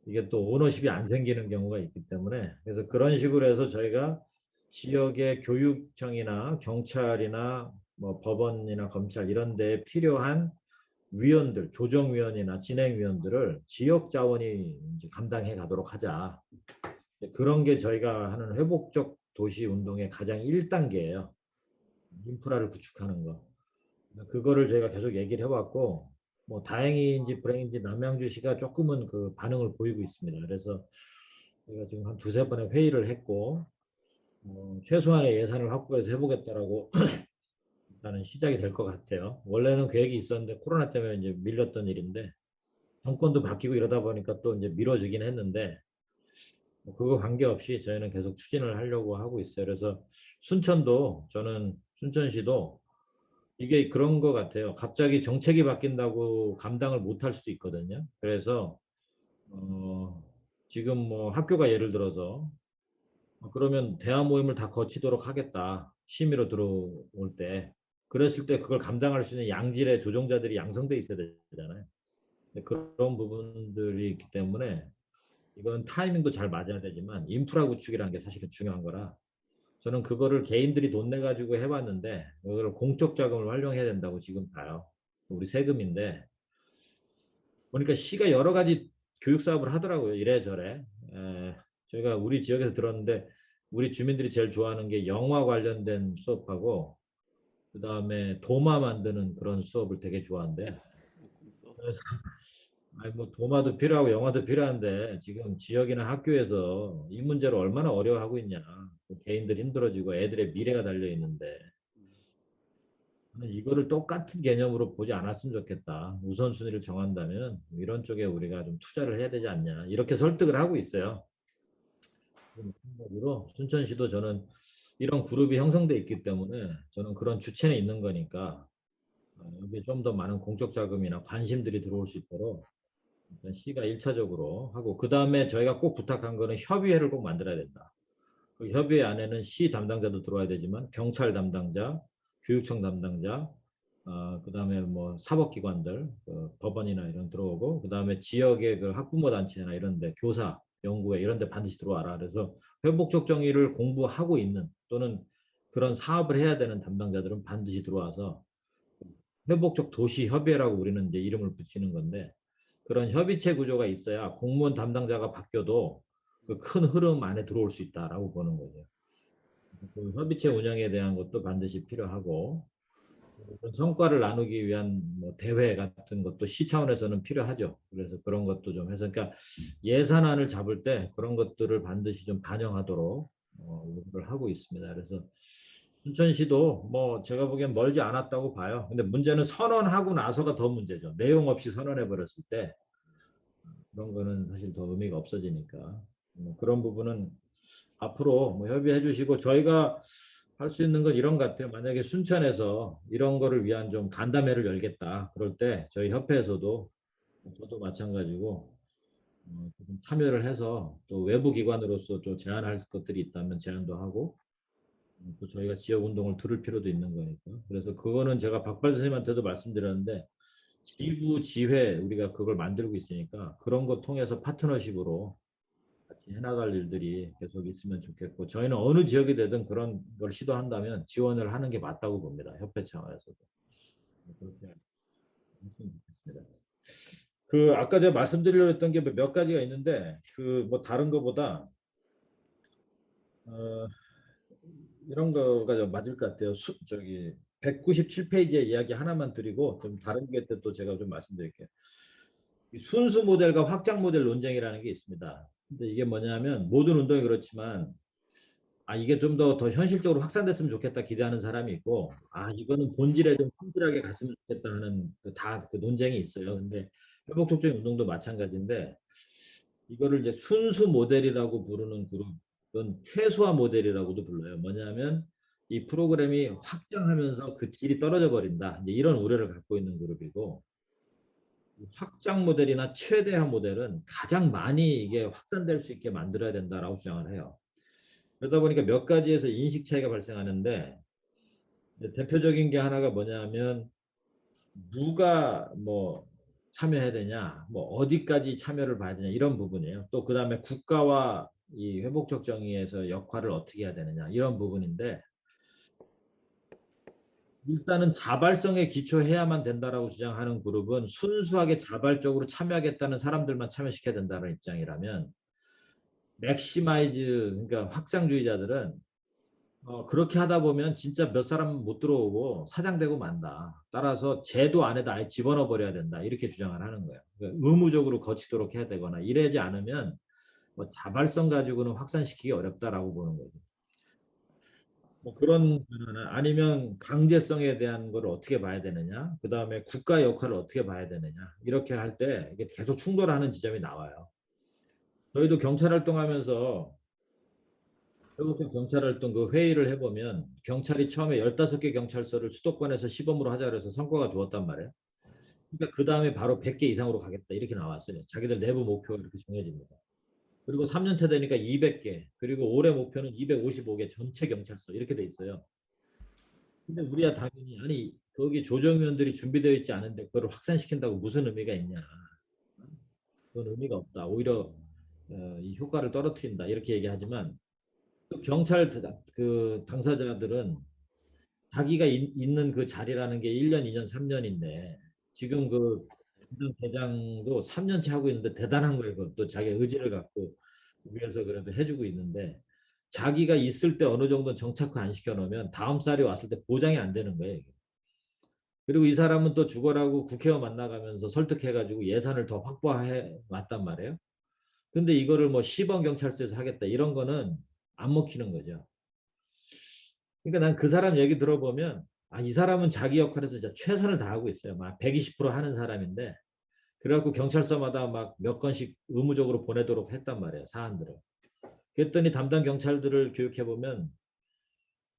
이게 또 오너십이 안 생기는 경우가 있기 때문에, 그래서 그런 식으로 해서 저희가 지역의 교육청이나 경찰이나 뭐 법원이나 검찰 이런 데에 필요한 위원들, 조정위원이나 진행위원들을 지역 자원이 이제 감당해 가도록 하자. 그런 게 저희가 하는 회복적 도시 운동의 가장 1단계예요. 인프라를 구축하는 거. 그거를 저희가 계속 얘기를 해왔고, 뭐 다행인지 불행인지 남양주시가 조금은 그 반응을 보이고 있습니다. 그래서 저희가 지금 한 두세 번의 회의를 했고, 최소한의 예산을 확보해서 해보겠다라고 일단은 시작이 될 것 같아요. 원래는 계획이 있었는데 코로나 때문에 이제 밀렸던 일인데, 정권도 바뀌고 이러다 보니까 또 이제 미뤄지긴 했는데, 뭐 그거 관계없이 저희는 계속 추진을 하려고 하고 있어요. 그래서 저는 순천시도 이게 그런 것 같아요. 갑자기 정책이 바뀐다고 감당을 못할 수도 있거든요. 그래서 지금 뭐 학교가 예를 들어서 그러면 대화 모임을 다 거치도록 하겠다. 심의로 들어올 때. 그랬을 때 그걸 감당할 수 있는 양질의 조종자들이 양성돼 있어야 되잖아요. 그런 부분들이 있기 때문에 이건 타이밍도 잘 맞아야 되지만 인프라 구축이라는 게 사실은 중요한 거라, 저는 그거를 개인들이 돈 내 가지고 해봤는데 그걸 공적 자금을 활용해야 된다고 지금 봐요. 우리 세금인데 보니까 시가 여러 가지 교육 사업을 하더라고요. 이래저래. 저희가 우리 지역에서 들었는데 우리 주민들이 제일 좋아하는 게 영화 관련된 수업하고, 그 다음에 도마 만드는 그런 수업을 되게 좋아한대. 아니 뭐 도마도 필요하고 영화도 필요한데 지금 지역이나 학교에서 이 문제를 얼마나 어려워하고 있냐. 개인들 힘들어지고 애들의 미래가 달려 있는데 이거를 똑같은 개념으로 보지 않았으면 좋겠다. 우선순위를 정한다면 이런 쪽에 우리가 좀 투자를 해야 되지 않냐. 이렇게 설득을 하고 있어요. 마찬가지로 순천시도 저는 이런 그룹이 형성돼 있기 때문에 저는 그런 주체는 있는 거니까 여기에 좀 더 많은 공적 자금이나 관심들이 들어올 수 있도록 일단 시가 1차적으로 하고, 그 다음에 저희가 꼭 부탁한 거는 협의회를 꼭 만들어야 된다. 그 협의회 안에는 시 담당자도 들어와야 되지만 경찰 담당자, 교육청 담당자, 그 다음에 뭐 사법기관들, 그 법원이나 이런 들어오고, 그 다음에 지역의 그 학부모 단체나 이런데 교사, 연구회 이런데 반드시 들어와라. 그래서 회복적 정의를 공부하고 있는 또는 그런 사업을 해야 되는 담당자들은 반드시 들어와서 회복적 도시 협의회라고 우리는 이제 이름을 붙이는 건데 그런 협의체 구조가 있어야 공무원 담당자가 바뀌어도 그 큰 흐름 안에 들어올 수 있다라고 보는 거죠. 그 협의체 운영에 대한 것도 반드시 필요하고 성과를 나누기 위한 뭐 대회 같은 것도 시 차원에서는 필요하죠. 그래서 그런 것도 좀 해서 그러니까 예산안을 잡을 때 그런 것들을 반드시 좀 반영하도록 요구를 하고 있습니다. 그래서 순천시도 뭐 제가 보기엔 멀지 않았다고 봐요. 근데 문제는 선언하고 나서가 더 문제죠. 내용 없이 선언해 버렸을 때 그런 거는 사실 더 의미가 없어지니까 뭐 그런 부분은 앞으로 뭐 협의해 주시고 저희가 할 수 있는 건 이런 것 같아요. 만약에 순천에서 이런 거를 위한 좀 간담회를 열겠다. 그럴 때 저희 협회에서도 저도 마찬가지고 좀 참여를 해서 또 외부 기관으로서 또 제안할 것들이 있다면 제안도 하고 또 저희가 지역 운동을 들을 필요도 있는 거니까. 그래서 그거는 제가 박발 선생님한테도 말씀드렸는데 지구 지회 우리가 그걸 만들고 있으니까 그런 거 통해서 파트너십으로 같이 해나갈 일들이 계속 있으면 좋겠고 저희는 어느 지역이 되든 그런 걸 시도한다면 지원을 하는 게 맞다고 봅니다. 협회 차원에서도. 그렇게 했으면 좋겠습니다. 그 아까 제가 말씀드리려고 했던 게 몇 가지가 있는데 그 뭐 다른 거보다 이런 거가 좀 맞을 것 같아요. 저기 197페이지의 이야기 하나만 드리고 좀 다른 게 또 제가 좀 말씀드릴게요. 순수 모델과 확장 모델 논쟁이라는 게 있습니다. 근데 이게 뭐냐면 모든 운동이 그렇지만 이게 좀 더 현실적으로 확산됐으면 좋겠다 기대하는 사람이 있고 이거는 본질에 좀 품질하게 갔으면 좋겠다 하는 그 논쟁이 있어요. 근데 회복촉진 운동도 마찬가지인데 이거를 이제 순수 모델이라고 부르는 그룹은 최소화 모델이라고도 불러요. 뭐냐면 이 프로그램이 확장하면서 그 질이 떨어져 버린다. 이제 이런 우려를 갖고 있는 그룹이고 확장 모델이나 최대화 모델은 가장 많이 이게 확산될 수 있게 만들어야 된다라고 주장을 해요. 그러다 보니까 몇 가지에서 인식 차이가 발생하는데 대표적인 게 하나가 뭐냐면 누가 뭐 참여해야 되냐, 뭐 어디까지 참여를 봐야 되냐 이런 부분이에요. 또 그 다음에 국가와 이 회복적 정의에서 역할을 어떻게 해야 되느냐 이런 부분인데 일단은 자발성에 기초해야만 된다라고 주장하는 그룹은 순수하게 자발적으로 참여하겠다는 사람들만 참여시켜야 된다는 입장이라면 맥시마이즈 그러니까 확장주의자들은 그렇게 하다 보면 진짜 몇 사람 못 들어오고 사장되고 만다. 따라서 제도 안에다 아예 집어넣어 버려야 된다. 이렇게 주장을 하는 거예요. 그러니까 의무적으로 거치도록 해야 되거나 이러지 않으면 뭐 자발성 가지고는 확산시키기 어렵다라고 보는 거죠. 뭐 그런 아니면 강제성에 대한 걸 어떻게 봐야 되느냐, 그 다음에 국가 역할을 어떻게 봐야 되느냐 이렇게 할 때 이게 계속 충돌하는 지점이 나와요. 저희도 경찰 활동하면서 결국 경찰 활동 그 회의를 해보면 경찰이 처음에 15개 경찰서를 수도권에서 시범으로 하자 그래서 성과가 좋았단 말이에요. 그러니까 그 다음에 바로 100개 이상으로 가겠다 이렇게 나왔어요. 자기들 내부 목표가 이렇게 정해집니다. 그리고 3년차 되니까 200개 그리고 올해 목표는 255개 전체 경찰서 이렇게 돼 있어요. 근데 우리야 당연히 아니 거기 조정위원들이 준비되어 있지 않은데 그걸 확산시킨다고 무슨 의미가 있냐. 그건 의미가 없다. 오히려 이 효과를 떨어뜨린다 이렇게 얘기하지만 경찰 그 당사자들은 자기가 있는 그 자리라는 게 1년, 2년, 3년인데 지금 그 대장도 3년째 하고 있는데 대단한 거예요. 그것도 자기 의지를 갖고 위해서 그래도 해주고 있는데 자기가 있을 때 어느 정도 정착화 안 시켜놓으면 다음 쌀이 왔을 때 보장이 안 되는 거예요. 이게. 그리고 이 사람은 또 죽어라고 국회의원 만나가면서 설득해가지고 예산을 더 확보해 왔단 말이에요. 근데 이거를 뭐 시범 경찰서에서 하겠다 이런 거는 안 먹히는 거죠. 그러니까 난 그 사람 얘기 들어보면 이 사람은 자기 역할에서 진짜 최선을 다하고 있어요. 막 120% 하는 사람인데 그래갖고 경찰서마다 막 몇 건씩 의무적으로 보내도록 했단 말이에요. 사안들을. 그랬더니 담당 경찰들을 교육해보면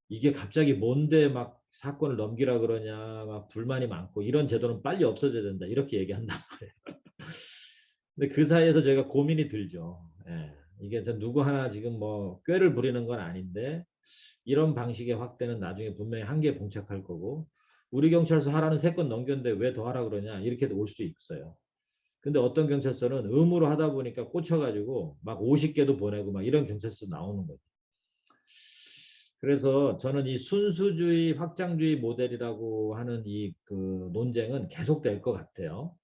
이게 갑자기 뭔데 막 사건을 넘기라 그러냐 막 불만이 많고 이런 제도는 빨리 없어져야 된다 이렇게 얘기한단 말이에요. 근데 그 사이에서 저희가 고민이 들죠. 예. 이게 누구 하나 지금 뭐 꾀를 부리는 건 아닌데 이런 방식의 확대는 나중에 분명히 한계에 봉착할 거고 우리 경찰서 하라는 3건 넘겼는데 왜 더 하라 그러냐 이렇게 올 수도 있어요. 근데 어떤 경찰서는 의무로 하다 보니까 꽂혀가지고 막 50개도 보내고 막 이런 경찰서 나오는 거죠. 그래서 저는 이 순수주의, 확장주의 모델이라고 하는 이 그 논쟁은 계속될 것 같아요.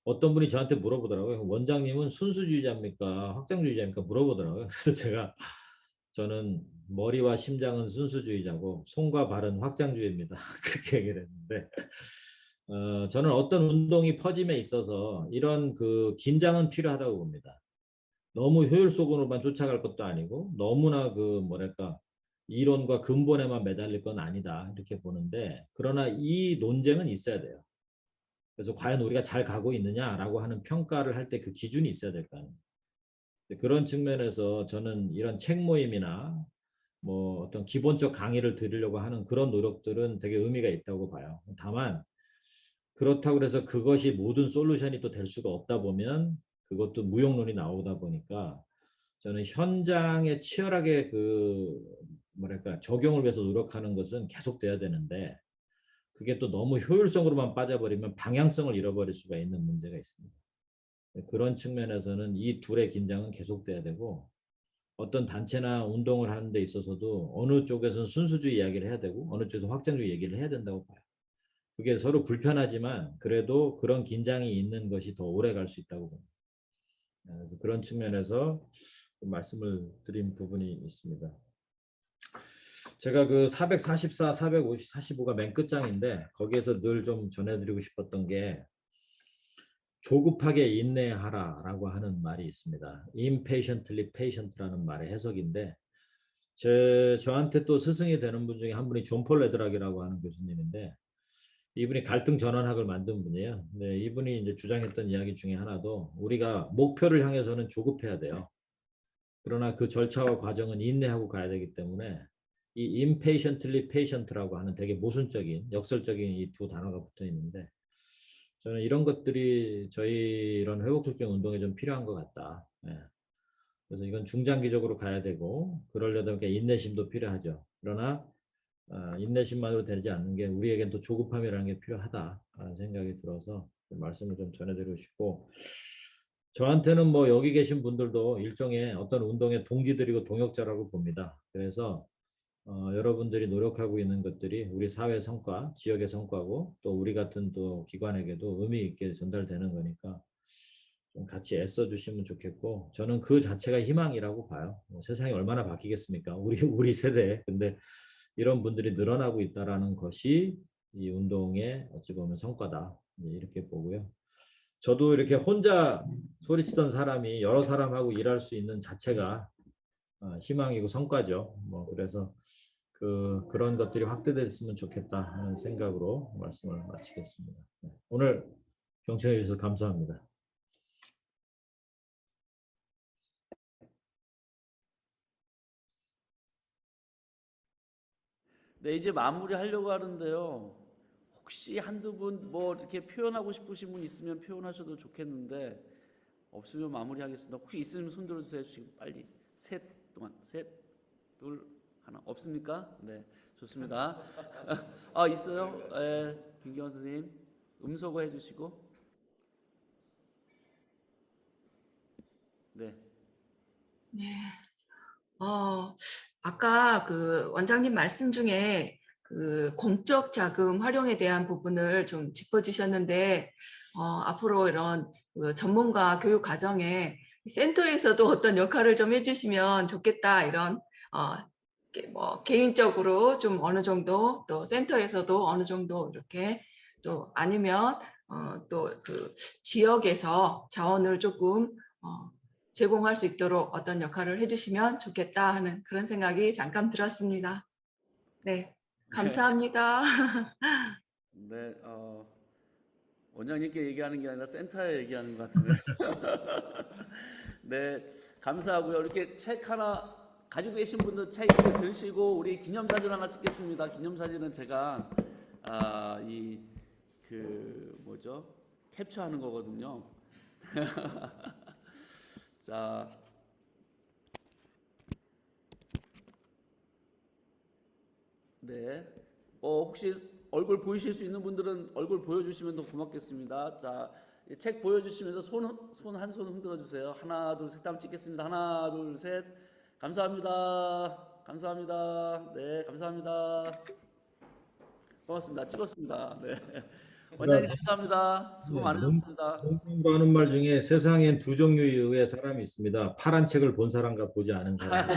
어떤 분이 저한테 물어보더라고요. 원장님은 순수주의자입니까? 확장주의자입니까? 물어보더라고요. 그래서 저는 머리와 심장은 순수주의자고 손과 발은 확장주의입니다. 그렇게 얘기를 했는데 저는 어떤 운동이 퍼짐에 있어서 이런 그 긴장은 필요하다고 봅니다. 너무 효율적으로만 쫓아갈 것도 아니고 너무나 그 뭐랄까 이론과 근본에만 매달릴 건 아니다 이렇게 보는데 그러나 이 논쟁은 있어야 돼요. 그래서 과연 우리가 잘 가고 있느냐라고 하는 평가를 할 때 그 기준이 있어야 될 거 아니에요. 그런 측면에서 저는 이런 책 모임이나 뭐 어떤 기본적 강의를 드리려고 하는 그런 노력들은 되게 의미가 있다고 봐요. 다만 그렇다고 해서 그것이 모든 솔루션이 또 될 수가 없다 보면 그것도 무용론이 나오다 보니까 저는 현장에 치열하게 그 뭐랄까 적용을 위해서 노력하는 것은 계속돼야 되는데 그게 또 너무 효율성으로만 빠져버리면 방향성을 잃어버릴 수가 있는 문제가 있습니다. 그런 측면에서는 이 둘의 긴장은 계속돼야 되고 어떤 단체나 운동을 하는 데 있어서도 어느 쪽에서는 순수주의 이야기를 해야 되고 어느 쪽에서 확장주의 얘기를 해야 된다고 봐요. 그게 서로 불편하지만 그래도 그런 긴장이 있는 것이 더 오래 갈 수 있다고 봅니다. 그래서 그런 측면에서 말씀을 드린 부분이 있습니다. 제가 그 444, 450, 45가 맨 끝장인데 거기에서 늘 좀 전해드리고 싶었던 게 조급하게 인내하라라고 하는 말이 있습니다. impatiently patient라는 말의 해석인데 저한테 또 스승이 되는 분 중에 한 분이 존 폴 레드락이라고 하는 교수님인데 이분이 갈등 전환학을 만든 분이에요. 네, 이분이 이제 주장했던 이야기 중에 하나도 우리가 목표를 향해서는 조급해야 돼요. 그러나 그 절차와 과정은 인내하고 가야 되기 때문에 이 impatiently patient라고 하는 되게 모순적인 역설적인 이 두 단어가 붙어 있는데 저는 이런 것들이 저희 이런 회복촉진 운동에 좀 필요한 것 같다. 예. 그래서 이건 중장기적으로 가야 되고 그러려다 보니까 인내심도 필요하죠. 그러나 인내심만으로 되지 않는 게 우리에겐 또 조급함이라는 게 필요하다라는 생각이 들어서 말씀을 좀 전해드리고 싶고 저한테는 뭐 여기 계신 분들도 일종의 어떤 운동의 동지들이고 동역자라고 봅니다. 그래서 여러분들이 노력하고 있는 것들이 우리 사회 성과, 지역의 성과고 또 우리 같은 또 기관에게도 의미 있게 전달되는 거니까 좀 같이 애써 주시면 좋겠고 저는 그 자체가 희망이라고 봐요. 세상이 얼마나 바뀌겠습니까? 우리 세대에. 근데 이런 분들이 늘어나고 있다라는 것이 이 운동의 어찌 보면 성과다. 이렇게 보고요. 저도 이렇게 혼자 소리치던 사람이 여러 사람하고 일할 수 있는 자체가 희망이고 성과죠. 뭐 그래서 그런 것들이 확대됐으면 좋겠다 하는 생각으로 말씀을 마치겠습니다. 오늘 경청해 주셔서 감사합니다.
네, 이제 마무리하려고 하는데요. 혹시 한두 분 뭐 이렇게 표현하고 싶으신 분 있으면 표현하셔도 좋겠는데 없으면 마무리하겠습니다. 혹시 있으면 손 들어주세요. 지금 빨리 셋 동안 셋, 둘, 하나 없습니까? 네, 좋습니다. 아 있어요? 예, 김경원 선생님 음소거 해주시고 네.
네. 어, 아까 그 원장님 말씀 중에 그 공적 자금 활용에 대한 부분을 좀 짚어주셨는데, 앞으로 이런 그 전문가 교육 과정에 센터에서도 어떤 역할을 좀 해주시면 좋겠다, 이런, 뭐, 개인적으로 좀 어느 정도, 또 센터에서도 어느 정도 이렇게, 또 아니면, 또 그 지역에서 자원을 조금, 제공할 수 있도록 어떤 역할을 해주시면 좋겠다 하는 그런 생각이 잠깐 들었습니다. 네, 감사합니다.
네, 원장님께 얘기하는 게 아니라 센터에 얘기하는 것 같은데. 네, 감사하고요. 이렇게 책 하나 가지고 계신 분들 책 이렇게 들으시고 우리 기념사진 하나 찍겠습니다. 기념사진은 제가 뭐죠? 캡처하는 거거든요. 자, 네. 혹시 얼굴 보이실 수 있는 분들은 얼굴 보여주시면 더 고맙겠습니다. 자, 이 책 보여주시면서 손 한 손 흔들어 주세요. 하나, 둘, 셋, 다음 찍겠습니다. 하나, 둘, 셋. 감사합니다. 감사합니다. 네, 감사합니다. 고맙습니다. 찍었습니다. 네. 원장님 감사합니다. 수고
네,
많으셨습니다.
농담으로 하는 말 중에 세상엔 두 종류의 사람이 있습니다. 파란 책을 본 사람과 보지 않은 사람.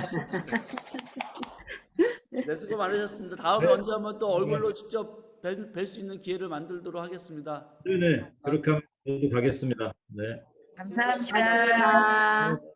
네, 수고 많으셨습니다. 다음에 언제 한번 또 얼굴로 직접 뵐 수 있는 기회를 만들도록 하겠습니다.
네네, 그렇게 하면 저도 가겠습니다. 네.
감사합니다.
고맙습니다.